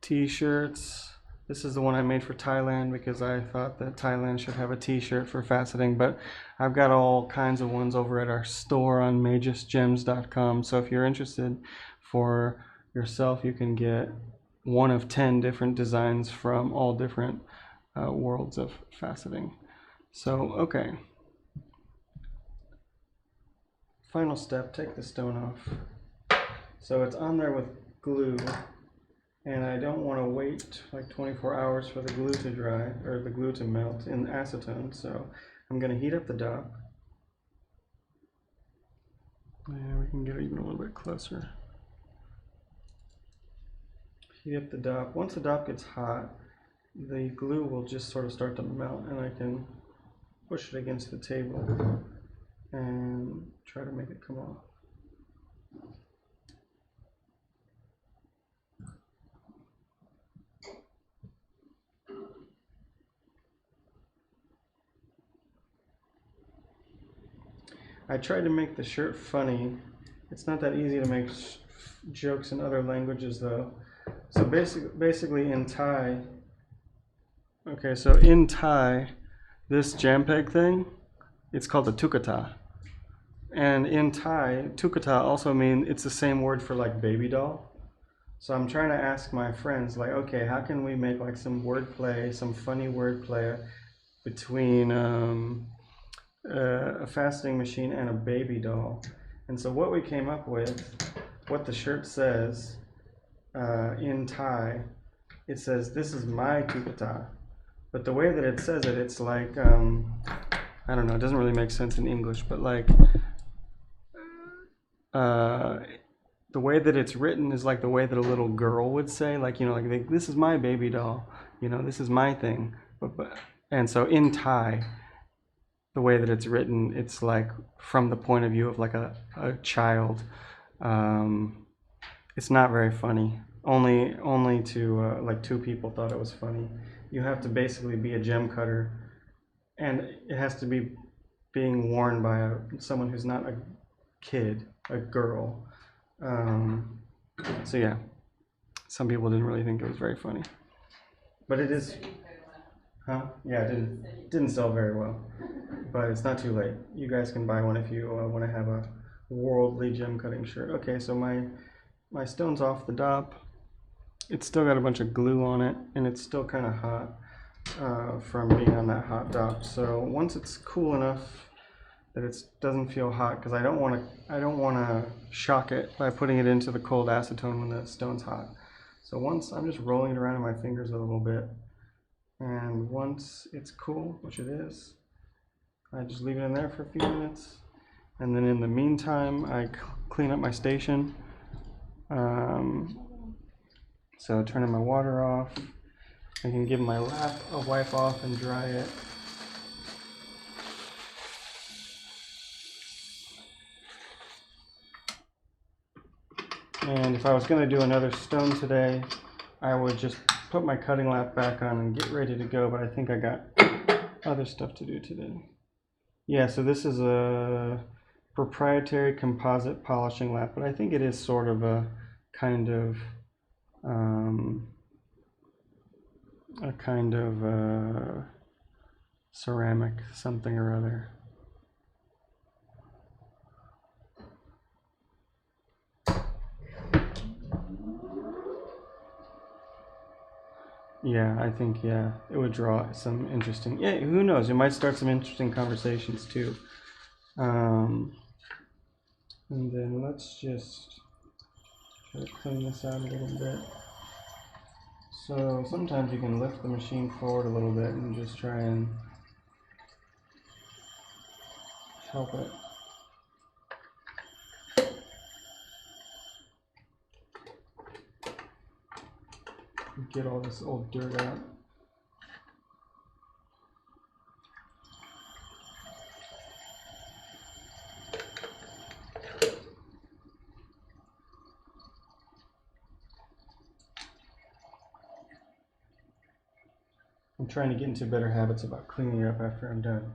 t-shirts. This is the one I made for Thailand because I thought that Thailand should have a t-shirt for faceting, but I've got all kinds of ones over at our store on magusgems.com. So if you're interested for yourself, you can get one of 10 different designs from all different worlds of faceting. So, okay. Final step, take the stone off. So it's on there with glue, and I don't want to wait like 24 hours for the glue to dry, or the glue to melt in acetone, so I'm going to heat up the dock. And we can get it even a little bit closer. Heat up the dock. Once the dock gets hot, the glue will just sort of start to melt, and I can push it against the table and try to make it come off. I tried to make the shirt funny. It's not that easy to make jokes in other languages though. So basically in Thai, okay, so in Thai, this jampeg thing, it's called a tukata. And in Thai, tukata also means it's the same word for like baby doll. So I'm trying to ask my friends, like, okay, how can we make like some wordplay, some funny wordplay between a fastening machine and a baby doll? And so what we came up with, what the shirt says in Thai, it says, "This is my tukata." But the way that it says it, it's like, I don't know, it doesn't really make sense in English, but like, the way that it's written is like the way that a little girl would say, like, you know, like, this is my baby doll, you know, this is my thing. And so in Thai, the way that it's written, it's like from the point of view of like a child. It's not very funny. Only to like 2 people thought it was funny. You have to basically be a gem cutter, and it has to be being worn by someone who's not a kid, a girl. So yeah, some people didn't really think it was very funny, but it is. Huh? Yeah, it didn't sell very well, but it's not too late. You guys can buy one if you want to have a worldly gem cutting shirt. Okay, so my stone's off the dop. It's still got a bunch of glue on it, and it's still kind of hot from being on that hot dop. So once it's cool enough that it doesn't feel hot, because I don't want to shock it by putting it into the cold acetone when the stone's hot. So once I'm just rolling it around in my fingers a little bit, and once it's cool, which it is, I just leave it in there for a few minutes, and then in the meantime I clean up my station. So turning my water off, I can give my lap a wipe off and dry it. And if I was going to do another stone today, I would just put my cutting lap back on and get ready to go, but I think I got other stuff to do today. Yeah, so this is a proprietary composite polishing lap, but I think it is sort of a kind of ceramic something or other. Yeah, I think, yeah, it would draw some interesting, yeah, who knows, it might start some interesting conversations too. And then let's just try to clean this out a little bit. So sometimes you can lift the machine forward a little bit and just try and help it. Get all this old dirt out. I'm trying to get into better habits about cleaning up after I'm done.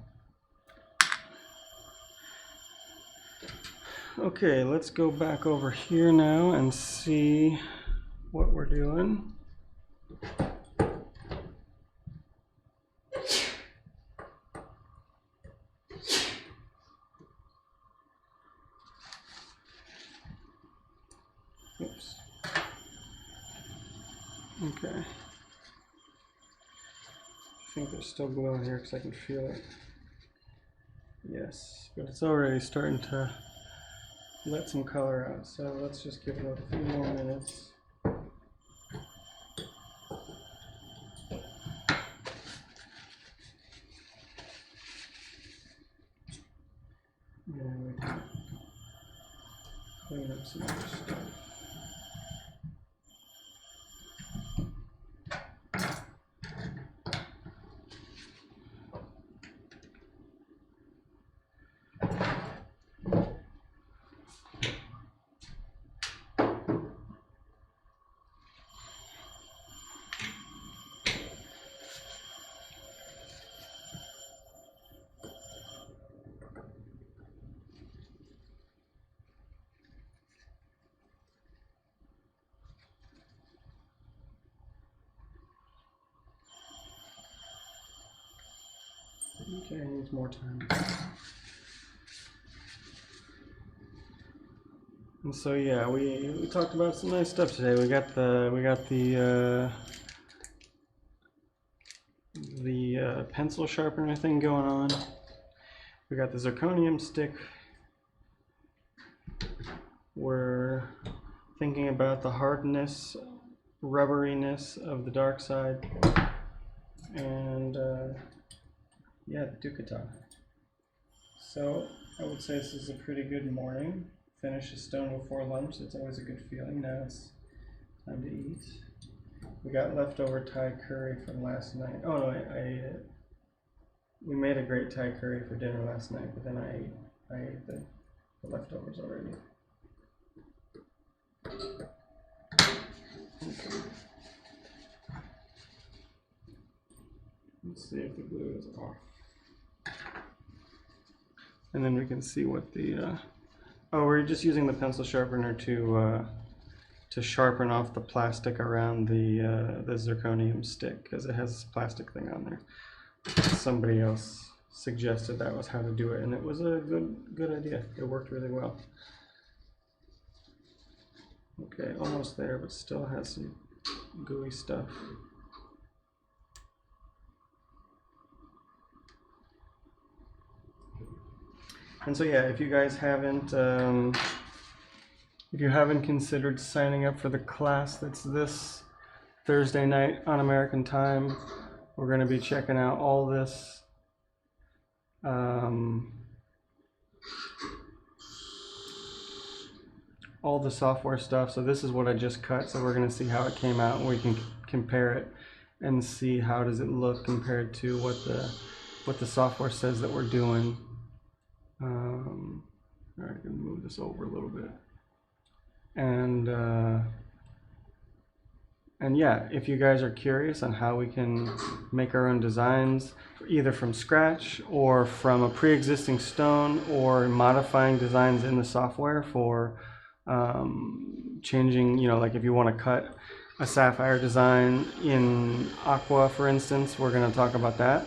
Okay, let's go back over here now and see what we're doing. Oops. Okay. I think there's still glue in here because I can feel it. Yes, but it's already starting to let some color out, so let's just give it a few more minutes. And we can clean up some other stuff. Okay, it needs more time. And so yeah, we talked about some nice stuff today. We got the pencil sharpener thing going on. We got the zirconium stick. We're thinking about the hardness, rubberiness of the dark side, and yeah, the dukkata. So I would say this is a pretty good morning. Finish a stone before lunch. It's always a good feeling. Now it's time to eat. We got leftover Thai curry from last night. Oh no, we made a great Thai curry for dinner last night, but then I ate the leftovers already. Okay. Let's see if the glue is off. And then we can see what the oh, we're just using the pencil sharpener to sharpen off the plastic around the zirconium stick, because it has this plastic thing on there. Somebody else suggested that was how to do it, and it was a good idea. It worked really well. Okay, almost there, but still has some gooey stuff. And so yeah, if you guys haven't, if you haven't considered signing up for the class that's this Thursday night on American time, we're going to be checking out all this. All the software stuff. So this is what I just cut, so we're going to see how it came out, and we can compare it and see how does it look compared to what the software says that we're doing. All right, I'm going to move this over a little bit, and yeah, if you guys are curious on how we can make our own designs, either from scratch or from a pre-existing stone, or modifying designs in the software for changing, you know, like if you want to cut a sapphire design in aqua, for instance, we're going to talk about that.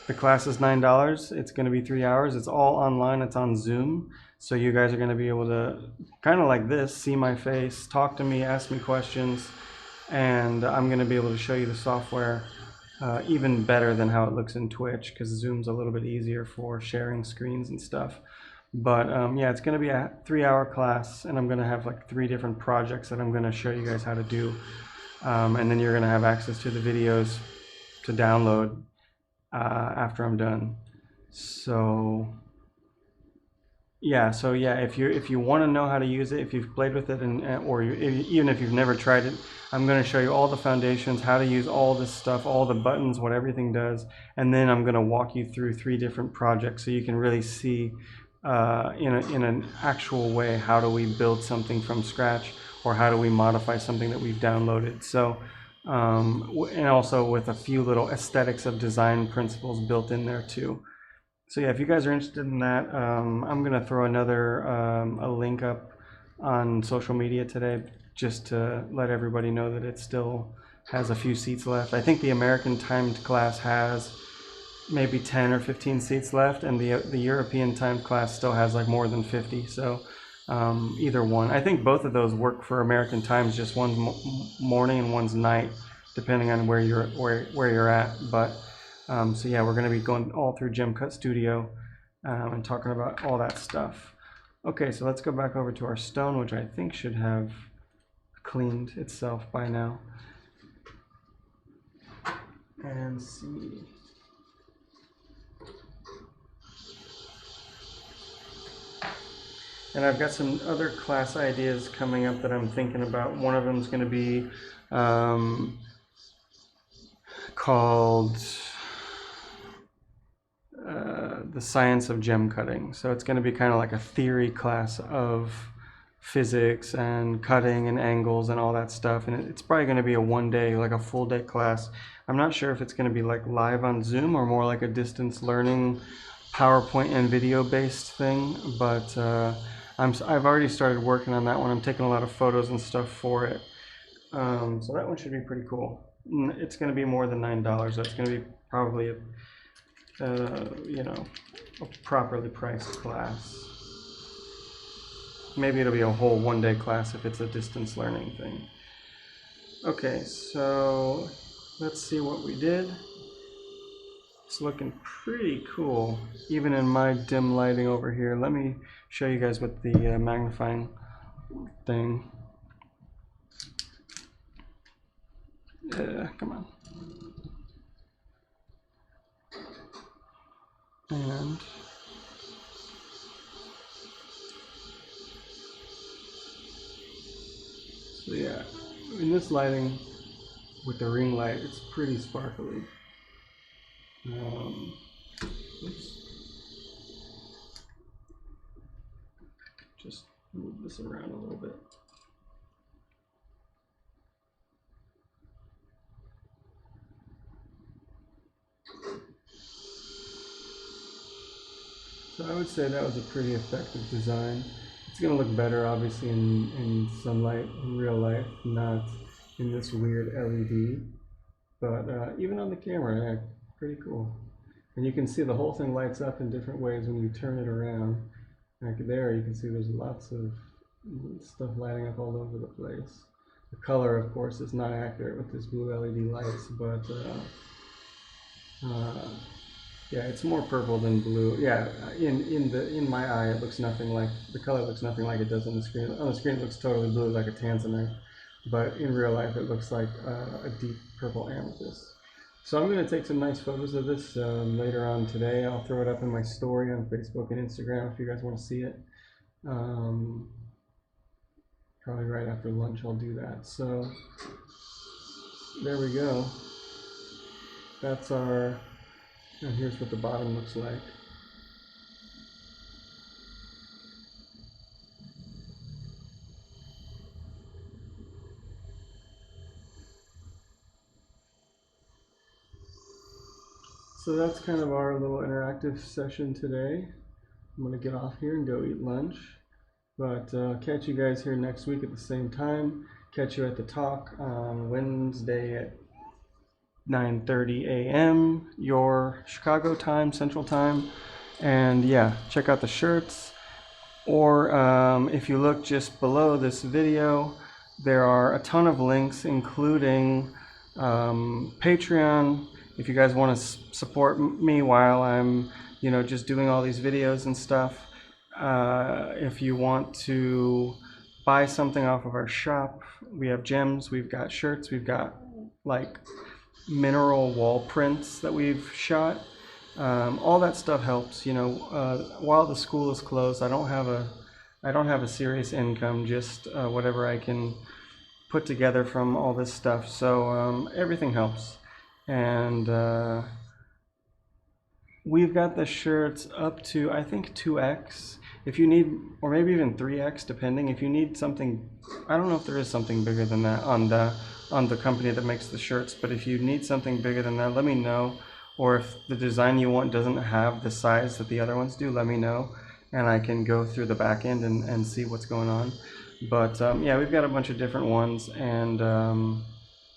The class is $9. It's going to be 3 hours. It's all online. It's on Zoom. So you guys are going to be able to, kind of like this, see my face, talk to me, ask me questions, and I'm going to be able to show you the software even better than how it looks in Twitch, because Zoom's a little bit easier for sharing screens and stuff. But yeah, it's going to be a 3-hour class, and I'm going to have like 3 different projects that I'm going to show you guys how to do. And then you're going to have access to the videos to download after I'm done. So yeah, if you want to know how to use it, if you've played with it, even if you've never tried it, I'm going to show you all the foundations, how to use all this stuff, all the buttons, what everything does, and then I'm going to walk you through 3 different projects so you can really see in an actual way how do we build something from scratch, or how do we modify something that we've downloaded. So and also with a few little aesthetics of design principles built in there too. So yeah, if you guys are interested in that, I'm going to throw another a link up on social media today, just to let everybody know that it still has a few seats left. I think the American timed class has maybe 10 or 15 seats left, and the European timed class still has like more than 50. So either one. I think both of those work for American times, just one's morning and one's night, depending on where you're at. But so yeah, we're going to be going all through Gem Cut Studio and talking about all that stuff. Okay, so let's go back over to our stone, which I think should have cleaned itself by now, and see. And I've got some other class ideas coming up that I'm thinking about. One of them is going to be called the science of gem cutting. So it's going to be kind of like a theory class of physics and cutting and angles and all that stuff. And it's probably going to be a one-day, like a full-day class. I'm not sure if it's going to be like live on Zoom or more like a distance learning PowerPoint and video-based thing. But I've already started working on that one. I'm taking a lot of photos and stuff for it. So that one should be pretty cool. It's going to be more than $9. That's going to be probably you know, a properly priced class. Maybe it'll be a whole one-day class if it's a distance learning thing. Okay, so let's see what we did. It's looking pretty cool, even in my dim lighting over here. Let me show you guys with the magnifying thing. Come on. And so yeah, in this lighting with the ring light, it's pretty sparkly. Oops. Just move this around a little bit. So I would say that was a pretty effective design. It's going to look better, obviously, in sunlight, in real life, not in this weird LED. But even on the camera, yeah, pretty cool. And you can see the whole thing lights up in different ways when you turn it around. Like there, you can see there's lots of stuff lighting up all over the place. The color, of course, is not accurate with this blue LED lights, but yeah, it's more purple than blue. Yeah, in my eye, it looks nothing like, the color looks nothing like it does on the screen. On the screen, it looks totally blue, like a tanzanite, but in real life, it looks like a deep purple amethyst. So I'm going to take some nice photos of this later on today. I'll throw it up in my story on Facebook and Instagram if you guys want to see it. Probably right after lunch I'll do that. So there we go. That's our, and here's what the bottom looks like. So that's kind of our little interactive session today. I'm going to get off here and go eat lunch. But catch you guys here next week at the same time. Catch you at the talk on Wednesday at 9:30 a.m. your Chicago time, Central Time. And yeah, check out the shirts. Or if you look just below this video, there are a ton of links, including Patreon. If you guys want to support me while I'm, you know, just doing all these videos and stuff. If you want to buy something off of our shop, we have gems, we've got shirts, we've got like mineral wall prints that we've shot. All that stuff helps, you know. While the school is closed, I don't have a serious income, just whatever I can put together from all this stuff. So everything helps. And we've got the shirts up to, I think, 2X. If you need, or maybe even 3X, depending. If you need something, I don't know if there is something bigger than that on the company that makes the shirts, but if you need something bigger than that, let me know. Or if the design you want doesn't have the size that the other ones do, let me know, and I can go through the back end and see what's going on. But yeah, we've got a bunch of different ones, and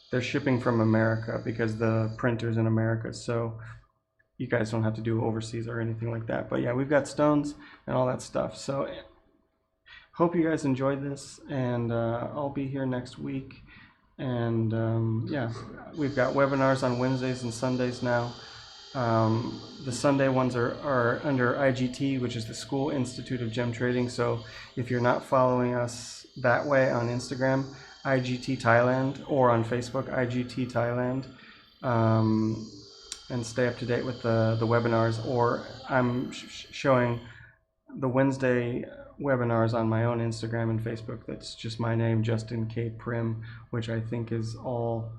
they're shipping from America because the printer's in America, so you guys don't have to do overseas or anything like that. But yeah, we've got stones and all that stuff. So hope you guys enjoyed this, and I'll be here next week. And yeah, we've got webinars on Wednesdays and Sundays now. The Sunday ones are under IGT, which is the School Institute of Gem Trading. So if you're not following us that way on Instagram, IGT Thailand, or on Facebook, IGT Thailand, and stay up to date with the webinars. Or I'm showing the Wednesday webinars on my own Instagram and Facebook. That's just my name, Justin K. Prim, which I think is all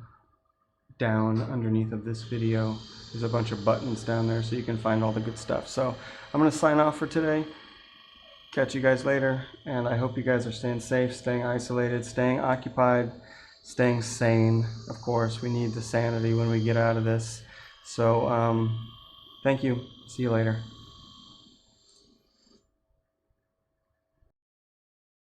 down underneath of this video. There's a bunch of buttons down there so you can find all the good stuff. So I'm going to sign off for today. Catch you guys later, and I hope you guys are staying safe, staying isolated, staying occupied, staying sane. Of course, we need the sanity when we get out of this. So thank you. See you later.